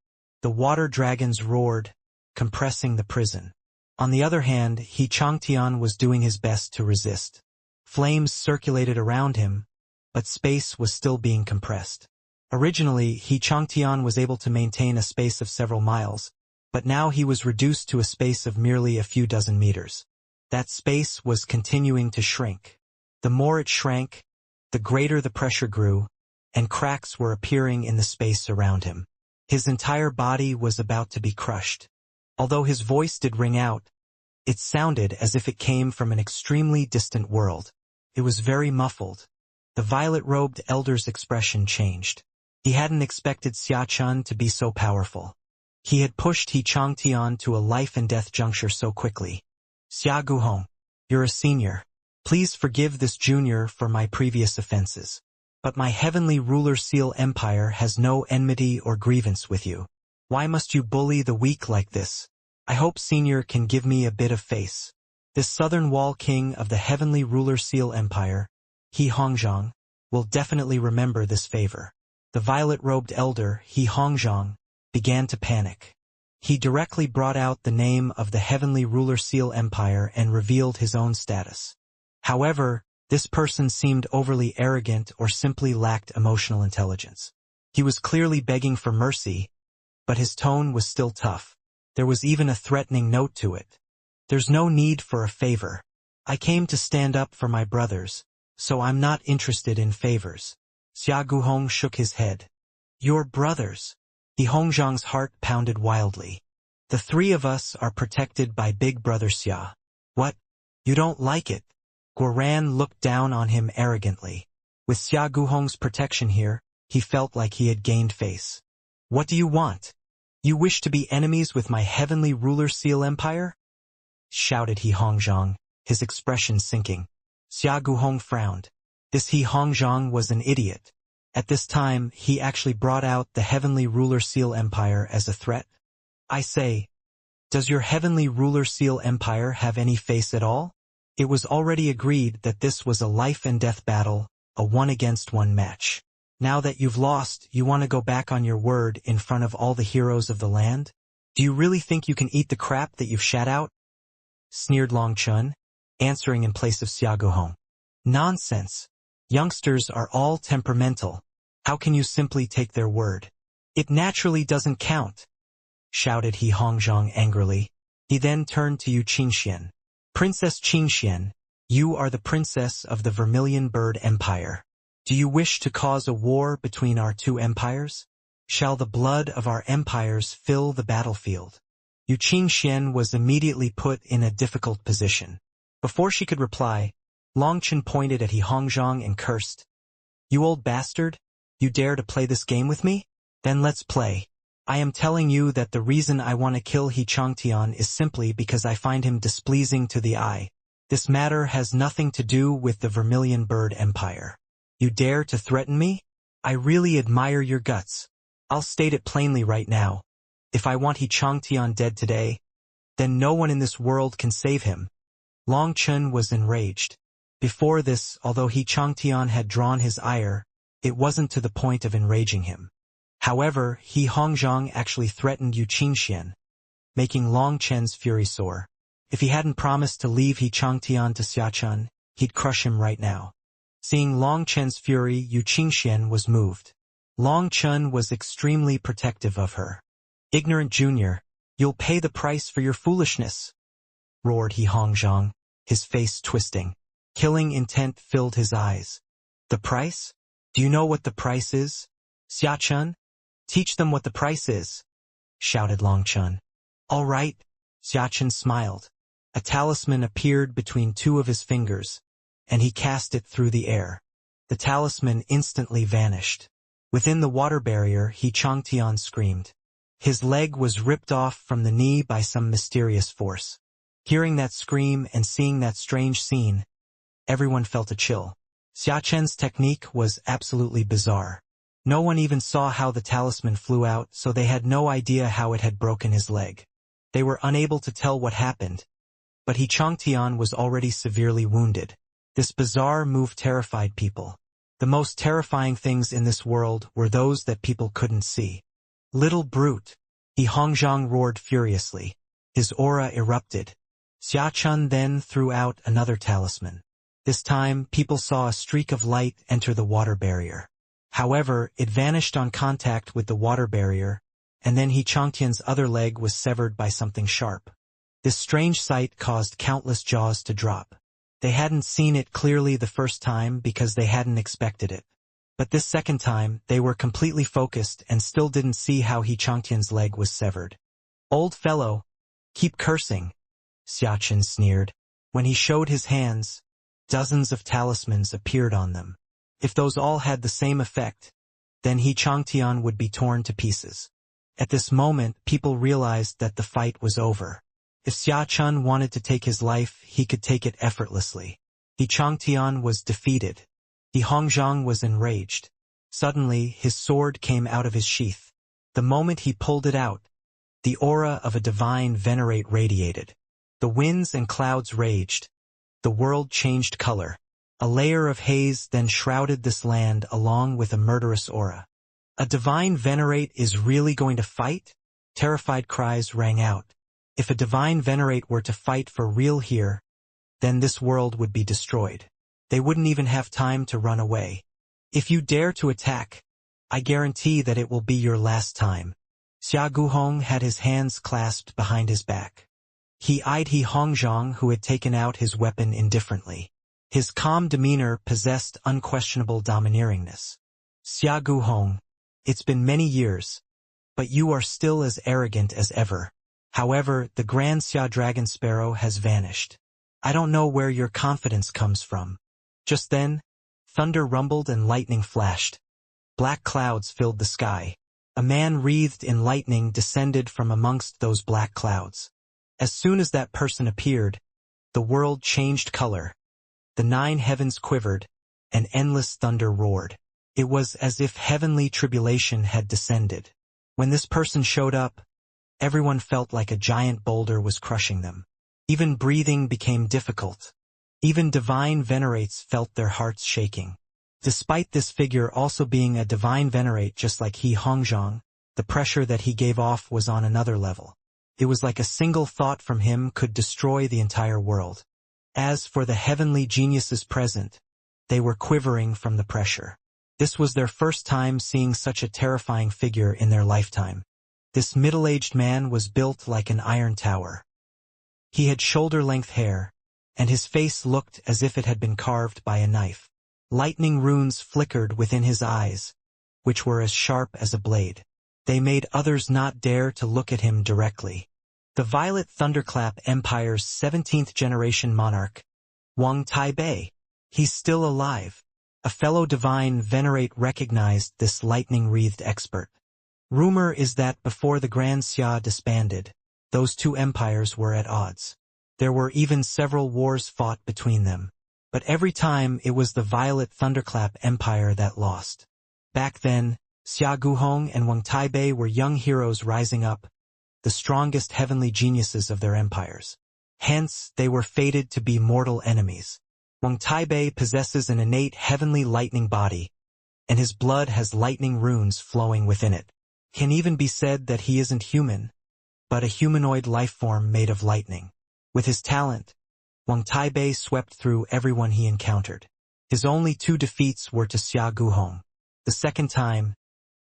The water dragons roared, compressing the prison. On the other hand, He Changtian was doing his best to resist. Flames circulated around him, but space was still being compressed. Originally, He Changtian was able to maintain a space of several miles, but now he was reduced to a space of merely a few dozen meters. That space was continuing to shrink. The more it shrank, the greater the pressure grew, and cracks were appearing in the space around him. His entire body was about to be crushed. Although his voice did ring out, it sounded as if it came from an extremely distant world. It was very muffled. The violet-robed elder's expression changed. He hadn't expected Xia Chen to be so powerful. He had pushed He Changtian to a life-and-death juncture so quickly. Xia Guhong, you're a senior. Please forgive this junior for my previous offenses. But my heavenly ruler seal empire has no enmity or grievance with you. Why must you bully the weak like this? I hope senior can give me a bit of face. This southern wall king of the heavenly ruler seal empire, He Hongzhang, will definitely remember this favor. The violet-robed elder, He Hongzhang, began to panic. He directly brought out the name of the heavenly ruler seal empire and revealed his own status. However, this person seemed overly arrogant or simply lacked emotional intelligence. He was clearly begging for mercy, but his tone was still tough. There was even a threatening note to it. There's no need for a favor. I came to stand up for my brothers, so I'm not interested in favors. Xia Guhong shook his head. Your brothers. He Hongzhang's heart pounded wildly. The 3 of us are protected by Big Brother Xia. What? You don't like it? Guoran looked down on him arrogantly. With Xia Guhong's protection here, he felt like he had gained face. What do you want? You wish to be enemies with my heavenly ruler seal empire? Shouted He Hongzhang, his expression sinking. Xia Guhong frowned. This He Hongzhang was an idiot. At this time, he actually brought out the heavenly ruler seal empire as a threat. I say, does your heavenly ruler seal empire have any face at all? It was already agreed that this was a life-and-death battle, a one-against-one match. Now that you've lost, you want to go back on your word in front of all the heroes of the land? Do you really think you can eat the crap that you've shat out? Sneered Long Chun, answering in place of Xia Guhong. Nonsense. Youngsters are all temperamental. How can you simply take their word? It naturally doesn't count, shouted He Hongzhang angrily. He then turned to Yu Qingxian. Princess Qingxian, you are the princess of the Vermilion Bird Empire. Do you wish to cause a war between our 2 empires? Shall the blood of our empires fill the battlefield? Yu Qingxian was immediately put in a difficult position. Before she could reply, Long Chen pointed at He Hongzhang and cursed. You old bastard, you dare to play this game with me? Then let's play. I am telling you that the reason I want to kill He Changtian is simply because I find him displeasing to the eye. This matter has nothing to do with the Vermilion Bird Empire. You dare to threaten me? I really admire your guts. I'll state it plainly right now. If I want He Changtian dead today, then no one in this world can save him. Long Chen was enraged. Before this, although He Changtian had drawn his ire, it wasn't to the point of enraging him. However, He Hongzhang actually threatened Yu Qingxian, making Long Chen's fury soar. If he hadn't promised to leave He Changtian to Xia Chen, he'd crush him right now. Seeing Long Chen's fury, Yu Qingxian was moved. Long Chen was extremely protective of her. Ignorant junior, you'll pay the price for your foolishness, roared He Hongzhang, his face twisting. Killing intent filled his eyes. The price? Do you know what the price is? Xia Chen? Teach them what the price is, shouted Long Chen. All right, Xia Chen smiled. A talisman appeared between 2 of his fingers, and he cast it through the air. The talisman instantly vanished. Within the water barrier, Changtian screamed. His leg was ripped off from the knee by some mysterious force. Hearing that scream and seeing that strange scene, everyone felt a chill. Xiachen's technique was absolutely bizarre. No one even saw how the talisman flew out, so they had no idea how it had broken his leg. They were unable to tell what happened, but Changtian was already severely wounded. This bizarre move terrified people. The most terrifying things in this world were those that people couldn't see. Little brute! Hongzhang roared furiously. His aura erupted. Xiachen then threw out another talisman. This time, people saw a streak of light enter the water barrier. However, it vanished on contact with the water barrier, and then Changtian's other leg was severed by something sharp. This strange sight caused countless jaws to drop. They hadn't seen it clearly the first time because they hadn't expected it. But this second time, they were completely focused and still didn't see how Changtian's leg was severed. "Old fellow, keep cursing," Xiachen sneered. When he showed his hands, dozens of talismans appeared on them. If those all had the same effect, then Changtian would be torn to pieces. At this moment, people realized that the fight was over. If Xiachen wanted to take his life, he could take it effortlessly. Changtian was defeated. Hongzhang was enraged. Suddenly, his sword came out of his sheath. The moment he pulled it out, the aura of a divine venerate radiated. The winds and clouds raged. The world changed color. A layer of haze then shrouded this land along with a murderous aura. "A divine venerate is really going to fight?" Terrified cries rang out. If a divine venerate were to fight for real here, then this world would be destroyed. They wouldn't even have time to run away. "If you dare to attack, I guarantee that it will be your last time." Xia Guhong had his hands clasped behind his back. He eyed Hongzhang, who had taken out his weapon indifferently. His calm demeanor possessed unquestionable domineeringness. "Xia Guhong, it's been many years, but you are still as arrogant as ever. However, the Grand Xia Dragon Sparrow has vanished. I don't know where your confidence comes from." Just then, thunder rumbled and lightning flashed. Black clouds filled the sky. A man wreathed in lightning descended from amongst those black clouds. As soon as that person appeared, the world changed color. The 9 heavens quivered, and endless thunder roared. It was as if heavenly tribulation had descended. When this person showed up, everyone felt like a giant boulder was crushing them. Even breathing became difficult. Even divine venerates felt their hearts shaking. Despite this figure also being a divine venerate just like Hongzhang, the pressure that he gave off was on another level. It was like a single thought from him could destroy the entire world. As for the heavenly geniuses present, they were quivering from the pressure. This was their first time seeing such a terrifying figure in their lifetime. This middle-aged man was built like an iron tower. He had shoulder-length hair, and his face looked as if it had been carved by a knife. Lightning runes flickered within his eyes, which were as sharp as a blade. They made others not dare to look at him directly. The Violet Thunderclap Empire's 17th generation monarch, Wang Taibei. "He's still alive." A fellow divine venerate recognized this lightning-wreathed expert. Rumor is that before the Grand Xia disbanded, those two empires were at odds. There were even several wars fought between them. But every time it was the Violet Thunderclap Empire that lost. Back then, Xia Guhong and Wang Taibei were young heroes rising up, the strongest heavenly geniuses of their empires. Hence, they were fated to be mortal enemies. Wang Taibei possesses an innate heavenly lightning body, and his blood has lightning runes flowing within it. Can even be said that he isn't human, but a humanoid life form made of lightning. With his talent, Wang Taibei swept through everyone he encountered. His only 2 defeats were to Xia Guhong. The second time,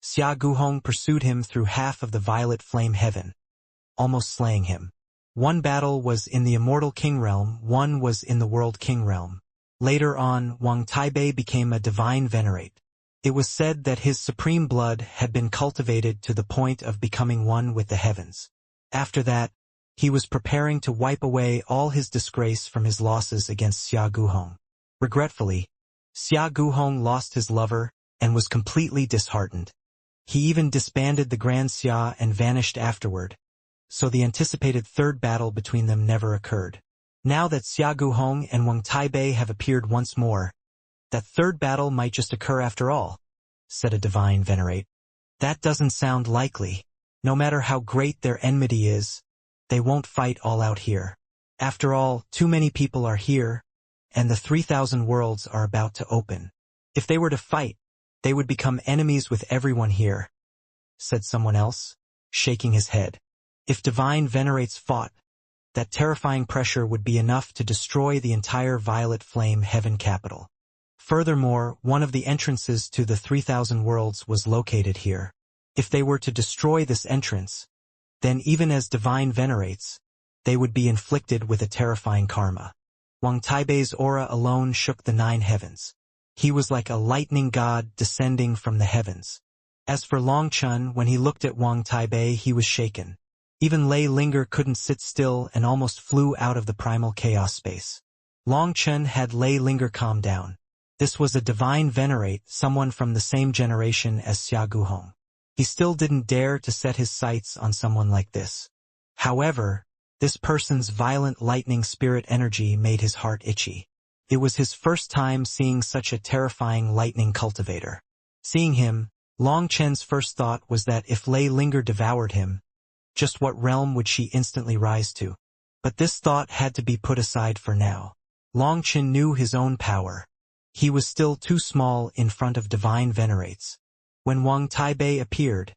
Xia Guhong pursued him through half of the violet flame heaven, almost slaying him. One battle was in the Immortal King Realm, one was in the World King Realm. Later on, Wang Taibei became a divine venerate. It was said that his supreme blood had been cultivated to the point of becoming one with the heavens. After that, he was preparing to wipe away all his disgrace from his losses against Xia Guhong. Regretfully, Xia Guhong lost his lover and was completely disheartened. He even disbanded the Grand Xia and vanished afterward, so the anticipated third battle between them never occurred. Now that Xia Guhong and Wang Taibei have appeared once more, that third battle might just occur after all, said a divine venerate. That doesn't sound likely. No matter how great their enmity is, they won't fight all out here. After all, too many people are here, and the 3,000 worlds are about to open. If they were to fight, they would become enemies with everyone here, said someone else, shaking his head. If divine venerates fought, that terrifying pressure would be enough to destroy the entire violet flame heaven capital. Furthermore, one of the entrances to the 3,000 worlds was located here. If they were to destroy this entrance, then even as divine venerates, they would be inflicted with a terrifying karma. Wang Taibei's aura alone shook the 9 heavens. He was like a lightning god descending from the heavens. As for Long Chun, when he looked at Wang Taibei, he was shaken. Even Lei Linger couldn't sit still and almost flew out of the primal chaos space. Long Chun had Lei Linger calm down. This was a divine venerate, someone from the same generation as Xia Guhong. He still didn't dare to set his sights on someone like this. However, this person's violent lightning spirit energy made his heart itchy. It was his first time seeing such a terrifying lightning cultivator. Seeing him, Long Chen's first thought was that if Lei Linger devoured him, just what realm would she instantly rise to? But this thought had to be put aside for now. Long Chen knew his own power. He was still too small in front of divine venerates. When Wang Taibei appeared,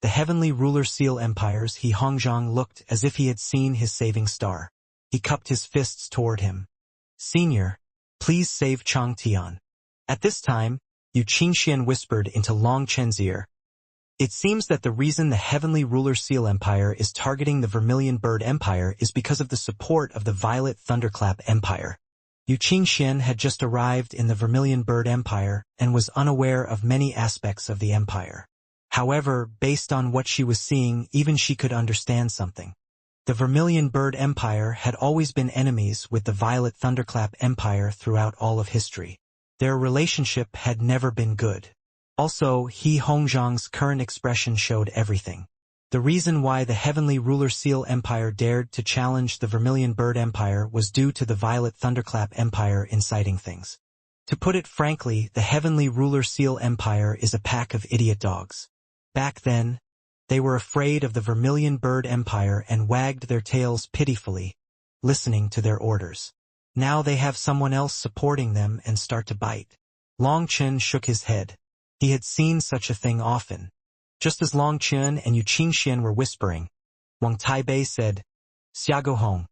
the heavenly ruler seal empires, He Hongzhang looked as if he had seen his saving star. He cupped his fists toward him. Senior, please save Chang Tian. At this time, Yu Qingxian whispered into Long Chen's ear. It seems that the reason the heavenly ruler seal empire is targeting the Vermilion Bird Empire is because of the support of the Violet Thunderclap Empire. Yu Qingxian had just arrived in the Vermilion Bird Empire and was unaware of many aspects of the empire. However, based on what she was seeing, even she could understand something. The Vermilion Bird Empire had always been enemies with the Violet Thunderclap Empire throughout all of history. Their relationship had never been good. Also, He Hongzhang's current expression showed everything. The reason why the Heavenly Ruler Seal Empire dared to challenge the Vermilion Bird Empire was due to the Violet Thunderclap Empire inciting things. To put it frankly, the Heavenly Ruler Seal Empire is a pack of idiot dogs. Back then, they were afraid of the Vermilion Bird Empire and wagged their tails pitifully, listening to their orders. Now they have someone else supporting them and start to bite. Long Chen shook his head. He had seen such a thing often. Just as Long Chen and Yu Qingxian were whispering, Wang Taibei said, Xia Guhong,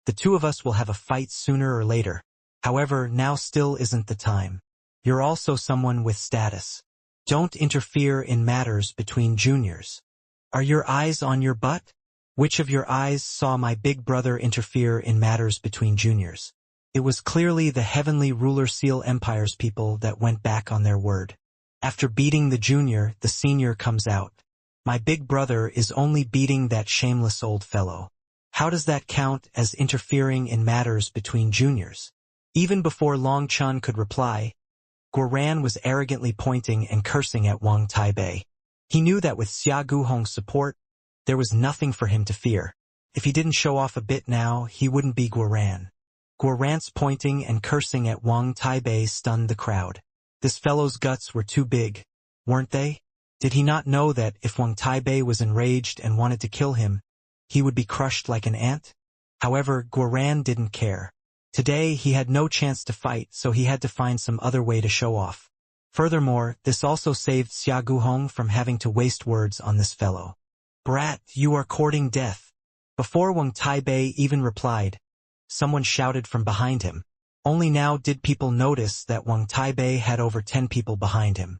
the two of us will have a fight sooner or later. However, now still isn't the time. You're also someone with status. Don't interfere in matters between juniors. Are your eyes on your butt? Which of your eyes saw my big brother interfere in matters between juniors? It was clearly the Heavenly Ruler Seal Empire's people that went back on their word. After beating the junior, the senior comes out. My big brother is only beating that shameless old fellow. How does that count as interfering in matters between juniors? Even before Long Chun could reply, Guoran was arrogantly pointing and cursing at Wang Taibei. He knew that with Xia Guhong's support, there was nothing for him to fear. If he didn't show off a bit now, he wouldn't be Guoran. Guoran's pointing and cursing at Wang Taibei stunned the crowd. This fellow's guts were too big, weren't they? Did he not know that if Wang Taibei was enraged and wanted to kill him, he would be crushed like an ant? However, Guoran didn't care. Today he had no chance to fight, so he had to find some other way to show off. Furthermore, this also saved Xia Guhong from having to waste words on this fellow. Brat, you are courting death. Before Wang Taibei even replied, someone shouted from behind him. Only now did people notice that Wang Taibei had over 10 people behind him.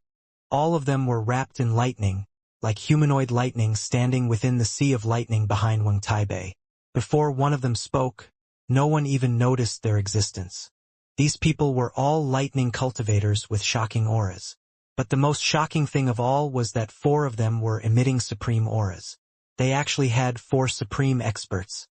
All of them were wrapped in lightning, like humanoid lightning standing within the sea of lightning behind Wang Taibei. Before one of them spoke, no one even noticed their existence. These people were all lightning cultivators with shocking auras. But the most shocking thing of all was that 4 of them were emitting supreme auras. They actually had 4 supreme experts.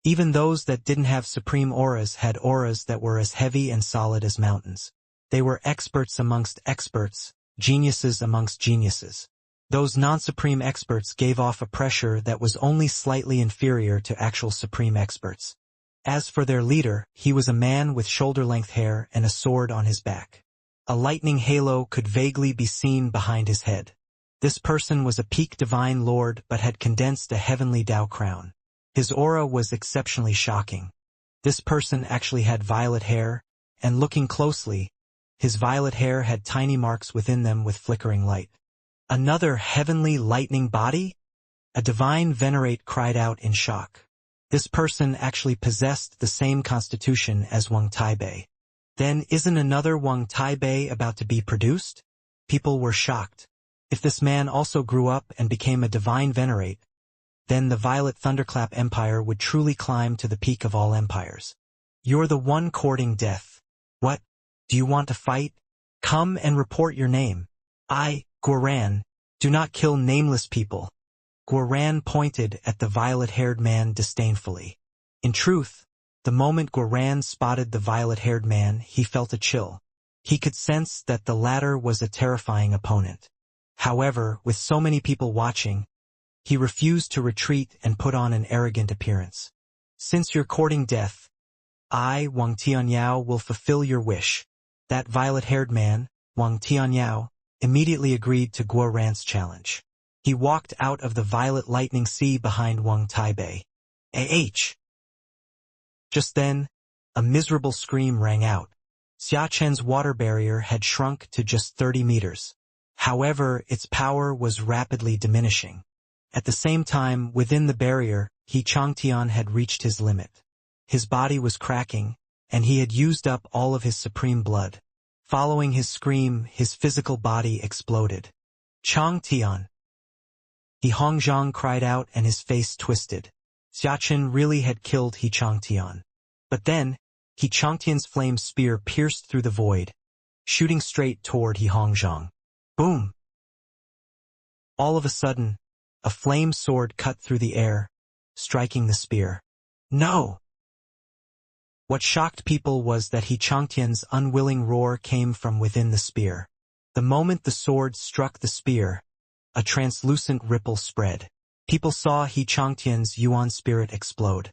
Even those that didn't have supreme auras had auras that were as heavy and solid as mountains. They were experts amongst experts, geniuses amongst geniuses. Those non-supreme experts gave off a pressure that was only slightly inferior to actual supreme experts. As for their leader, he was a man with shoulder-length hair and a sword on his back. A lightning halo could vaguely be seen behind his head. This person was a peak divine lord but had condensed a heavenly Tao crown. His aura was exceptionally shocking. This person actually had violet hair, and looking closely, his violet hair had tiny marks within them with flickering light. Another heavenly lightning body? A divine venerate cried out in shock. This person actually possessed the same constitution as Wang Taibei. Then isn't another Wang Taibei about to be produced? People were shocked. If this man also grew up and became a divine venerate, then the Violet Thunderclap Empire would truly climb to the peak of all empires. You're the one courting death. What? Do you want to fight? Come and report your name. I, Guoran, do not kill nameless people. Guoran pointed at the violet-haired man disdainfully. In truth, the moment Guoran spotted the violet-haired man, he felt a chill. He could sense that the latter was a terrifying opponent. However, with so many people watching, he refused to retreat and put on an arrogant appearance. Since you're courting death, I, Wang Tianyao, will fulfill your wish. That violet-haired man, Wang Tianyao, immediately agreed to Guoran's challenge. He walked out of the violet lightning sea behind Wang Taibei. Just then, a miserable scream rang out. Xiachen's water barrier had shrunk to just 30 meters. However, its power was rapidly diminishing. At the same time, within the barrier, He Changtian had reached his limit. His body was cracking, and he had used up all of his supreme blood. Following his scream, his physical body exploded. Changtian! He Hongzhang cried out and his face twisted. Xiachen really had killed He Changtian. But then, He Changtian's flame spear pierced through the void, shooting straight toward He Hongzhang. Boom! All of a sudden, a flame sword cut through the air, striking the spear. No! What shocked people was that He Changtian's unwilling roar came from within the spear. The moment the sword struck the spear, a translucent ripple spread. People saw He Changtian's Yuan spirit explode.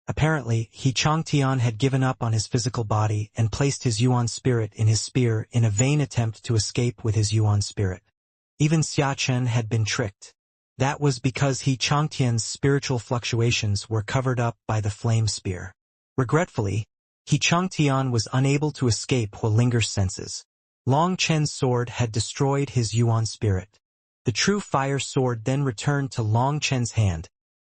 Apparently, He Changtian had given up on his physical body and placed his Yuan spirit in his spear in a vain attempt to escape with his Yuan spirit. Even Xiachen had been tricked. That was because He Changtian's spiritual fluctuations were covered up by the flame spear. Regretfully, He Changtian was unable to escape Huolinger's senses. Long Chen's sword had destroyed his Yuan spirit. The true fire sword then returned to Long Chen's hand,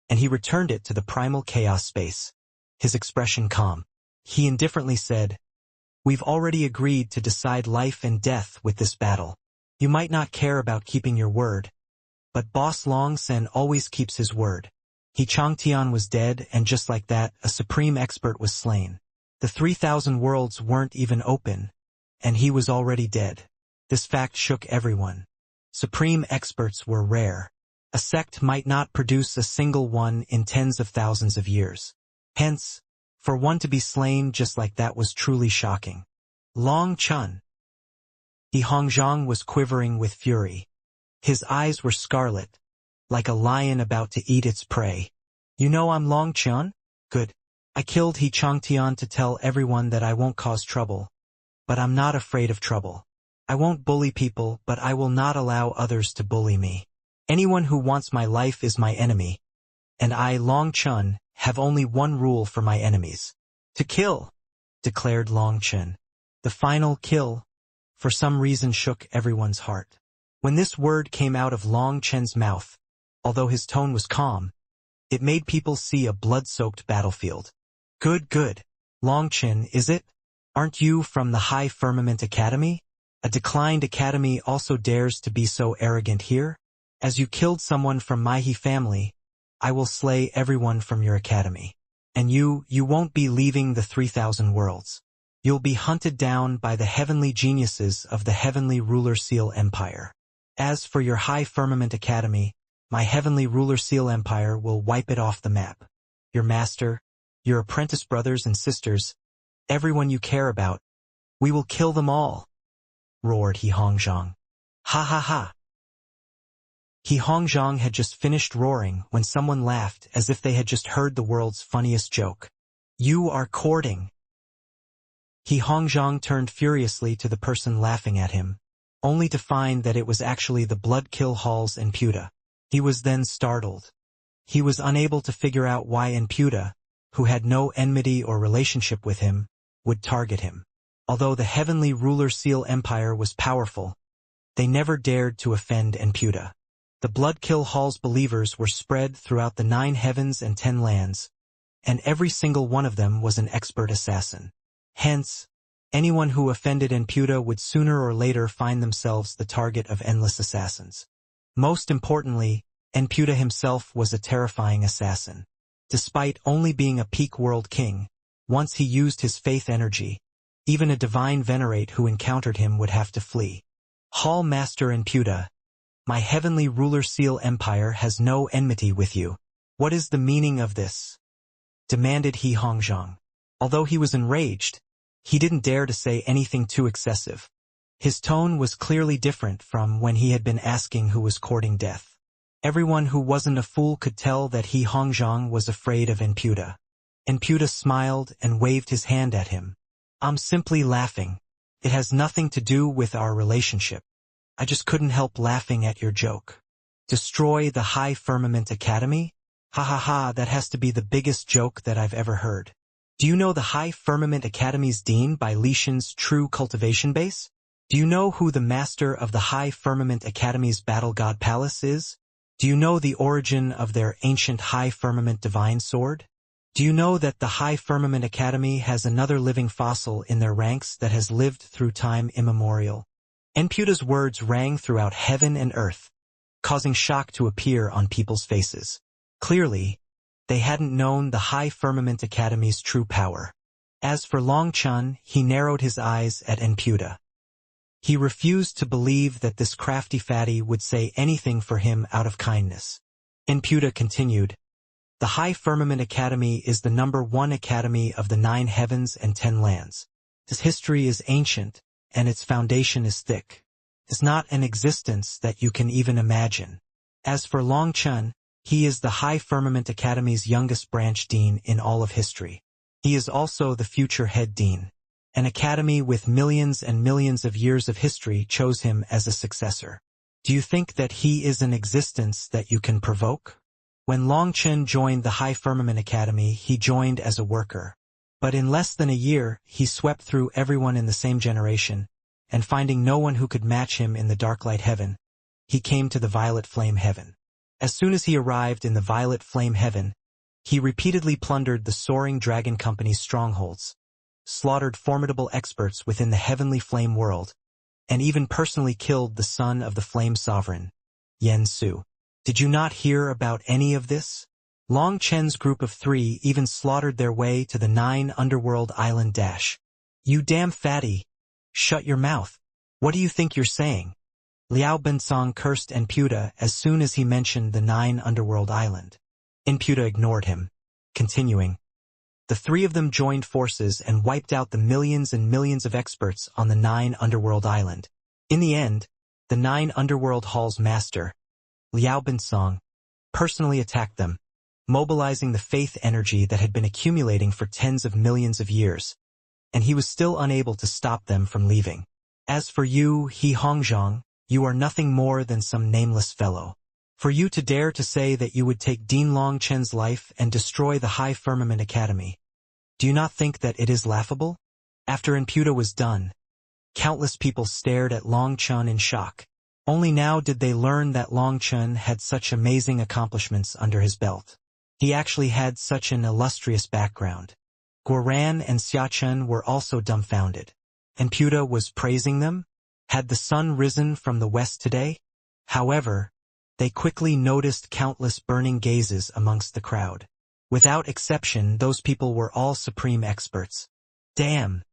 and he returned it to the primal chaos space. His expression calm. He indifferently said, "We've already agreed to decide life and death with this battle. You might not care about keeping your word, but Boss Long Sen always keeps his word." He Changtian was dead, and just like that, a supreme expert was slain. The 3,000 worlds weren't even open, and he was already dead. This fact shook everyone. Supreme experts were rare. A sect might not produce a single one in tens of thousands of years. Hence, for one to be slain just like that was truly shocking. Long Chun. He Hongzhang was quivering with fury. His eyes were scarlet, like a lion about to eat its prey. "You know I'm Long Chun? Good. I killed He Changtian to tell everyone that I won't cause trouble. But I'm not afraid of trouble. I won't bully people, but I will not allow others to bully me. Anyone who wants my life is my enemy. And I, Long Chun, have only one rule for my enemies. To kill," declared Long Chun. The final kill, for some reason, shook everyone's heart. When this word came out of Long Chen's mouth, although his tone was calm, it made people see a blood-soaked battlefield. Good. Long Chen, is it? Aren't you from the High Firmament Academy? A declined academy also dares to be so arrogant here? As you killed someone from my He family, I will slay everyone from your academy. And you won't be leaving the 3,000 worlds. You'll be hunted down by the heavenly geniuses of the Heavenly Ruler Seal Empire. As for your High Firmament Academy, my Heavenly Ruler Seal Empire will wipe it off the map. Your master, your apprentice brothers and sisters, everyone you care about. We will kill them all, roared He Hongzhang. Ha ha ha. He Hongzhang had just finished roaring when someone laughed as if they had just heard the world's funniest joke. You are courting. He Hongzhang turned furiously to the person laughing at him, only to find that it was actually the blood-kill Halls Enputa. He was then startled. He was unable to figure out why Enputa, who had no enmity or relationship with him, would target him. Although the heavenly ruler Seal Empire was powerful, they never dared to offend Enputa. The blood-kill Hall's believers were spread throughout the 9 heavens and 10 lands, and every single one of them was an expert assassin. Hence, anyone who offended Enputa would sooner or later find themselves the target of endless assassins. Most importantly, Enputa himself was a terrifying assassin. Despite only being a peak world king, once he used his faith energy, even a divine venerate who encountered him would have to flee. Hall Master Enputa, my heavenly ruler Seal Empire has no enmity with you. What is the meaning of this? Demanded He Hongzhang. Although he was enraged, he didn't dare to say anything too excessive. His tone was clearly different from when he had been asking who was courting death. Everyone who wasn't a fool could tell that He Hongzhang was afraid of Enputa. Enputa smiled and waved his hand at him. I'm simply laughing. It has nothing to do with our relationship. I just couldn't help laughing at your joke. Destroy the High Firmament Academy? Ha ha ha, that has to be the biggest joke that I've ever heard. Do you know the High Firmament Academy's dean by Lishan's true cultivation base? Do you know who the master of the High Firmament Academy's Battle God Palace is? Do you know the origin of their ancient High Firmament Divine Sword? Do you know that the High Firmament Academy has another living fossil in their ranks that has lived through time immemorial? Enputa's words rang throughout heaven and earth, causing shock to appear on people's faces. Clearly, they hadn't known the High Firmament Academy's true power. As for Long Chun, he narrowed his eyes at Enputa. He refused to believe that this crafty fatty would say anything for him out of kindness. Enputa continued, the High Firmament Academy is the #1 academy of the 9 heavens and 10 lands. Its history is ancient, and its foundation is thick. It's not an existence that you can even imagine. As for Long Chun, he is the High Firmament Academy's youngest branch dean in all of history. He is also the future head dean. An academy with millions and millions of years of history chose him as a successor. Do you think that he is an existence that you can provoke? When Long Chun joined the High Firmament Academy, he joined as a worker. But in less than a year, he swept through everyone in the same generation, and finding no one who could match him in the dark light heaven, he came to the violet flame heaven. As soon as he arrived in the violet flame heaven, he repeatedly plundered the soaring dragon company's strongholds, slaughtered formidable experts within the heavenly flame world, and even personally killed the son of the flame sovereign, Yen Su. Did you not hear about any of this? Long Chen's group of 3 even slaughtered their way to the 9 underworld island dash. You damn fatty! Shut your mouth. What do you think you're saying? Liao Bensong cursed Enputa as soon as he mentioned the 9 underworld island. Enputa ignored him, continuing. The 3 of them joined forces and wiped out the millions and millions of experts on the 9 underworld island. In the end, the 9 underworld hall's master, Liao Bensong, personally attacked them, mobilizing the faith energy that had been accumulating for tens of millions of years, and he was still unable to stop them from leaving. As for you, He Hongzhang, you are nothing more than some nameless fellow. For you to dare to say that you would take Dean Long Chen's life and destroy the High Firmament Academy, do you not think that it is laughable? After Enputa was done, countless people stared at Long Chun in shock. Only now did they learn that Long Chun had such amazing accomplishments under his belt. He actually had such an illustrious background. Guoran and Xiachun were also dumbfounded. Enputa was praising them? Had the sun risen from the west today? However, they quickly noticed countless burning gazes amongst the crowd. Without exception, those people were all supreme experts. Damn!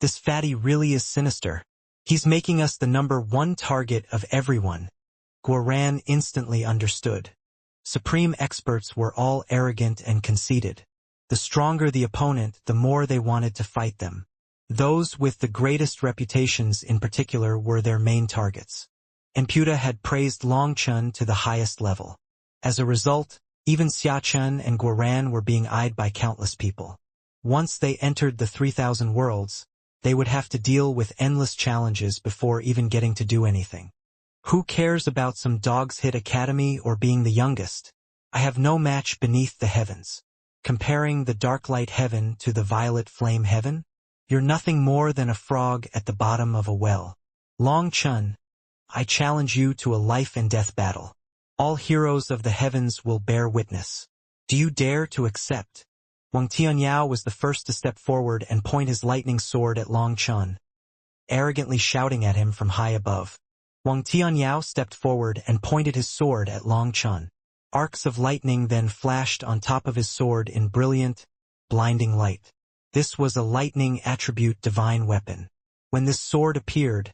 This fatty really is sinister. He's making us the #1 target of everyone. Guoran instantly understood. Supreme experts were all arrogant and conceited. The stronger the opponent, the more they wanted to fight them. Those with the greatest reputations in particular were their main targets. Enputa had praised Long Chun to the highest level. As a result, even Xia Chun and Guoran were being eyed by countless people. Once they entered the 3,000 worlds, they would have to deal with endless challenges before even getting to do anything. Who cares about some dog's hit academy or being the youngest? I have no match beneath the heavens. Comparing the dark light heaven to the violet flame heaven? You're nothing more than a frog at the bottom of a well. Long Chun, I challenge you to a life and death battle. All heroes of the heavens will bear witness. Do you dare to accept? Wang Tianyao was the first to step forward and point his lightning sword at Long Chun, arrogantly shouting at him from high above. Wang Tianyao stepped forward and pointed his sword at Long Chun. Arcs of lightning then flashed on top of his sword in brilliant, blinding light. This was a lightning attribute divine weapon. When this sword appeared,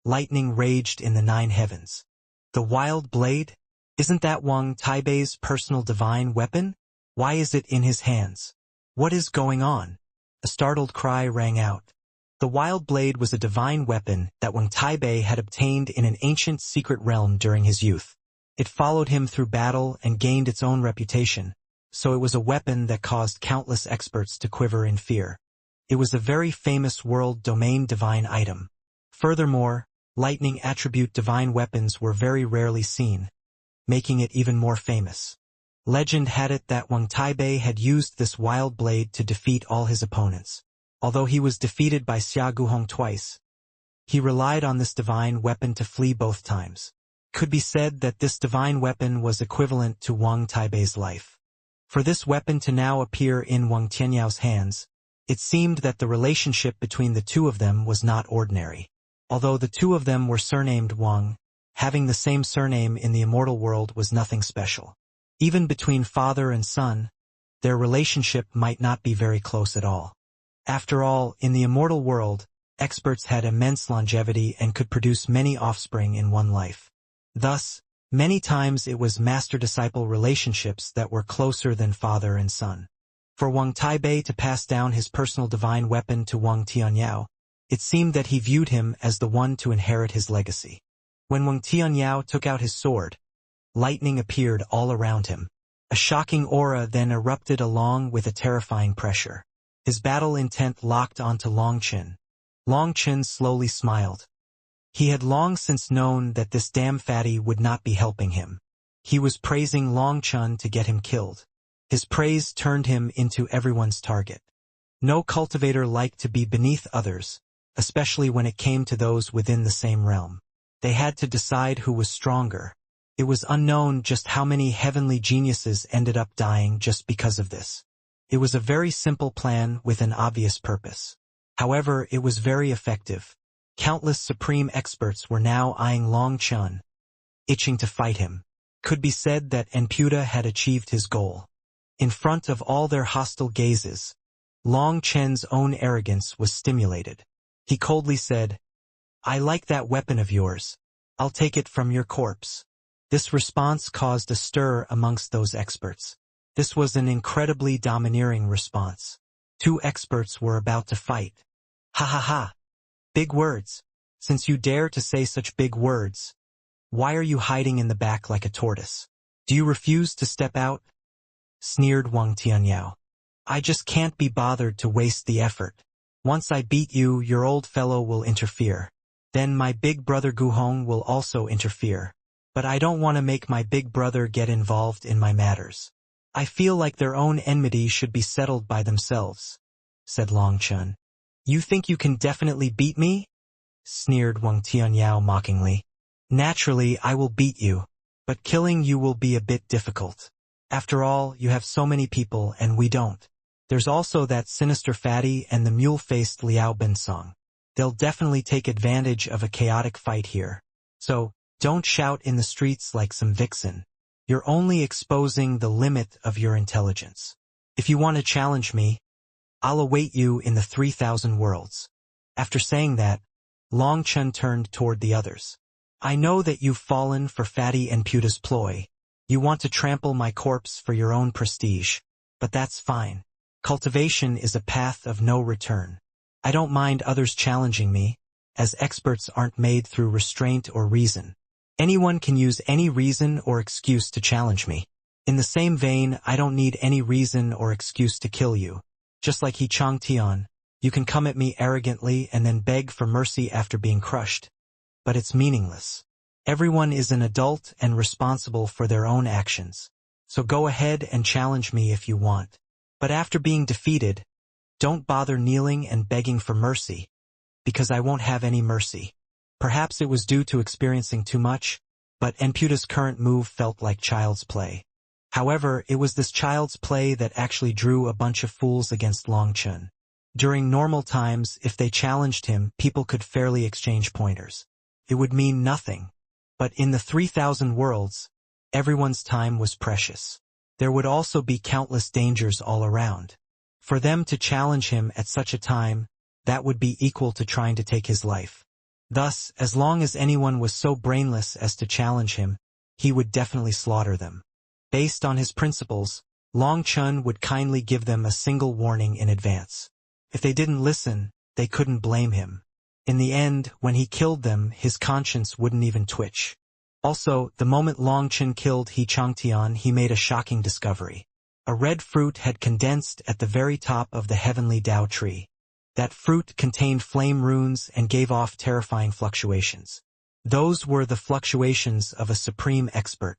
lightning raged in the 9 heavens. The wild blade? Isn't that Wang Taibei's personal divine weapon? Why is it in his hands? What is going on? A startled cry rang out. The wild blade was a divine weapon that Wang Taibei had obtained in an ancient secret realm during his youth. It followed him through battle and gained its own reputation, so it was a weapon that caused countless experts to quiver in fear. It was a very famous world domain divine item. Furthermore, lightning attribute divine weapons were very rarely seen, making it even more famous. Legend had it that Wang Taibei had used this wild blade to defeat all his opponents. Although he was defeated by Xia Guhong twice, he relied on this divine weapon to flee both times. Could be said that this divine weapon was equivalent to Wang Taibei's life. For this weapon to now appear in Wang Tianyao's hands, it seemed that the relationship between the two of them was not ordinary. Although the two of them were surnamed Wang, having the same surname in the immortal world was nothing special. Even between father and son, their relationship might not be very close at all. After all, in the immortal world, experts had immense longevity and could produce many offspring in one life. Thus, many times it was master-disciple relationships that were closer than father and son. For Wang Taibei to pass down his personal divine weapon to Wang Tianyao, it seemed that he viewed him as the one to inherit his legacy. When Wang Tianyao took out his sword, lightning appeared all around him. A shocking aura then erupted along with a terrifying pressure. His battle intent locked onto Long Chun. Long Chun slowly smiled. He had long since known that this damn fatty would not be helping him. He was praising Long Chun to get him killed. His praise turned him into everyone's target. No cultivator liked to be beneath others, especially when it came to those within the same realm. They had to decide who was stronger. It was unknown just how many heavenly geniuses ended up dying just because of this. It was a very simple plan with an obvious purpose. However, it was very effective. Countless supreme experts were now eyeing Long Chun, itching to fight him. Could be said that Enputa had achieved his goal. In front of all their hostile gazes, Long Chun's own arrogance was stimulated. He coldly said, "I like that weapon of yours. I'll take it from your corpse." This response caused a stir amongst those experts. This was an incredibly domineering response. Two experts were about to fight. Ha ha ha. Big words. Since you dare to say such big words, why are you hiding in the back like a tortoise? Do you refuse to step out? Sneered Wang Tianyao. I just can't be bothered to waste the effort. Once I beat you, your old fellow will interfere. Then my big brother Guhong will also interfere. But I don't want to make my big brother get involved in my matters. I feel like their own enmity should be settled by themselves, said Long Chun. You think you can definitely beat me? Sneered Wang Tianyao mockingly. Naturally, I will beat you, but killing you will be a bit difficult. After all, you have so many people and we don't. There's also that sinister fatty and the mule-faced Liao Bensong. They'll definitely take advantage of a chaotic fight here. So, don't shout in the streets like some vixen. You're only exposing the limit of your intelligence. If you want to challenge me, I'll await you in the 3,000 worlds. After saying that, Long Chun turned toward the others. I know that you've fallen for Fatty and Puta's ploy. You want to trample my corpse for your own prestige. But that's fine. Cultivation is a path of no return. I don't mind others challenging me, as experts aren't made through restraint or reason. Anyone can use any reason or excuse to challenge me. In the same vein, I don't need any reason or excuse to kill you. Just like He Chang Tian, you can come at me arrogantly and then beg for mercy after being crushed. But it's meaningless. Everyone is an adult and responsible for their own actions. So go ahead and challenge me if you want. But after being defeated, don't bother kneeling and begging for mercy, because I won't have any mercy. Perhaps it was due to experiencing too much, but Enputa's current move felt like child's play. However, it was this child's play that actually drew a bunch of fools against Long Chun. During normal times, if they challenged him, people could fairly exchange pointers. It would mean nothing. But in the 3,000 worlds, everyone's time was precious. There would also be countless dangers all around. For them to challenge him at such a time, that would be equal to trying to take his life. Thus, as long as anyone was so brainless as to challenge him, he would definitely slaughter them. Based on his principles, Long Chun would kindly give them a single warning in advance. If they didn't listen, they couldn't blame him. In the end, when he killed them, his conscience wouldn't even twitch. Also, the moment Long Chun killed He Changtian, he made a shocking discovery. A red fruit had condensed at the very top of the heavenly Tao tree. That fruit contained flame runes and gave off terrifying fluctuations. Those were the fluctuations of a supreme expert.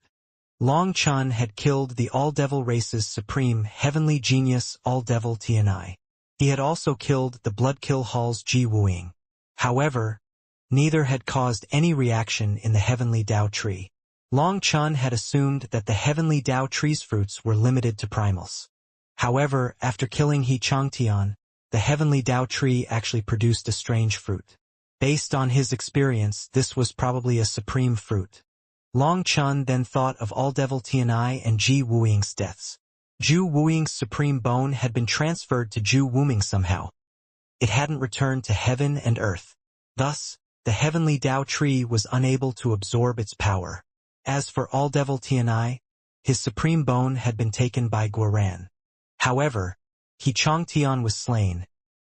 Long Chun had killed the All-Devil race's supreme heavenly genius All-Devil Tianai. He had also killed the Bloodkill Hall's Ji Wuing. However, neither had caused any reaction in the heavenly Tao tree. Long Chun had assumed that the heavenly Tao tree's fruits were limited to primals. However, after killing He Changtian, the heavenly Tao tree actually produced a strange fruit. Based on his experience, this was probably a supreme fruit. Long Chun then thought of All-Devil Tianai and Ji Wuing's deaths. Ju Wuing's supreme bone had been transferred to Ju Wuming somehow. It hadn't returned to heaven and earth. Thus, the heavenly Tao tree was unable to absorb its power. As for All-Devil Tianai, his supreme bone had been taken by Guoran. However, He Changtian was slain,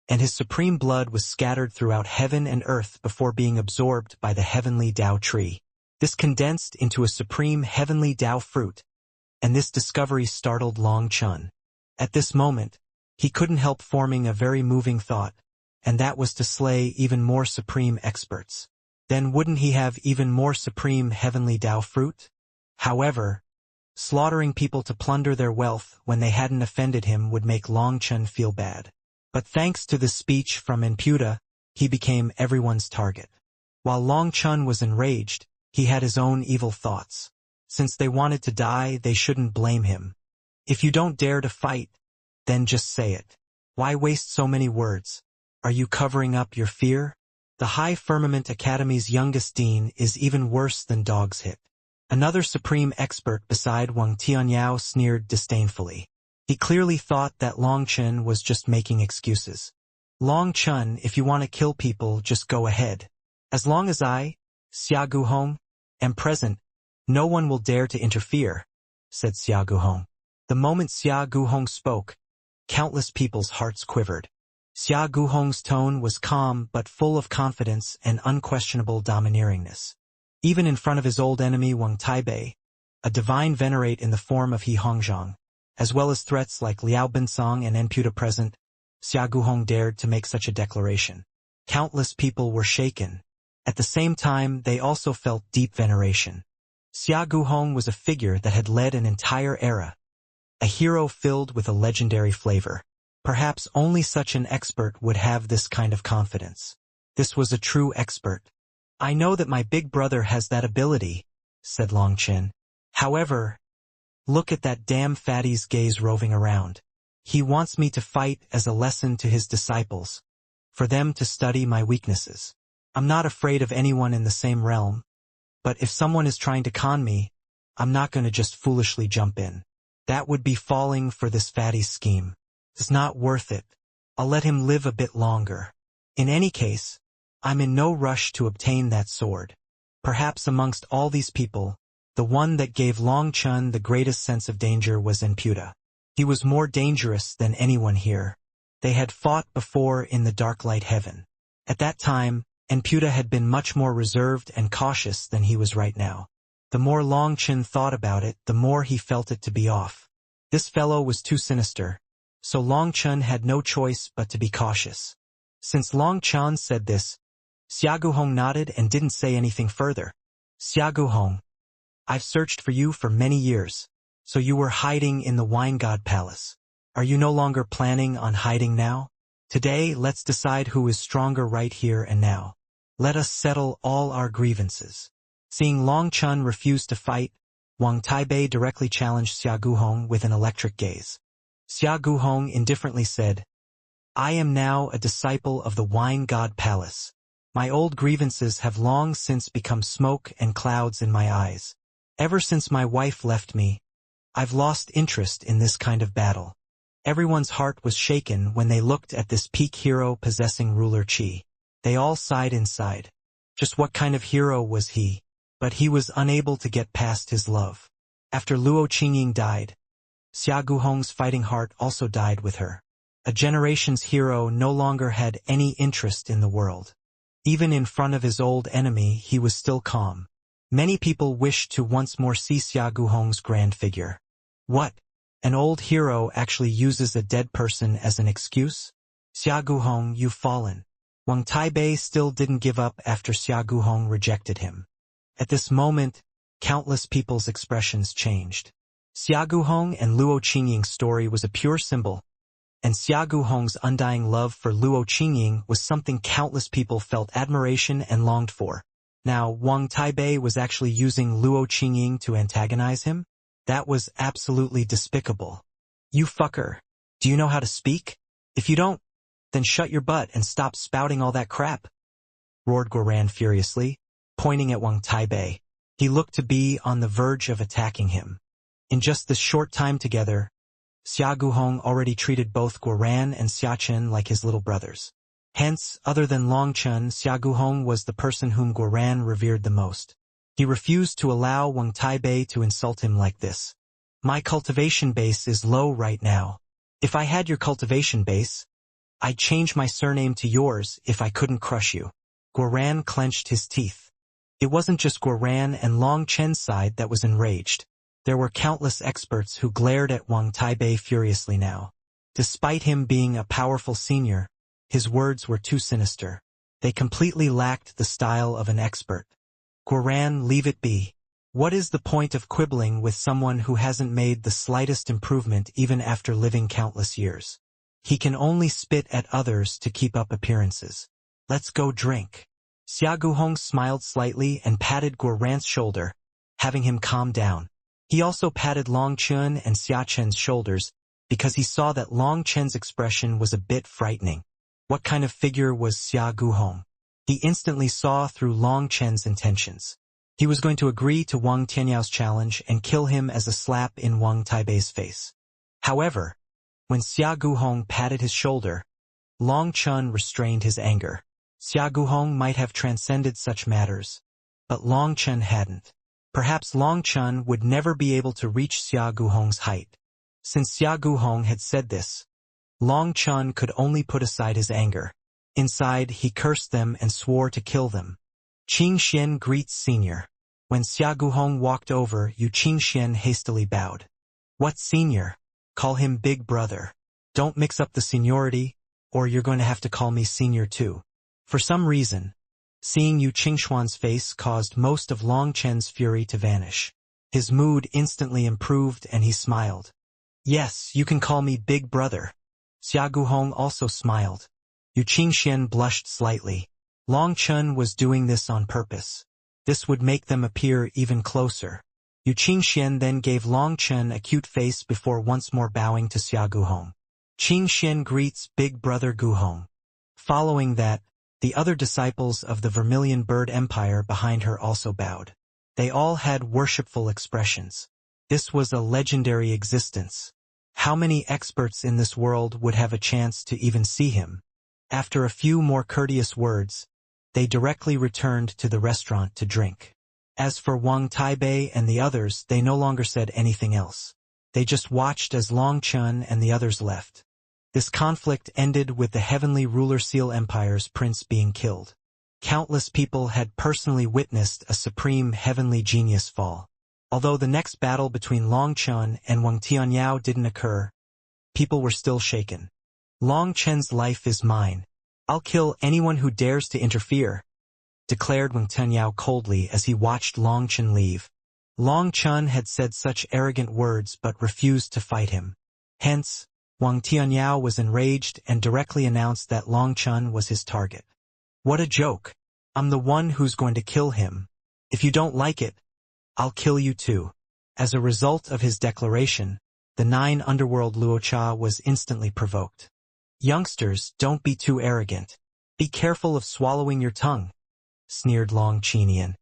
and his supreme blood was scattered throughout heaven and earth before being absorbed by the heavenly Tao tree. This condensed into a supreme heavenly Tao fruit, and this discovery startled Long Chun. At this moment, he couldn't help forming a very moving thought, and that was to slay even more supreme experts. Then wouldn't he have even more supreme heavenly Tao fruit? However, slaughtering people to plunder their wealth when they hadn't offended him would make Long Chun feel bad. But thanks to the speech from Enputa, he became everyone's target. While Long Chun was enraged, he had his own evil thoughts. Since they wanted to die, they shouldn't blame him. If you don't dare to fight, then just say it. Why waste so many words? Are you covering up your fear? The High Firmament Academy's youngest dean is even worse than Dog's Hit. Another supreme expert beside Wang Tianyao sneered disdainfully. He clearly thought that Long Chun was just making excuses. Long Chun, if you want to kill people, just go ahead. As long as I, Xia Guhong, am present, no one will dare to interfere, said Xia Guhong. The moment Xia Guhong spoke, countless people's hearts quivered. Xia Guhong's tone was calm but full of confidence and unquestionable domineeringness. Even in front of his old enemy Wang Taibei, a divine venerate in the form of He Hongzhang, as well as threats like Liao Binsong and Enputa present, Xia Guhong dared to make such a declaration. Countless people were shaken. At the same time, they also felt deep veneration. Xia Guhong was a figure that had led an entire era, a hero filled with a legendary flavor. Perhaps only such an expert would have this kind of confidence. This was a true expert. I know that my big brother has that ability, said Long Chin. However, look at that damn fatty's gaze roving around. He wants me to fight as a lesson to his disciples, for them to study my weaknesses. I'm not afraid of anyone in the same realm, but if someone is trying to con me, I'm not going to just foolishly jump in. That would be falling for this fatty's scheme. It's not worth it. I'll let him live a bit longer. In any case, I'm in no rush to obtain that sword. Perhaps amongst all these people, the one that gave Long Chun the greatest sense of danger was Enputa. He was more dangerous than anyone here. They had fought before in the dark light heaven. At that time, Enputa had been much more reserved and cautious than he was right now. The more Long Chen thought about it, the more he felt it to be off. This fellow was too sinister. So Long Chen had no choice but to be cautious. Since Long Chen said this, Xiaoguhong nodded and didn't say anything further. Xiaoguhong, I've searched for you for many years. So you were hiding in the Wine God Palace. Are you no longer planning on hiding now? Today, let's decide who is stronger right here and now. Let us settle all our grievances. Seeing Long Chen refuse to fight, Wang Taibei directly challenged Xia Guhong with an electric gaze. Xia Guhong indifferently said, I am now a disciple of the Wine God Palace. My old grievances have long since become smoke and clouds in my eyes. Ever since my wife left me, I've lost interest in this kind of battle. Everyone's heart was shaken when they looked at this peak hero possessing ruler Qi. They all sighed inside. Just what kind of hero was he? But he was unable to get past his love. After Luo Qingying died, Xia Guhong's fighting heart also died with her. A generation's hero no longer had any interest in the world. Even in front of his old enemy, he was still calm. Many people wished to once more see Xia Guhong's grand figure. What? An old hero actually uses a dead person as an excuse? Xia Guhong, you've fallen. Wang Taibei still didn't give up after Xia Guhong rejected him. At this moment, countless people's expressions changed. Xia Guhong and Luo Qingying's story was a pure symbol, and Xia Guhong's undying love for Luo Qingying was something countless people felt admiration and longed for. Now, Wang Taibei was actually using Luo Qingying to antagonize him? That was absolutely despicable. You fucker. Do you know how to speak? If you don't, then shut your butt and stop spouting all that crap, roared Guoran furiously, pointing at Wang Taibei. He looked to be on the verge of attacking him. In just this short time together, Xia Guhong already treated both Guoran and Xiachen like his little brothers. Hence, other than Long Chen, Xia Guhong was the person whom Guoran revered the most. He refused to allow Wang Taibei to insult him like this. My cultivation base is low right now. If I had your cultivation base, I'd change my surname to yours if I couldn't crush you. Guoran clenched his teeth. It wasn't just Guoran and Long Chen's side that was enraged. There were countless experts who glared at Wang Taibei furiously now. Despite him being a powerful senior, his words were too sinister. They completely lacked the style of an expert. Guoran, leave it be. What is the point of quibbling with someone who hasn't made the slightest improvement even after living countless years? He can only spit at others to keep up appearances. Let's go drink. Xia Guhong smiled slightly and patted Guoran's shoulder, having him calm down. He also patted Long Chen and Xia Chen's shoulders because he saw that Long Chen's expression was a bit frightening. What kind of figure was Xia Guhong? He instantly saw through Long Chen's intentions. He was going to agree to Wang Tianyao challenge and kill him as a slap in Wang Taibei's face. However, when Xia Guhong patted his shoulder, Long Chen restrained his anger. Xia Guhong might have transcended such matters, but Long Chen hadn't. Perhaps Long Chen would never be able to reach Xia Guhong's height. Since Xia Guhong had said this, Long Chen could only put aside his anger. Inside, he cursed them and swore to kill them. Qing Xian greets senior. When Xia Guhong walked over, Qing Xian hastily bowed. What senior? Call him big brother. Don't mix up the seniority, or you're going to have to call me senior too. For some reason, seeing Yu Qingshuan's face caused most of Long Chen's fury to vanish. His mood instantly improved and he smiled. Yes, you can call me big brother. Xia Guhong also smiled. Yu Qingxian blushed slightly. Long Chen was doing this on purpose. This would make them appear even closer. Yu Qingxian then gave Long Chen a cute face before once more bowing to Xia Guhong. Qingxian greets big brother Guhong. Following that, the other disciples of the Vermilion Bird Empire behind her also bowed. They all had worshipful expressions. This was a legendary existence. How many experts in this world would have a chance to even see him? After a few more courteous words, they directly returned to the restaurant to drink. As for Wang Taibei and the others, they no longer said anything else. They just watched as Long Chun and the others left. This conflict ended with the heavenly ruler Seal Empire's prince being killed. Countless people had personally witnessed a supreme heavenly genius fall. Although the next battle between Long Chun and Wang Tianyao didn't occur, people were still shaken. Long Chen's life is mine. I'll kill anyone who dares to interfere, declared Wang Tianyao coldly as he watched Long Chen leave. Long Chun had said such arrogant words but refused to fight him. Hence, Wang Tianyao was enraged and directly announced that Long Chun was his target. What a joke! I'm the one who's going to kill him. If you don't like it, I'll kill you too. As a result of his declaration, the 9 underworld Luocha was instantly provoked. Youngsters, don't be too arrogant. Be careful of swallowing your tongue, sneered Long Chinian.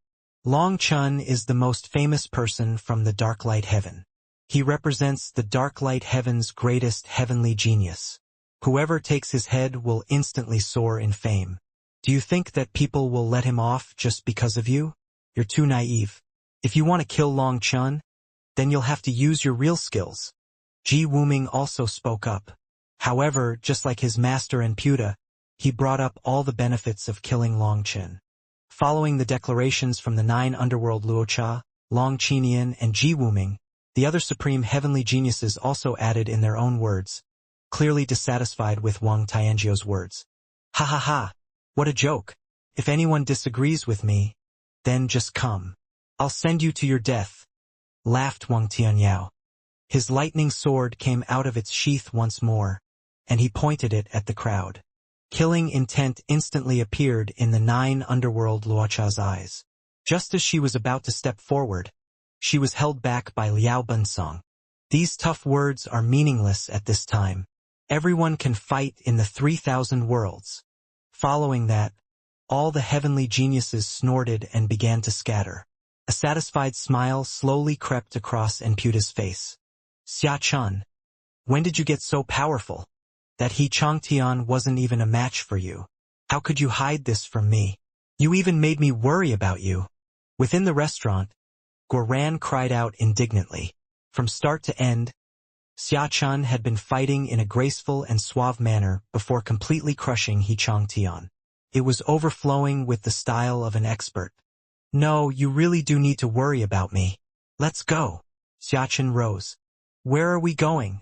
Long Chun is the most famous person from the Dark Light Heaven. He represents the Dark Light Heaven's greatest heavenly genius. Whoever takes his head will instantly soar in fame. Do you think that people will let him off just because of you? You're too naive. If you want to kill Long Chun, then you'll have to use your real skills. Ji Wuming also spoke up. However, just like his master and Puta, he brought up all the benefits of killing Long Chen. Following the declarations from the 9 underworld Luocha, Long Chinian, and Ji Wuming, the other supreme heavenly geniuses also added in their own words, clearly dissatisfied with Wang Tianjiu's words. Ha ha ha! What a joke! If anyone disagrees with me, then just come. I'll send you to your death, laughed Wang Tianyao. His lightning sword came out of its sheath once more, and he pointed it at the crowd. Killing intent instantly appeared in the 9 underworld Luocha's eyes. Just as she was about to step forward, she was held back by Liao Bunsong. These tough words are meaningless at this time. Everyone can fight in the 3,000 worlds. Following that, all the heavenly geniuses snorted and began to scatter. A satisfied smile slowly crept across Enputa's face. Xia Chun, when did you get so powerful? That He Changtian wasn't even a match for you. How could you hide this from me? You even made me worry about you. Within the restaurant, Guoran cried out indignantly. From start to end, Xia Chun had been fighting in a graceful and suave manner before completely crushing He Changtian. It was overflowing with the style of an expert. No, you really do need to worry about me. Let's go. Xia Chun rose. Where are we going?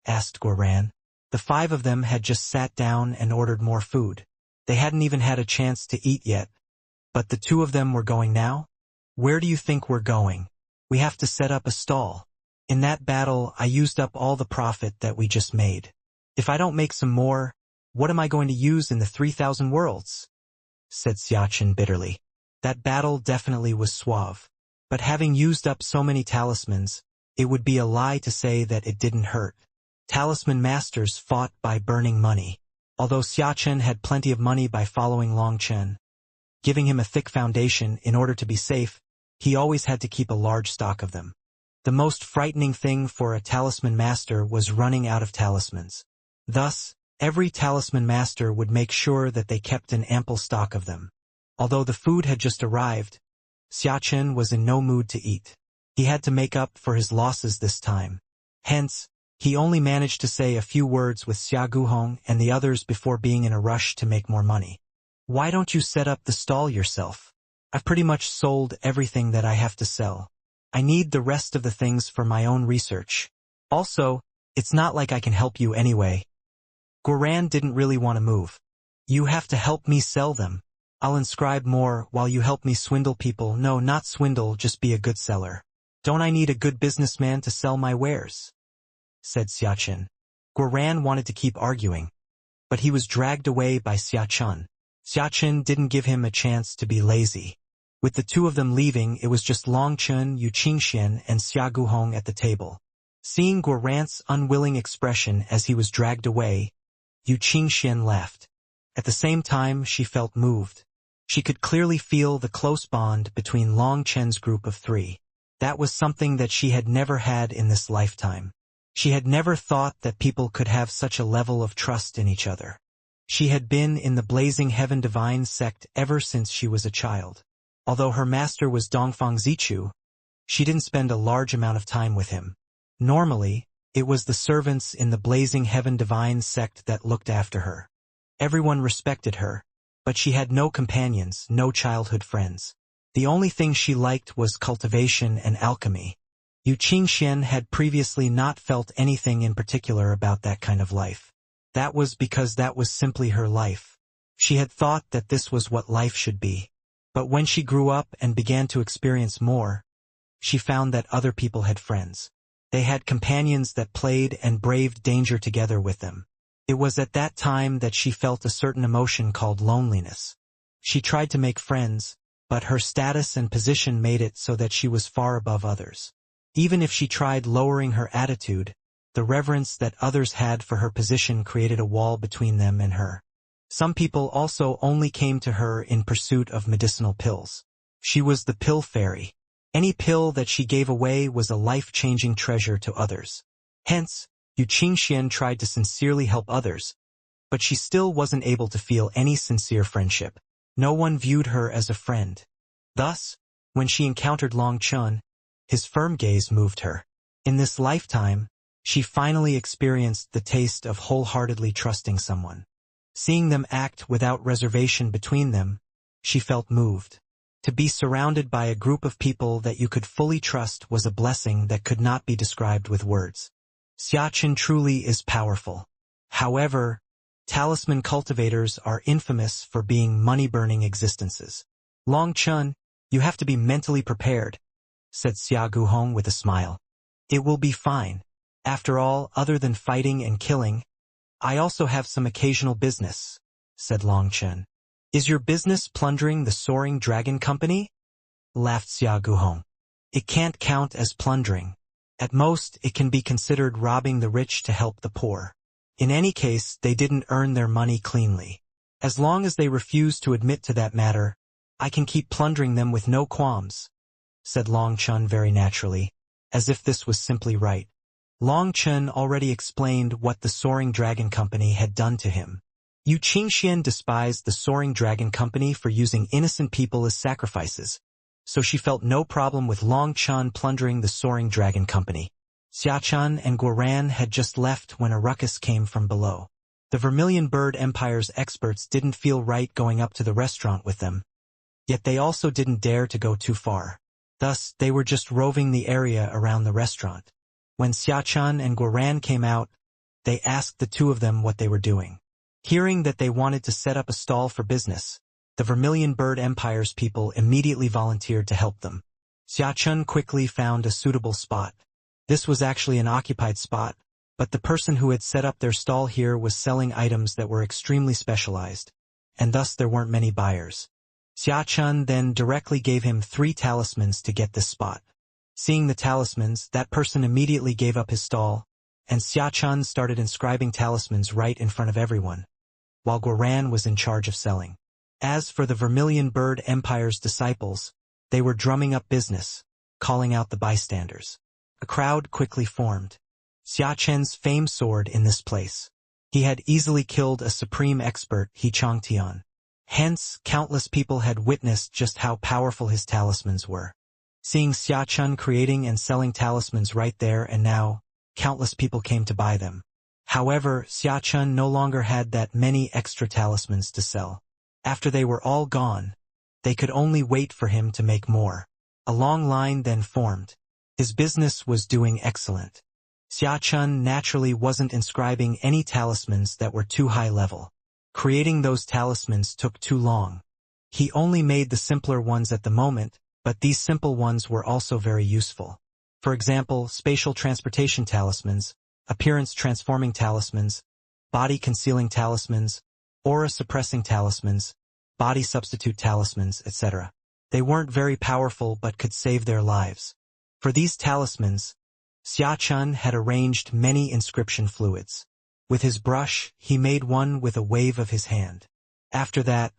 Asked Guoran. The 5 of them had just sat down and ordered more food. They hadn't even had a chance to eat yet. But the 2 of them were going now? Where do you think we're going? We have to set up a stall. In that battle, I used up all the profit that we just made. If I don't make some more, what am I going to use in the 3,000 worlds? Said Xia Chun bitterly. That battle definitely was suave. But having used up so many talismans, it would be a lie to say that it didn't hurt. Talisman masters fought by burning money. Although Xia Chun had plenty of money by following Long Chen, giving him a thick foundation in order to be safe, he always had to keep a large stock of them. The most frightening thing for a talisman master was running out of talismans. Thus, every talisman master would make sure that they kept an ample stock of them. Although the food had just arrived, Xia Chun was in no mood to eat. He had to make up for his losses this time. Hence, he only managed to say a few words with Xia Guhong and the others before being in a rush to make more money. Why don't you set up the stall yourself? I've pretty much sold everything that I have to sell. I need the rest of the things for my own research. Also, it's not like I can help you anyway. Guoran didn't really want to move. You have to help me sell them. I'll inscribe more while you help me swindle people. No, not swindle, just be a good seller. Don't I need a good businessman to sell my wares? Said Xia Chun. Guoran wanted to keep arguing, but he was dragged away by Xia Chun. Xia Chun didn't give him a chance to be lazy. With the 2 of them leaving, it was just Long Chun, Yu Qingxian, and Xia Guhong at the table. Seeing Guoran's unwilling expression as he was dragged away, Yu Qingxian laughed. At the same time, she felt moved. She could clearly feel the close bond between Long Chen's group of 3. That was something that she had never had in this lifetime. She had never thought that people could have such a level of trust in each other. She had been in the Blazing Heaven Divine sect ever since she was a child. Although her master was Dongfang Zichu, she didn't spend a large amount of time with him. Normally, it was the servants in the blazing heaven divine sect that looked after her. Everyone respected her, but she had no companions, no childhood friends. The only thing she liked was cultivation and alchemy. Yu Qingxian had previously not felt anything in particular about that kind of life. That was because that was simply her life. She had thought that this was what life should be. But when she grew up and began to experience more, she found that other people had friends. They had companions that played and braved danger together with them. It was at that time that she felt a certain emotion called loneliness. She tried to make friends, but her status and position made it so that she was far above others. Even if she tried lowering her attitude, the reverence that others had for her position created a wall between them and her. Some people also only came to her in pursuit of medicinal pills. She was the pill fairy. Any pill that she gave away was a life-changing treasure to others. Hence, Yu Qingxian tried to sincerely help others, but she still wasn't able to feel any sincere friendship. No one viewed her as a friend. Thus, when she encountered Long Chun, his firm gaze moved her. In this lifetime, she finally experienced the taste of wholeheartedly trusting someone. Seeing them act without reservation between them, she felt moved. To be surrounded by a group of people that you could fully trust was a blessing that could not be described with words. Xiaqin truly is powerful. However, talisman cultivators are infamous for being money-burning existences. Long Chun, you have to be mentally prepared, said Xia Guhong with a smile. It will be fine. After all, other than fighting and killing, I also have some occasional business, said Long Chun. Is your business plundering the Soaring Dragon Company? Laughed Xia Guhong. It can't count as plundering. At most, it can be considered robbing the rich to help the poor. In any case, they didn't earn their money cleanly. As long as they refuse to admit to that matter, I can keep plundering them with no qualms, said Long Chun very naturally, as if this was simply right. Long Chun already explained what the Soaring Dragon Company had done to him. Yu Qingxian despised the Soaring Dragon Company for using innocent people as sacrifices, so she felt no problem with Long Chun plundering the Soaring Dragon Company. Xiachan and Guoran had just left when a ruckus came from below. The Vermilion Bird Empire's experts didn't feel right going up to the restaurant with them, yet they also didn't dare to go too far. Thus, they were just roving the area around the restaurant. When Xiachan and Guoran came out, they asked the two of them what they were doing. Hearing that they wanted to set up a stall for business, the Vermilion Bird Empire's people immediately volunteered to help them. Xiachun quickly found a suitable spot. This was actually an occupied spot, but the person who had set up their stall here was selling items that were extremely specialized, and thus there weren't many buyers. Xiachun then directly gave him 3 talismans to get this spot. Seeing the talismans, that person immediately gave up his stall, and Xiachun started inscribing talismans right in front of everyone, while Guoran was in charge of selling. As for the Vermilion Bird Empire's disciples, they were drumming up business, calling out the bystanders. A crowd quickly formed. Xiachen's fame soared in this place. He had easily killed a supreme expert, He Changtian. Hence, countless people had witnessed just how powerful his talismans were. Seeing Xiachun creating and selling talismans right there and now, countless people came to buy them. However, Xiachun no longer had that many extra talismans to sell. After they were all gone, they could only wait for him to make more. A long line then formed. His business was doing excellent. Xiachun naturally wasn't inscribing any talismans that were too high level. Creating those talismans took too long. He only made the simpler ones at the moment, but these simple ones were also very useful. For example, spatial transportation talismans, appearance transforming talismans, body concealing talismans, aura suppressing talismans, body substitute talismans, etc. They weren't very powerful but could save their lives. For these talismans, Xiachun had arranged many inscription fluids. With his brush, he made one with a wave of his hand. After that,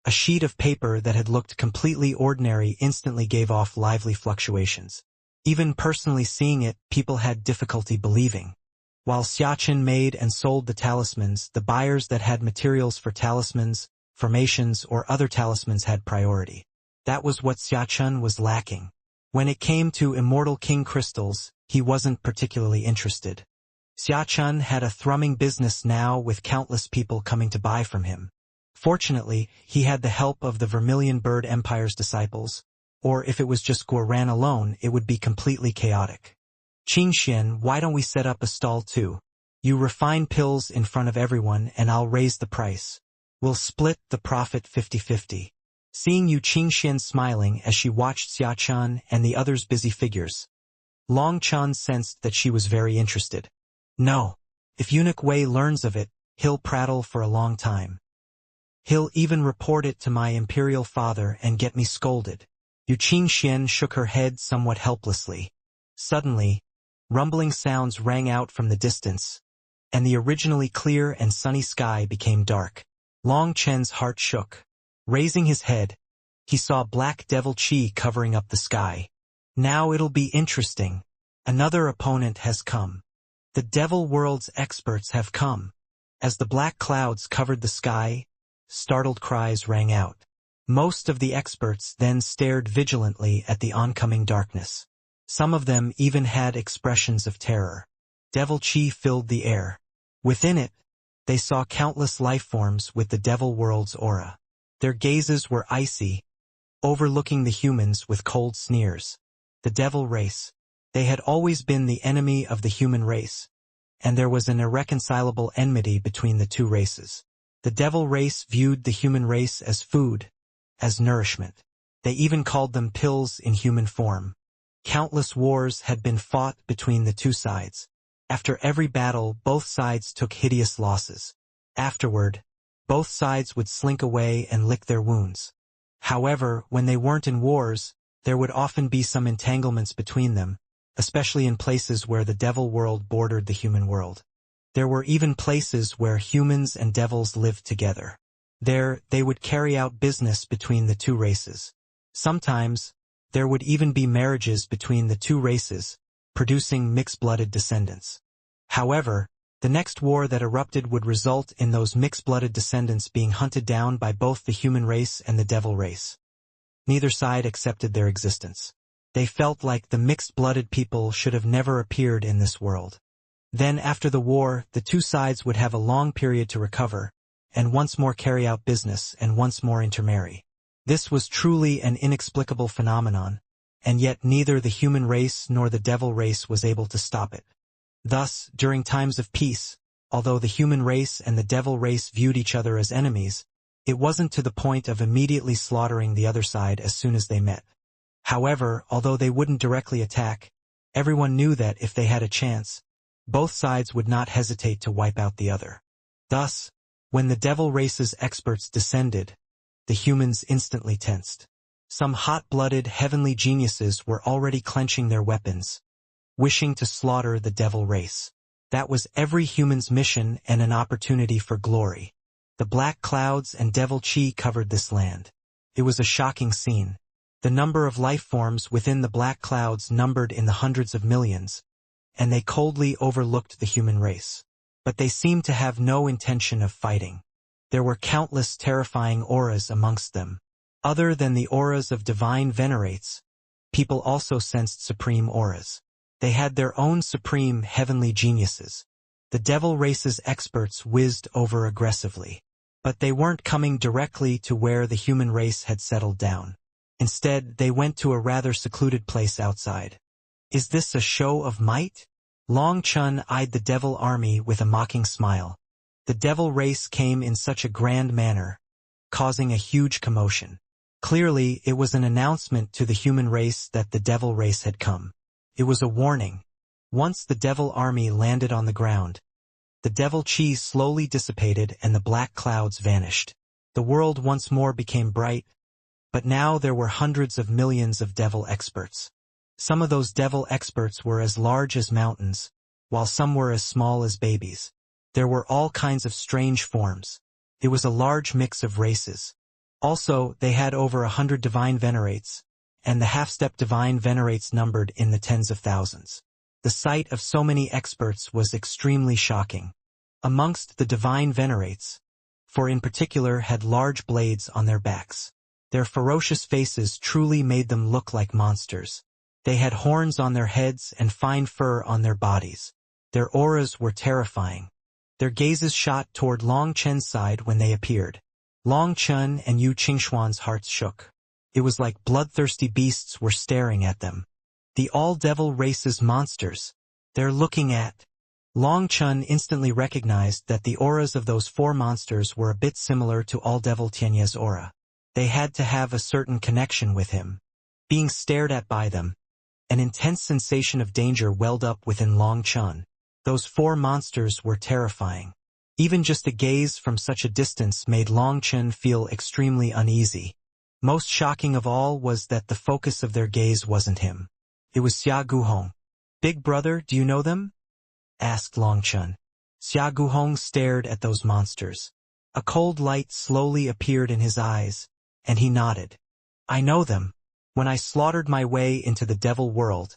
a sheet of paper that had looked completely ordinary instantly gave off lively fluctuations. Even personally seeing it, people had difficulty believing. While Xiachun made and sold the talismans, the buyers that had materials for talismans, formations, or other talismans had priority. That was what Xiachun was lacking. When it came to Immortal King crystals, he wasn't particularly interested. Xiachun had a thrumming business now with countless people coming to buy from him. Fortunately, he had the help of the Vermilion Bird Empire's disciples, or if it was just Guoran alone, it would be completely chaotic. Qingxian, why don't we set up a stall too? You refine pills in front of everyone and I'll raise the price. We'll split the profit 50-50. Seeing Yu Qingxian smiling as she watched Xiachun and the others' busy figures, Long Chen sensed that she was very interested. No. If Eunuch Wei learns of it, he'll prattle for a long time. He'll even report it to my imperial father and get me scolded. Yu Qingxian shook her head somewhat helplessly. Suddenly, rumbling sounds rang out from the distance, and the originally clear and sunny sky became dark. Long Chen's heart shook. Raising his head, he saw black devil chi covering up the sky. Now it'll be interesting. Another opponent has come. The devil world's experts have come. As the black clouds covered the sky, startled cries rang out. Most of the experts then stared vigilantly at the oncoming darkness. Some of them even had expressions of terror. Devil chi filled the air. Within it, they saw countless life forms with the devil world's aura. Their gazes were icy, overlooking the humans with cold sneers. The devil race. They had always been the enemy of the human race, and there was an irreconcilable enmity between the two races. The devil race viewed the human race as food, as nourishment. They even called them pills in human form. Countless wars had been fought between the two sides. After every battle, both sides took hideous losses. Afterward, both sides would slink away and lick their wounds. However, when they weren't in wars, there would often be some entanglements between them, especially in places where the devil world bordered the human world. There were even places where humans and devils lived together. There, they would carry out business between the two races. Sometimes, there would even be marriages between the two races, producing mixed-blooded descendants. However, the next war that erupted would result in those mixed-blooded descendants being hunted down by both the human race and the devil race. Neither side accepted their existence. They felt like the mixed-blooded people should have never appeared in this world. Then after the war, the two sides would have a long period to recover, and once more carry out business and once more intermarry. This was truly an inexplicable phenomenon, and yet neither the human race nor the devil race was able to stop it. Thus, during times of peace, although the human race and the devil race viewed each other as enemies, it wasn't to the point of immediately slaughtering the other side as soon as they met. However, although they wouldn't directly attack, everyone knew that if they had a chance, both sides would not hesitate to wipe out the other. Thus, when the devil race's experts descended, the humans instantly tensed. Some hot-blooded heavenly geniuses were already clenching their weapons, wishing to slaughter the devil race. That was every human's mission and an opportunity for glory. The black clouds and devil chi covered this land. It was a shocking scene. The number of life forms within the black clouds numbered in the hundreds of millions, and they coldly overlooked the human race. But they seemed to have no intention of fighting. There were countless terrifying auras amongst them. Other than the auras of divine venerates, people also sensed supreme auras. They had their own supreme heavenly geniuses. The devil race's experts whizzed over aggressively. But they weren't coming directly to where the human race had settled down. Instead, they went to a rather secluded place outside. Is this a show of might? Long Chun eyed the devil army with a mocking smile. The devil race came in such a grand manner, causing a huge commotion. Clearly, it was an announcement to the human race that the devil race had come. It was a warning. Once the devil army landed on the ground, the devil chi slowly dissipated and the black clouds vanished. The world once more became bright, but now there were hundreds of millions of devil experts. Some of those devil experts were as large as mountains, while some were as small as babies. There were all kinds of strange forms. It was a large mix of races. Also, they had over 100 divine venerates, and the half-step divine venerates numbered in the tens of thousands. The sight of so many experts was extremely shocking. Amongst the divine venerates, for in particular had large blades on their backs. Their ferocious faces truly made them look like monsters. They had horns on their heads and fine fur on their bodies. Their auras were terrifying. Their gazes shot toward Long Chen's side when they appeared. Long Chen and Yu Qingxuan's hearts shook. It was like bloodthirsty beasts were staring at them. The all-devil race's monsters. They're looking at... Long Chen instantly recognized that the auras of those four monsters were a bit similar to all-devil Tianye's aura. They had to have a certain connection with him. Being stared at by them, an intense sensation of danger welled up within Long Chen. Those four monsters were terrifying. Even just a gaze from such a distance made Long Chen feel extremely uneasy. Most shocking of all was that the focus of their gaze wasn't him. It was Xia Guhong. "Big brother, do you know them?" asked Long Chen. Xia Guhong stared at those monsters. A cold light slowly appeared in his eyes, and he nodded. "I know them. When I slaughtered my way into the devil world,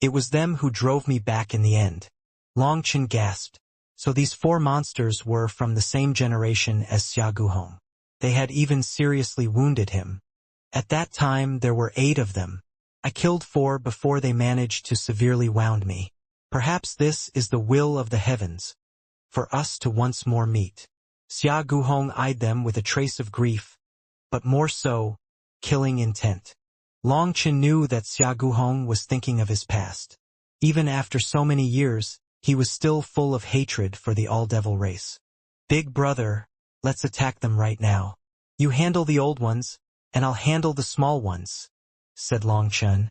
it was them who drove me back in the end." Long Chen gasped. So these four monsters were from the same generation as Xia Guhong. They had even seriously wounded him. At that time there were 8 of them. I killed 4 before they managed to severely wound me. Perhaps this is the will of the heavens, for us to once more meet. Xia Guhong eyed them with a trace of grief, but more so, killing intent. Long Chen knew that Xia Guhong was thinking of his past. Even after so many years, he was still full of hatred for the all-devil race. "Big brother, let's attack them right now. You handle the old ones, and I'll handle the small ones," said Long Chen,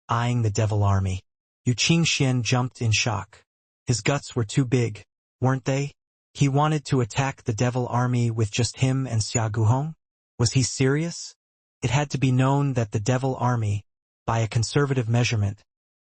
eyeing the devil army. Yu Qingxian jumped in shock. His guts were too big, weren't they? He wanted to attack the devil army with just him and Xia Guhong? Was he serious? It had to be known that the devil army, by a conservative measurement,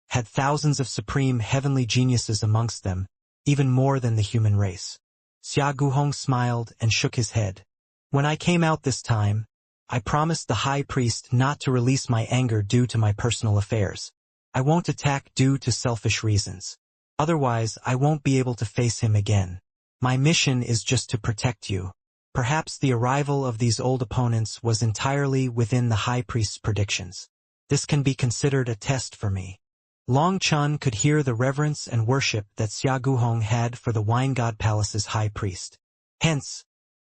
had thousands of supreme heavenly geniuses amongst them, even more than the human race. Xia Guhong smiled and shook his head. "When I came out this time, I promised the high priest not to release my anger due to my personal affairs. I won't attack due to selfish reasons. Otherwise, I won't be able to face him again. My mission is just to protect you." Perhaps the arrival of these old opponents was entirely within the high priest's predictions. This can be considered a test for me. Long Chen could hear the reverence and worship that Xia Guhong had for the Wine God Palace's high priest. Hence,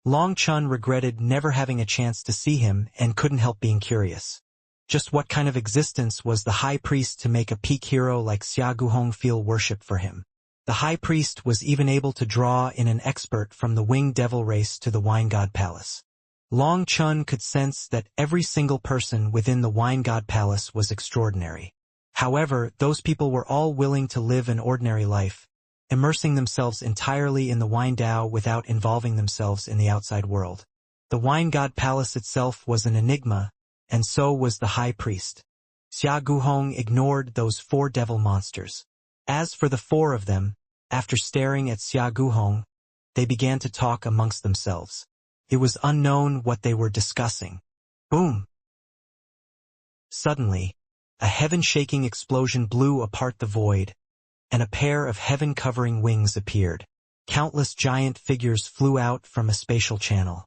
Long Chen regretted never having a chance to see him and couldn't help being curious. Just what kind of existence was the high priest to make a peak hero like Xia Guhong feel worship for him? The high priest was even able to draw in an expert from the winged devil race to the Wine God Palace. Long Chen could sense that every single person within the Wine God Palace was extraordinary. However, those people were all willing to live an ordinary life, immersing themselves entirely in the Wine Dao without involving themselves in the outside world. The Wine God Palace itself was an enigma, and so was the high priest. Xia Guhong ignored those 4 devil monsters. As for the 4 of them, after staring at Xia Guhong, they began to talk amongst themselves. It was unknown what they were discussing. Boom! Suddenly, a heaven-shaking explosion blew apart the void, and a pair of heaven-covering wings appeared. Countless giant figures flew out from a spatial channel.